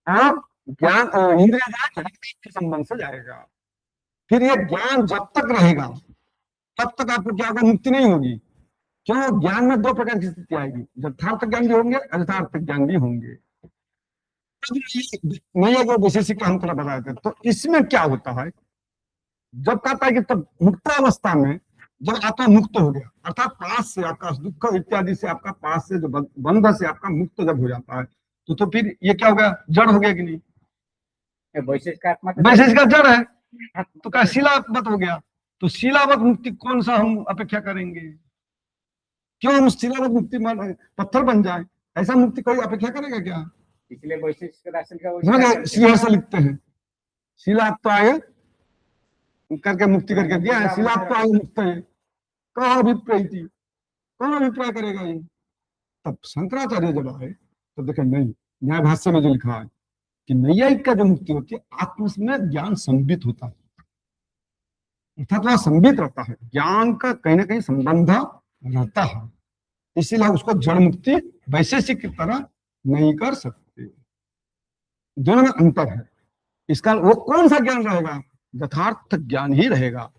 और ज्ञान इंद्रिय जनक के संबंध से जाएगा। फिर ये ज्ञान जब तक रहेगा तब तक आपको क्या होगा? मुक्ति नहीं होगी। क्यों? ज्ञान में दो प्रकार की स्थिति आएगी, यथार्थ ज्ञान भी होंगे, अयथार्थ ज्ञान भी होंगे। नहीं अगर वैशेषिक हम थोड़ा बताते हैं तो इसमें क्या होता है? जब कहता है कि तब मुक्तावस्था में जब आत्मा मुक्त हो गया, अर्थात पास से आपका दुख इत्यादि से आपका पास से जो बंध से आपका मुक्त जब हो जाता है तो फिर ये क्या हो गया, जड़ हो गया कि नहीं? वैशेष का आत्मा तो वैसे इसका जड़ है तो क्या शिलावत हो गया। तो शिलावत मुक्ति कौन सा हम अपेक्षा करेंगे? क्यों हम शिलावत मुक्ति पत्थर बन जाए, ऐसा मुक्ति कोई अपेक्षा करेगा क्या? इसलिए वैशेष दर्शन का समझ श्री ऐसा लिखते हैं, शिलात्वाय करके मुक्ति करके दिया है, शिलात्वाय मुक्त है। कहा अभिप्राय थी, कौन अभिप्राय करेगा ये? तब शंकराचार्य जब आए तो देखे नहीं, न्याय भाष्य में जो लिखा है कि नैयायिक का जो मुक्ति होती है आत्म में ज्ञान संबित होता है, अर्थात वह संबित रहता है, ज्ञान का कहीं ना कहीं संबंध रहता है, इसीलिए उसको जड़ मुक्ति वैशेषिक की तरह नहीं कर सकते। दोनों में अंतर है। इसका वो कौन सा ज्ञान रहेगा? यथार्थ ज्ञान ही रहेगा।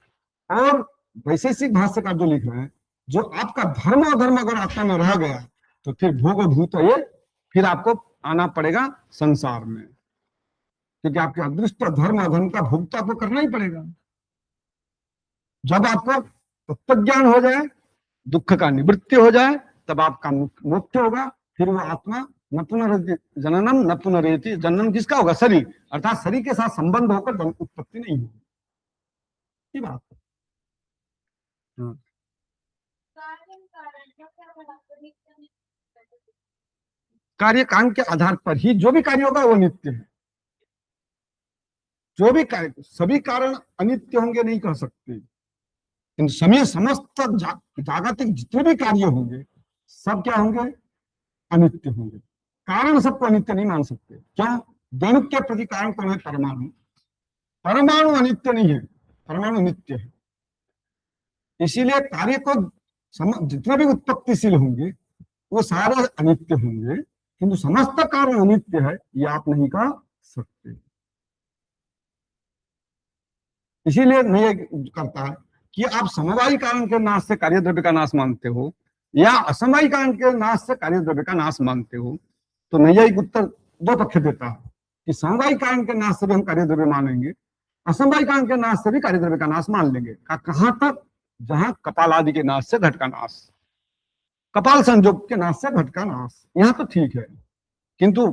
और वैशेषिक भाष्यकार जो लिख रहे हैं, जो आपका धर्म अधर्म अगर आत्मा में रह गया तो फिर भोग भूत ये फिर आपको आना पड़ेगा संसार में, क्योंकि आपके अदृष्ट धर्म अधर्म का भोग तो आपको करना ही पड़ेगा। जब आपको तत्व ज्ञान हो जाए, दुख का निवृत्ति हो जाए, तब आपका मोक्ष होगा। फिर वो आत्मा न पुनरेति जननम न पुनरेति, जनन किसका होगा? शरीर, अर्थात शरीर के साथ संबंध होकर उत्पत्ति नहीं होगी। ये बात है। हाँ। कार्य कांड के आधार पर ही जो भी कार्य होगा वो नित्य है। जो भी कार्य, सभी कारण अनित्य होंगे नहीं कह सकते, किंतु समस्त जागतिक जितने भी कार्य होंगे सब क्या होंगे? अनित्य होंगे। कारण सबको अनित्य नहीं मान सकते। क्यों? द्वैनुक के प्रति कारण कौन है? परमाणु। परमाणु अनित्य नहीं है, परमाणु नित्य है। इसीलिए कार्य को जितने भी उत्पत्तिशील होंगे वो सारे अनित्य होंगे, किंतु समस्त कारण अनित्य है ये आप नहीं कह सकते। इसीलिए नहीं करता है कि आप समवायी कारण के नाश से कार्य द्रव्य का नाश मानते हो या असमवायी कारण के नाश से कार्य द्रव्य का नाश मानते हो। तो नैयायिक उत्तर दो पक्ष देता है कि समवायी कारण के नाश से भी हम कार्य द्रव्य मानेंगे, असमवायी कारण के नाश से भी कार्य द्रव्य का नाश मान लेंगे। कहां तक? जहां कपाल आदि के नाश से घट का नाश, कपाल संयोग के नाश से घट का नाश, यहां तो ठीक है। किंतु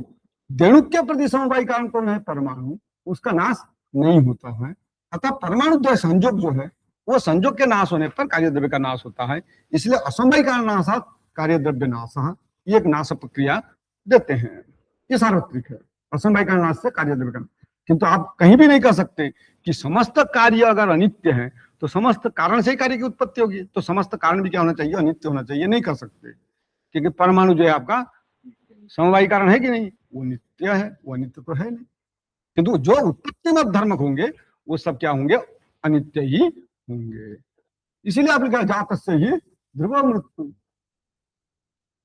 देणुक के प्रति समवायी कारण कौन है? परमाणु, उसका नाश नहीं होता है। अतः परमाणु द्वय संयोग जो है वो संयोग के नाश होने पर कार्य द्रव्य का नाश होता है। इसलिए असमवायी कारण नाशात कार्य द्रव्य नाश, ये एक नाश प्रक्रिया देते हैं। ये सार्वत्रिक है, असमवायी कारण नाश से कार्य द्रव्य का। किंतु आप कहीं भी नहीं कह सकते कि समस्त कार्य अगर अनित्य है तो समस्त कारण से ही कार्य की उत्पत्ति होगी, तो समस्त कारण भी क्या होना चाहिए? अनित्य होना चाहिए। नहीं कर सकते, क्योंकि परमाणु जो है आपका समवायी कारण है कि नहीं? वो नित्य है, वो अनित्य तो है नहीं। किंतु जो उत्पत्ति में धर्म होंगे वो सब क्या होंगे? अनित्य ही होंगे। इसीलिए आप लिखा जात से ही ध्रुव मृत्यु,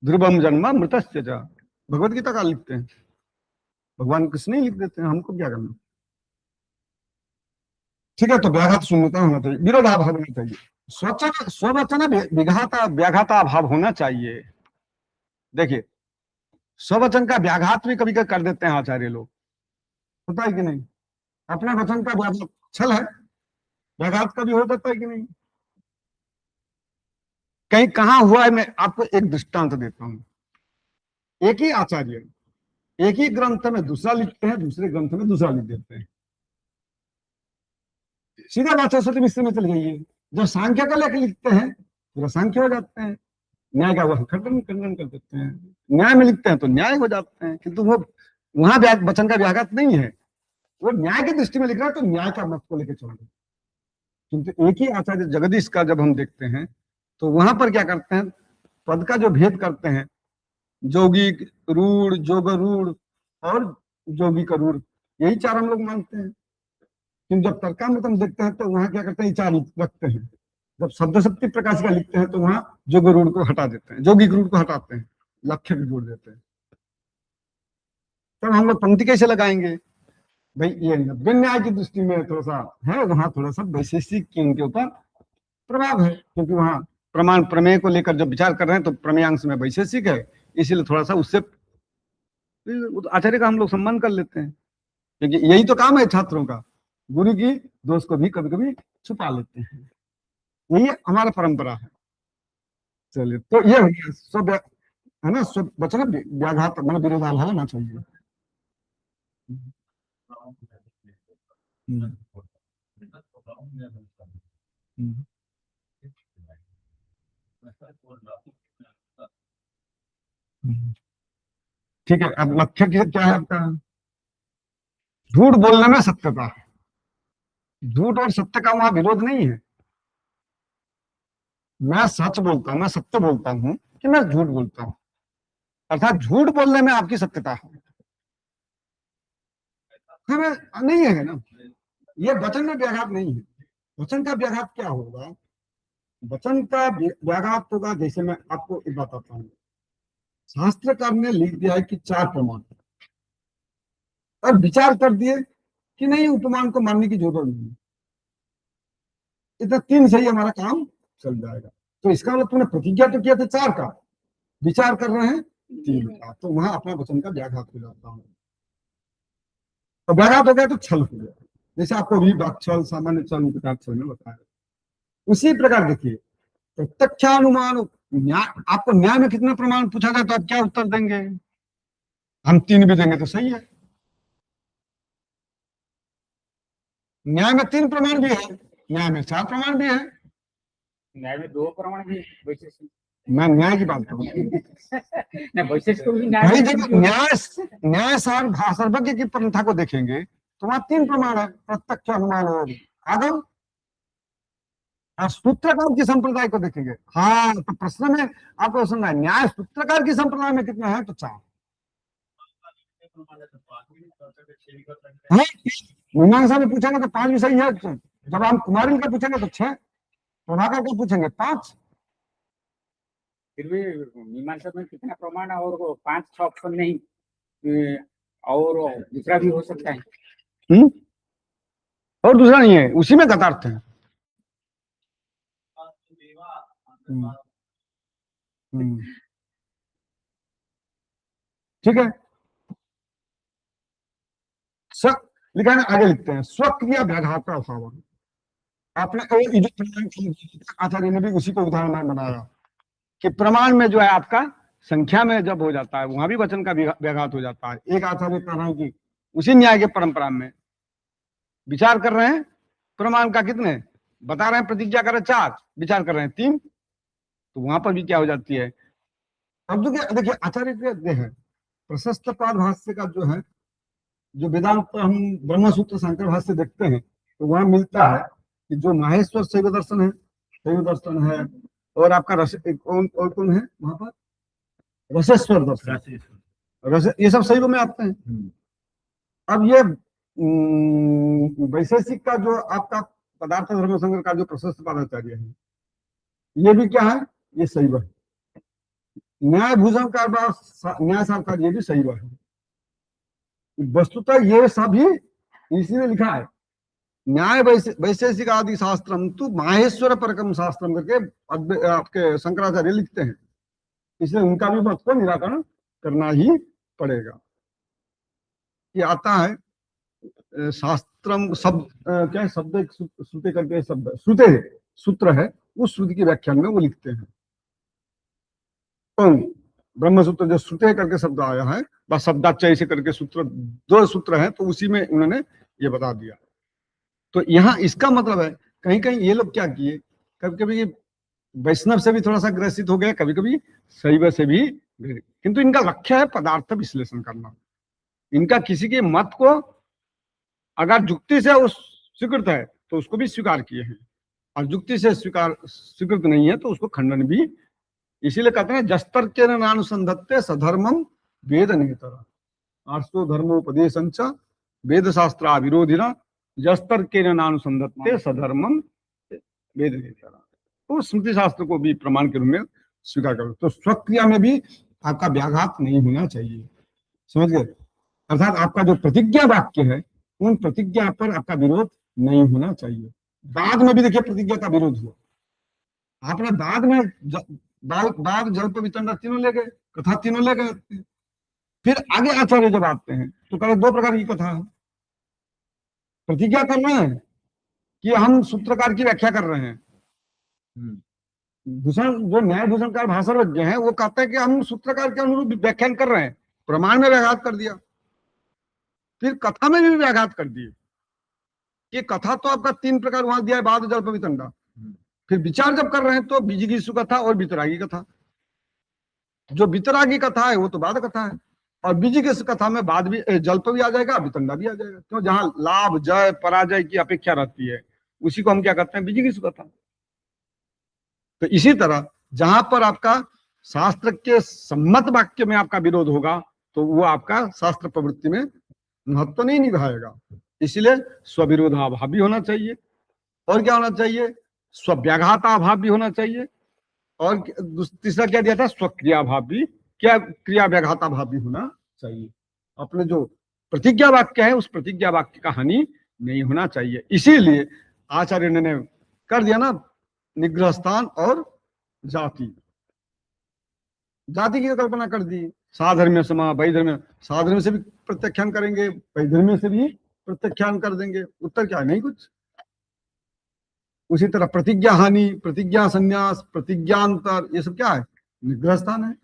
ध्रुवम जन्म मृतस्य च। भगवत गीता का लिखते हैं, भगवान कृष्ण ही लिख देते हैं, हमको क्या करना। ठीक है, तो व्याघात शून्यता होना चाहिए, विरोधाभाव होना चाहिए, स्ववचन व्याघाता भाव होना चाहिए। देखिए स्ववचन का व्याघात भी कभी कभी कर देते हैं आचार्य लोग, होता है कि नहीं? अपना वचन का व्याघात छल है, व्याघात का भी हो जाता है कि नहीं? कहीं कहां हुआ है? मैं आपको एक दृष्टांत देता हूं। एक ही आचार्य एक ही ग्रंथ में दूसरा लिखते हैं, दूसरे ग्रंथ में दूसरा लिख देते हैं। सीधा बात सरस्वती मिश्र में चल गई है। जब सांख्य का लेख लिखते हैं पूरा सांख्य हो जाते हैं, न्याय का वह खंडन कर देते हैं, न्याय में लिखते हैं तो न्याय हो जाते हैं। किंतु वो वहां वचन का व्याघात नहीं है, वो न्याय की दृष्टि में लिख रहा है तो न्याय का मत को लेकर चल रहे। किंतु एक ही आचार्य जगदीश का जब हम देखते हैं तो वहां पर क्या करते हैं? पद का जो भेद करते हैं, जोगिक रूढ़, जोग रूढ़ और जोगी का रूढ़, यही चार हम लोग मानते हैं। किंतु जब तर्कामृत हम देखते हैं तो वहां क्या करते हैं? चार रखते हैं। जब शब्द शक्ति प्रकाश का लिखते हैं तो वहां जोग रूढ़ को हटा देते हैं, जोगी रूढ़ को हटाते हैं, लक्ष्य भी जोड़ देते हैं। तब हम लोग पंक्ति कैसे लगाएंगे? भाई ये न्याय की दृष्टि में थोड़ा सा है, वहां थोड़ा सा वैशेषिक के उनके ऊपर प्रभाव है, क्योंकि वहां प्रमाण प्रमेय को लेकर जब विचार कर रहे हैं तो प्रमेयांश में वैशेषिक है, इसीलिए थोड़ा सा उससे आचार्य का हम लोग सम्मान कर लेते हैं, क्योंकि यही तो काम है छात्रों का गुरु की दोष को भी कभी कभी छुपा लेते हैं, यही हमारा परंपरा है। चलिए, तो ये हो गया स्व, है ना, स्व वचन व्याघात मतलब विरोधाभास होना चाहिए। हम्म, हम्म, हम्म। ठीक है, अब लक्ष्य क्या है आपका? झूठ बोलने में सत्यता है। झूठ और सत्य का वहां विरोध नहीं है। मैं सच बोलता हूं, मैं सत्य बोलता हूं कि मैं झूठ बोलता हूं, अर्थात झूठ बोलने में आपकी सत्यता है, हमें नहीं है ना। ये वचन में व्याघात नहीं है। वचन का व्याघात क्या होगा? वचन का व्याघात होगा, जैसे मैं आपको एक बात बताता हूँ, शास्त्रकार ने लिख दिया है कि 4 प्रमाण, और विचार कर दिए कि नहीं, उपमान को मानने की जरूरत नहीं, इतना 3 से ही हमारा काम चल जाएगा। तो इसका मतलब तुमने प्रतिज्ञा तो किया था 4 का, विचार कर रहे हैं 3 का, तो वहां अपना वचन का व्याघात हो जाता है। तो व्याघात हो गया तो छल हो गया, जैसे आपको भी छल, सामान्य छल छल में बताया। उसी प्रकार देखिए, प्रत्यक्षानुमान न्याय, आपको न्याय में कितने प्रमाण पूछा जाए तो आप क्या उत्तर देंगे? हम 3 भी देंगे तो सही है। न्याय में 3 प्रमाण भी है, न्याय में 4 प्रमाण भी है। न्याय में 2 प्रमाण भी वैशेषिक, मैं न्याय की बात करूँ, नहीं वैशेषिक को भी भाई न्याय जब न्याय सर्वज्ञ की पंथा को देखेंगे तो वहां 3 प्रमाण है, प्रत्यक्ष, अनुमान और आगम। और सूत्रकार की संप्रदाय को देखेंगे, हाँ, तो प्रश्न में आपको सुनना है, न्याय सूत्रकार की संप्रदाय में कितना है? तो 4। मीमांसा में पूछेंगे तो 5 भी सही है। जब हम कुमारिल का पूछेंगे तो 6, प्रभाकर का पूछेंगे 5। फिर भी मीमांसा में कितना प्रमाण है, और 5-6 ऑप्शन नहीं, और दूसरा भी हो सकता है। और दूसरा नहीं है, उसी में गतार्थ है। ठीक है, लिखा है, आगे लिखते हैं, स्वक्रिया व्याघात का अभाव। आपने आचार्य ने भी उसी को उदाहरण बनाया कि प्रमाण में जो है आपका संख्या में जब हो जाता है वहां भी वचन का व्याघात हो जाता है। एक आचार्य कह रहा है कि उसी न्याय के परंपरा में विचार कर रहे हैं, प्रमाण का कितने बता रहे हैं, प्रतिज्ञा कर रहे हैं 4, विचार कर रहे हैं 3, तो वहां पर भी क्या हो जाती है। अब देखिए आचार्य के है प्रशस्त पाद भाष्य का जो है, जो वेदांत हम ब्रह्मसूत्र शंकर भाष्य देखते हैं, तो वहां मिलता है कि जो माहेश्वर शैव दर्शन है, शैव दर्शन है, और आपका और कौन है वहां पर, रसेश्वर दर्शन, ये सब शैव में आते हैं। अब ये वैशेषिक का जो आपका पदार्थ धर्म संग्रह का जो प्रशस्त पादाचार्य है, ये भी क्या है, ये शैव है। न्याय भुजंग का न्याय सारकार, ये भी शैव है। वस्तुतः ये सभी इसी ने लिखा है, न्याय वैशेषिक आदि शास्त्रम तो माहेश्वर परकम शास्त्रम करके आपके शंकराचार्य लिखते हैं, इसलिए उनका भी मत को निराकरण करना ही पड़ेगा। ये आता है शास्त्रम शब्द, क्या शब्द श्रुते करके शब्द श्रुते सूत्र है, उस श्रुति की व्याख्यान में वो लिखते हैं। तो ब्रह्मसूत्र जो श्रुते करके शब्द आया है, बस शब्दाचय से करके सूत्र 2 सूत्र है, तो उसी में उन्होंने ये बता दिया। तो यहाँ इसका मतलब है, कहीं कहीं ये लोग क्या किए, कभी कभी वैष्णव से भी थोड़ा सा ग्रसित हो गए, कभी कभी शैव से भी, किंतु इनका लक्ष्य है पदार्थ विश्लेषण करना। इनका किसी के मत को अगर युक्ति से उस स्वीकृत है तो उसको भी स्वीकार किए हैं, और युक्ति से स्वीकृत नहीं है तो उसको खंडन भी। इसीलिए कहते हैं जस्तर के नानुसंधत्ते सधर्मम वेद निहितर आर्षो धर्मोपदेशंच वेद शास्त्रा विरोधिना जस्तर के नानुसंधत्ते सधर्मम वेद निहितर। तो स्मृति शास्त्र को भी प्रमाण के रूप में स्वीकार करो। तो स्वक्रिया में भी आपका व्याघात नहीं होना चाहिए, समझ गए। अर्थात आपका जो प्रतिज्ञा वाक्य है, उन प्रतिज्ञा पर आपका विरोध नहीं होना चाहिए। बाद में भी देखिए प्रतिज्ञा का विरोध हुआ, आपने बाद में दाग जल्प वितंडा तीनों ले गए, कथा तीनों ले गए। फिर आगे आचार्य जब आते हैं तो कहे 2 प्रकार की कथा है, प्रतिज्ञा कर रहे हैं कि हम सूत्रकार की व्याख्या कर रहे हैं। भूषण जो न्याय भूषणकार भाषाज्ञ हैं वो कहते हैं कि हम सूत्रकार के अनुरूप व्याख्यान कर रहे हैं, प्रमाण में व्याघात कर दिया, फिर कथा में भी व्याघात कर दिए कि कथा तो आपका 3 प्रकार वहां दिया है, बाद जल्प वितंडा। फिर विचार जब कर रहे हैं तो बीजगीषु कथा और वितरागी कथा, जो वितरागी कथा है वो तो बाद कथा है, और बीजगीषु कथा में बाद भी जल्प भी आ जाएगा, वितंडा भी आ जाएगा, क्यों जहां लाभ जय पराजय की अपेक्षा रहती है उसी को हम क्या करते हैं, बीजगीषु कथा। तो इसी तरह जहां पर आपका शास्त्र के सम्मत वाक्य में आपका विरोध होगा तो वो आपका शास्त्र प्रवृत्ति में महत्व नहीं निभाएगा। इसलिए स्वविरोधाभाव भी होना चाहिए, और क्या होना चाहिए, स्वव्याघाताभाव भी होना चाहिए, और तीसरा क्या दिया था, स्वक्रियाभाव भी, क्या क्रिया व्याघाताभाव भी होना चाहिए। अपने जो प्रतिज्ञा वाक्य है उस प्रतिज्ञा वाक्य का हानि नहीं होना चाहिए। इसीलिए आचार्य ने कर दिया ना निग्रह स्थान और जाति, जाति की कल्पना कर दी। साधर्म्य समा वैधर्म्य, साधर्म्य से भी प्रत्याख्यान करेंगे, वैधर्म्य से भी प्रत्याख्यान कर देंगे, उत्तर क्या है, नहीं कुछ। उसी तरह प्रतिज्ञा हानि, प्रतिज्ञा संन्यास, प्रतिज्ञांतर, ये सब क्या है, निग्रह स्थान है।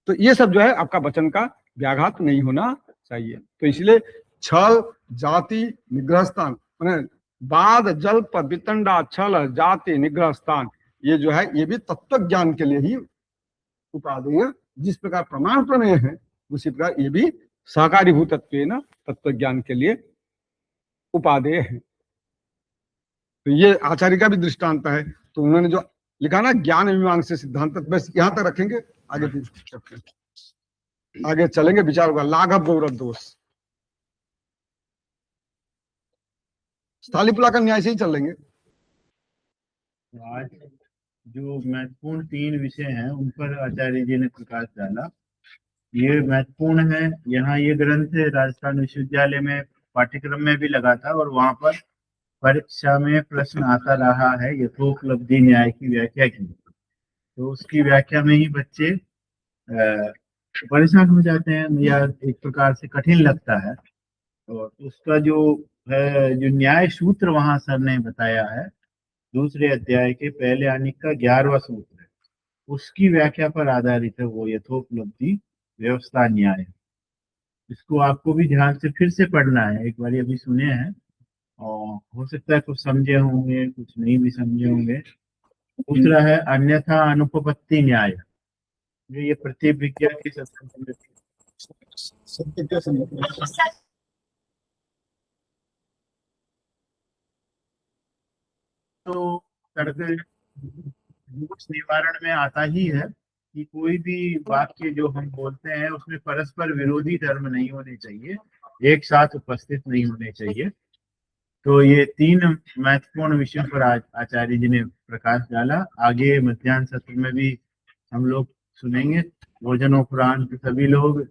तो ये सब जो है आपका वचन का व्याघात नहीं होना चाहिए। तो इसलिए छल जाति निग्रह स्थान माने बाद जल्प वितंडा छल जाति निग्रह स्थान, ये जो है ये भी तत्व ज्ञान के लिए ही उपादेय, जिस प्रकार प्रमाण प्रमेय है उसी प्रकार ये भी सहकारी भूतत्वेन तत्व ज्ञान के लिए उपादेय है। तो ये आचार्य का भी दृष्टांत है। तो उन्होंने जो लिखा ना ज्ञान मीमांसा सिद्धांत, बस यहां तक रखेंगे, आगे आगे चलेंगे, विचार होगा लाघव गौरव दोष। स्थालीपुला का न्याय से ही चलेंगे। आज जो महत्वपूर्ण 3 विषय हैं उन पर आचार्य जी ने प्रकाश डाला। ये महत्वपूर्ण है। यहाँ ये ग्रंथ राजस्थान विश्वविद्यालय में पाठ्यक्रम में भी लगा था और वहां पर परीक्षा में प्रश्न आता रहा है, यथोपलब्धि न्याय की व्याख्या की। तो उसकी व्याख्या में ही बच्चे परेशान हो जाते हैं या एक प्रकार से कठिन लगता है। और उसका जो है, जो न्याय सूत्र वहां सर ने बताया है दूसरे अध्याय के पहले आनिक का 11वां सूत्र है, उसकी व्याख्या पर आधारित है वो यथोपलब्धि व्यवस्था न्याय। इसको आपको भी ध्यान से फिर से पढ़ना है, एक बार अभी सुने हैं और हो सकता है कुछ समझे होंगे, कुछ नहीं भी समझे होंगे। दूसरा है अन्यथा अनुपपत्ति न्याय, ये प्रतिविज्ञा की तो तर्क दोष निवारण में आता ही है कि कोई भी वाक्य जो हम बोलते हैं उसमें परस्पर विरोधी धर्म नहीं होने चाहिए, एक साथ उपस्थित नहीं होने चाहिए। तो ये 3 महत्वपूर्ण विषयों पर आज आचार्य जी ने प्रकाश डाला। आगे मध्याह्न सत्र में भी हम लोग सुनेंगे। भोजनोपरांत सभी लोग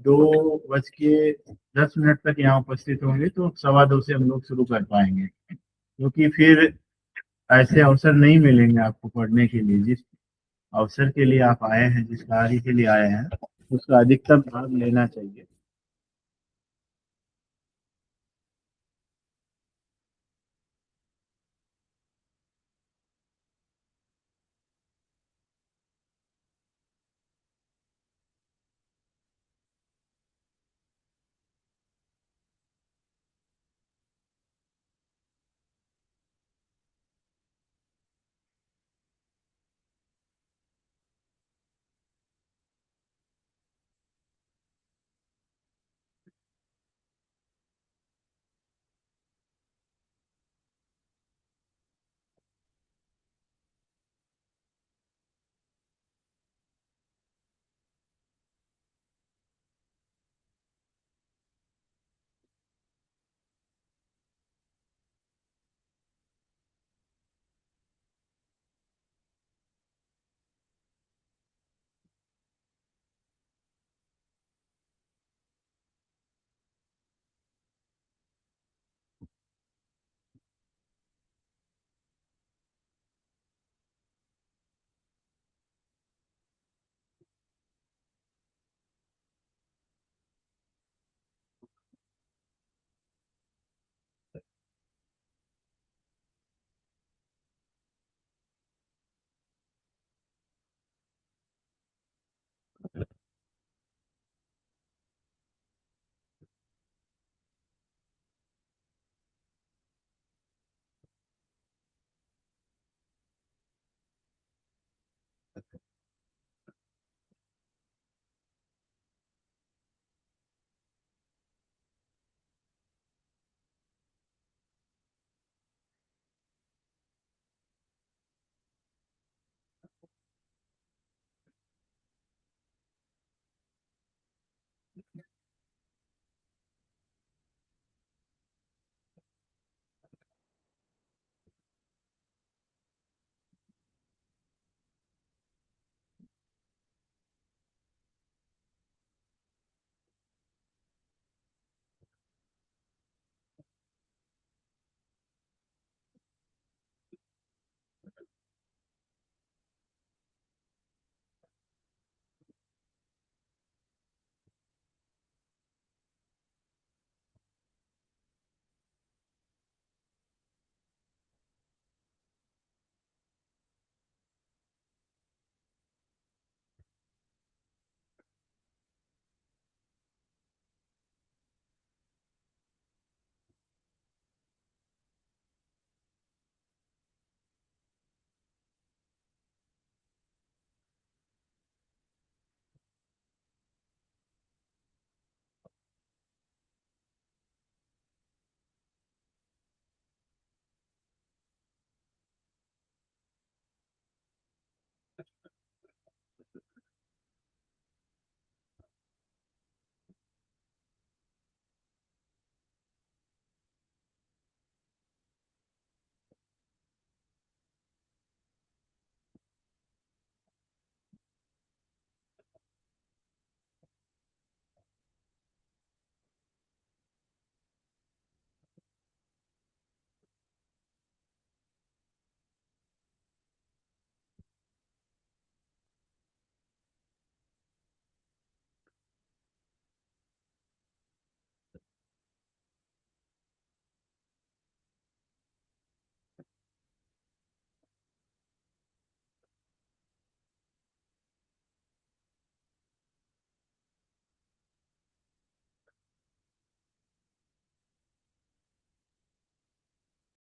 2:10 तक यहाँ उपस्थित होंगे, तो 2:15 से हम लोग शुरू कर पाएंगे, क्योंकि फिर ऐसे अवसर नहीं मिलेंगे आपको पढ़ने के लिए। जिस अवसर के लिए आप आए हैं, जिस कार्य के लिए आए हैं, उसका अधिकतम भाग लेना चाहिए।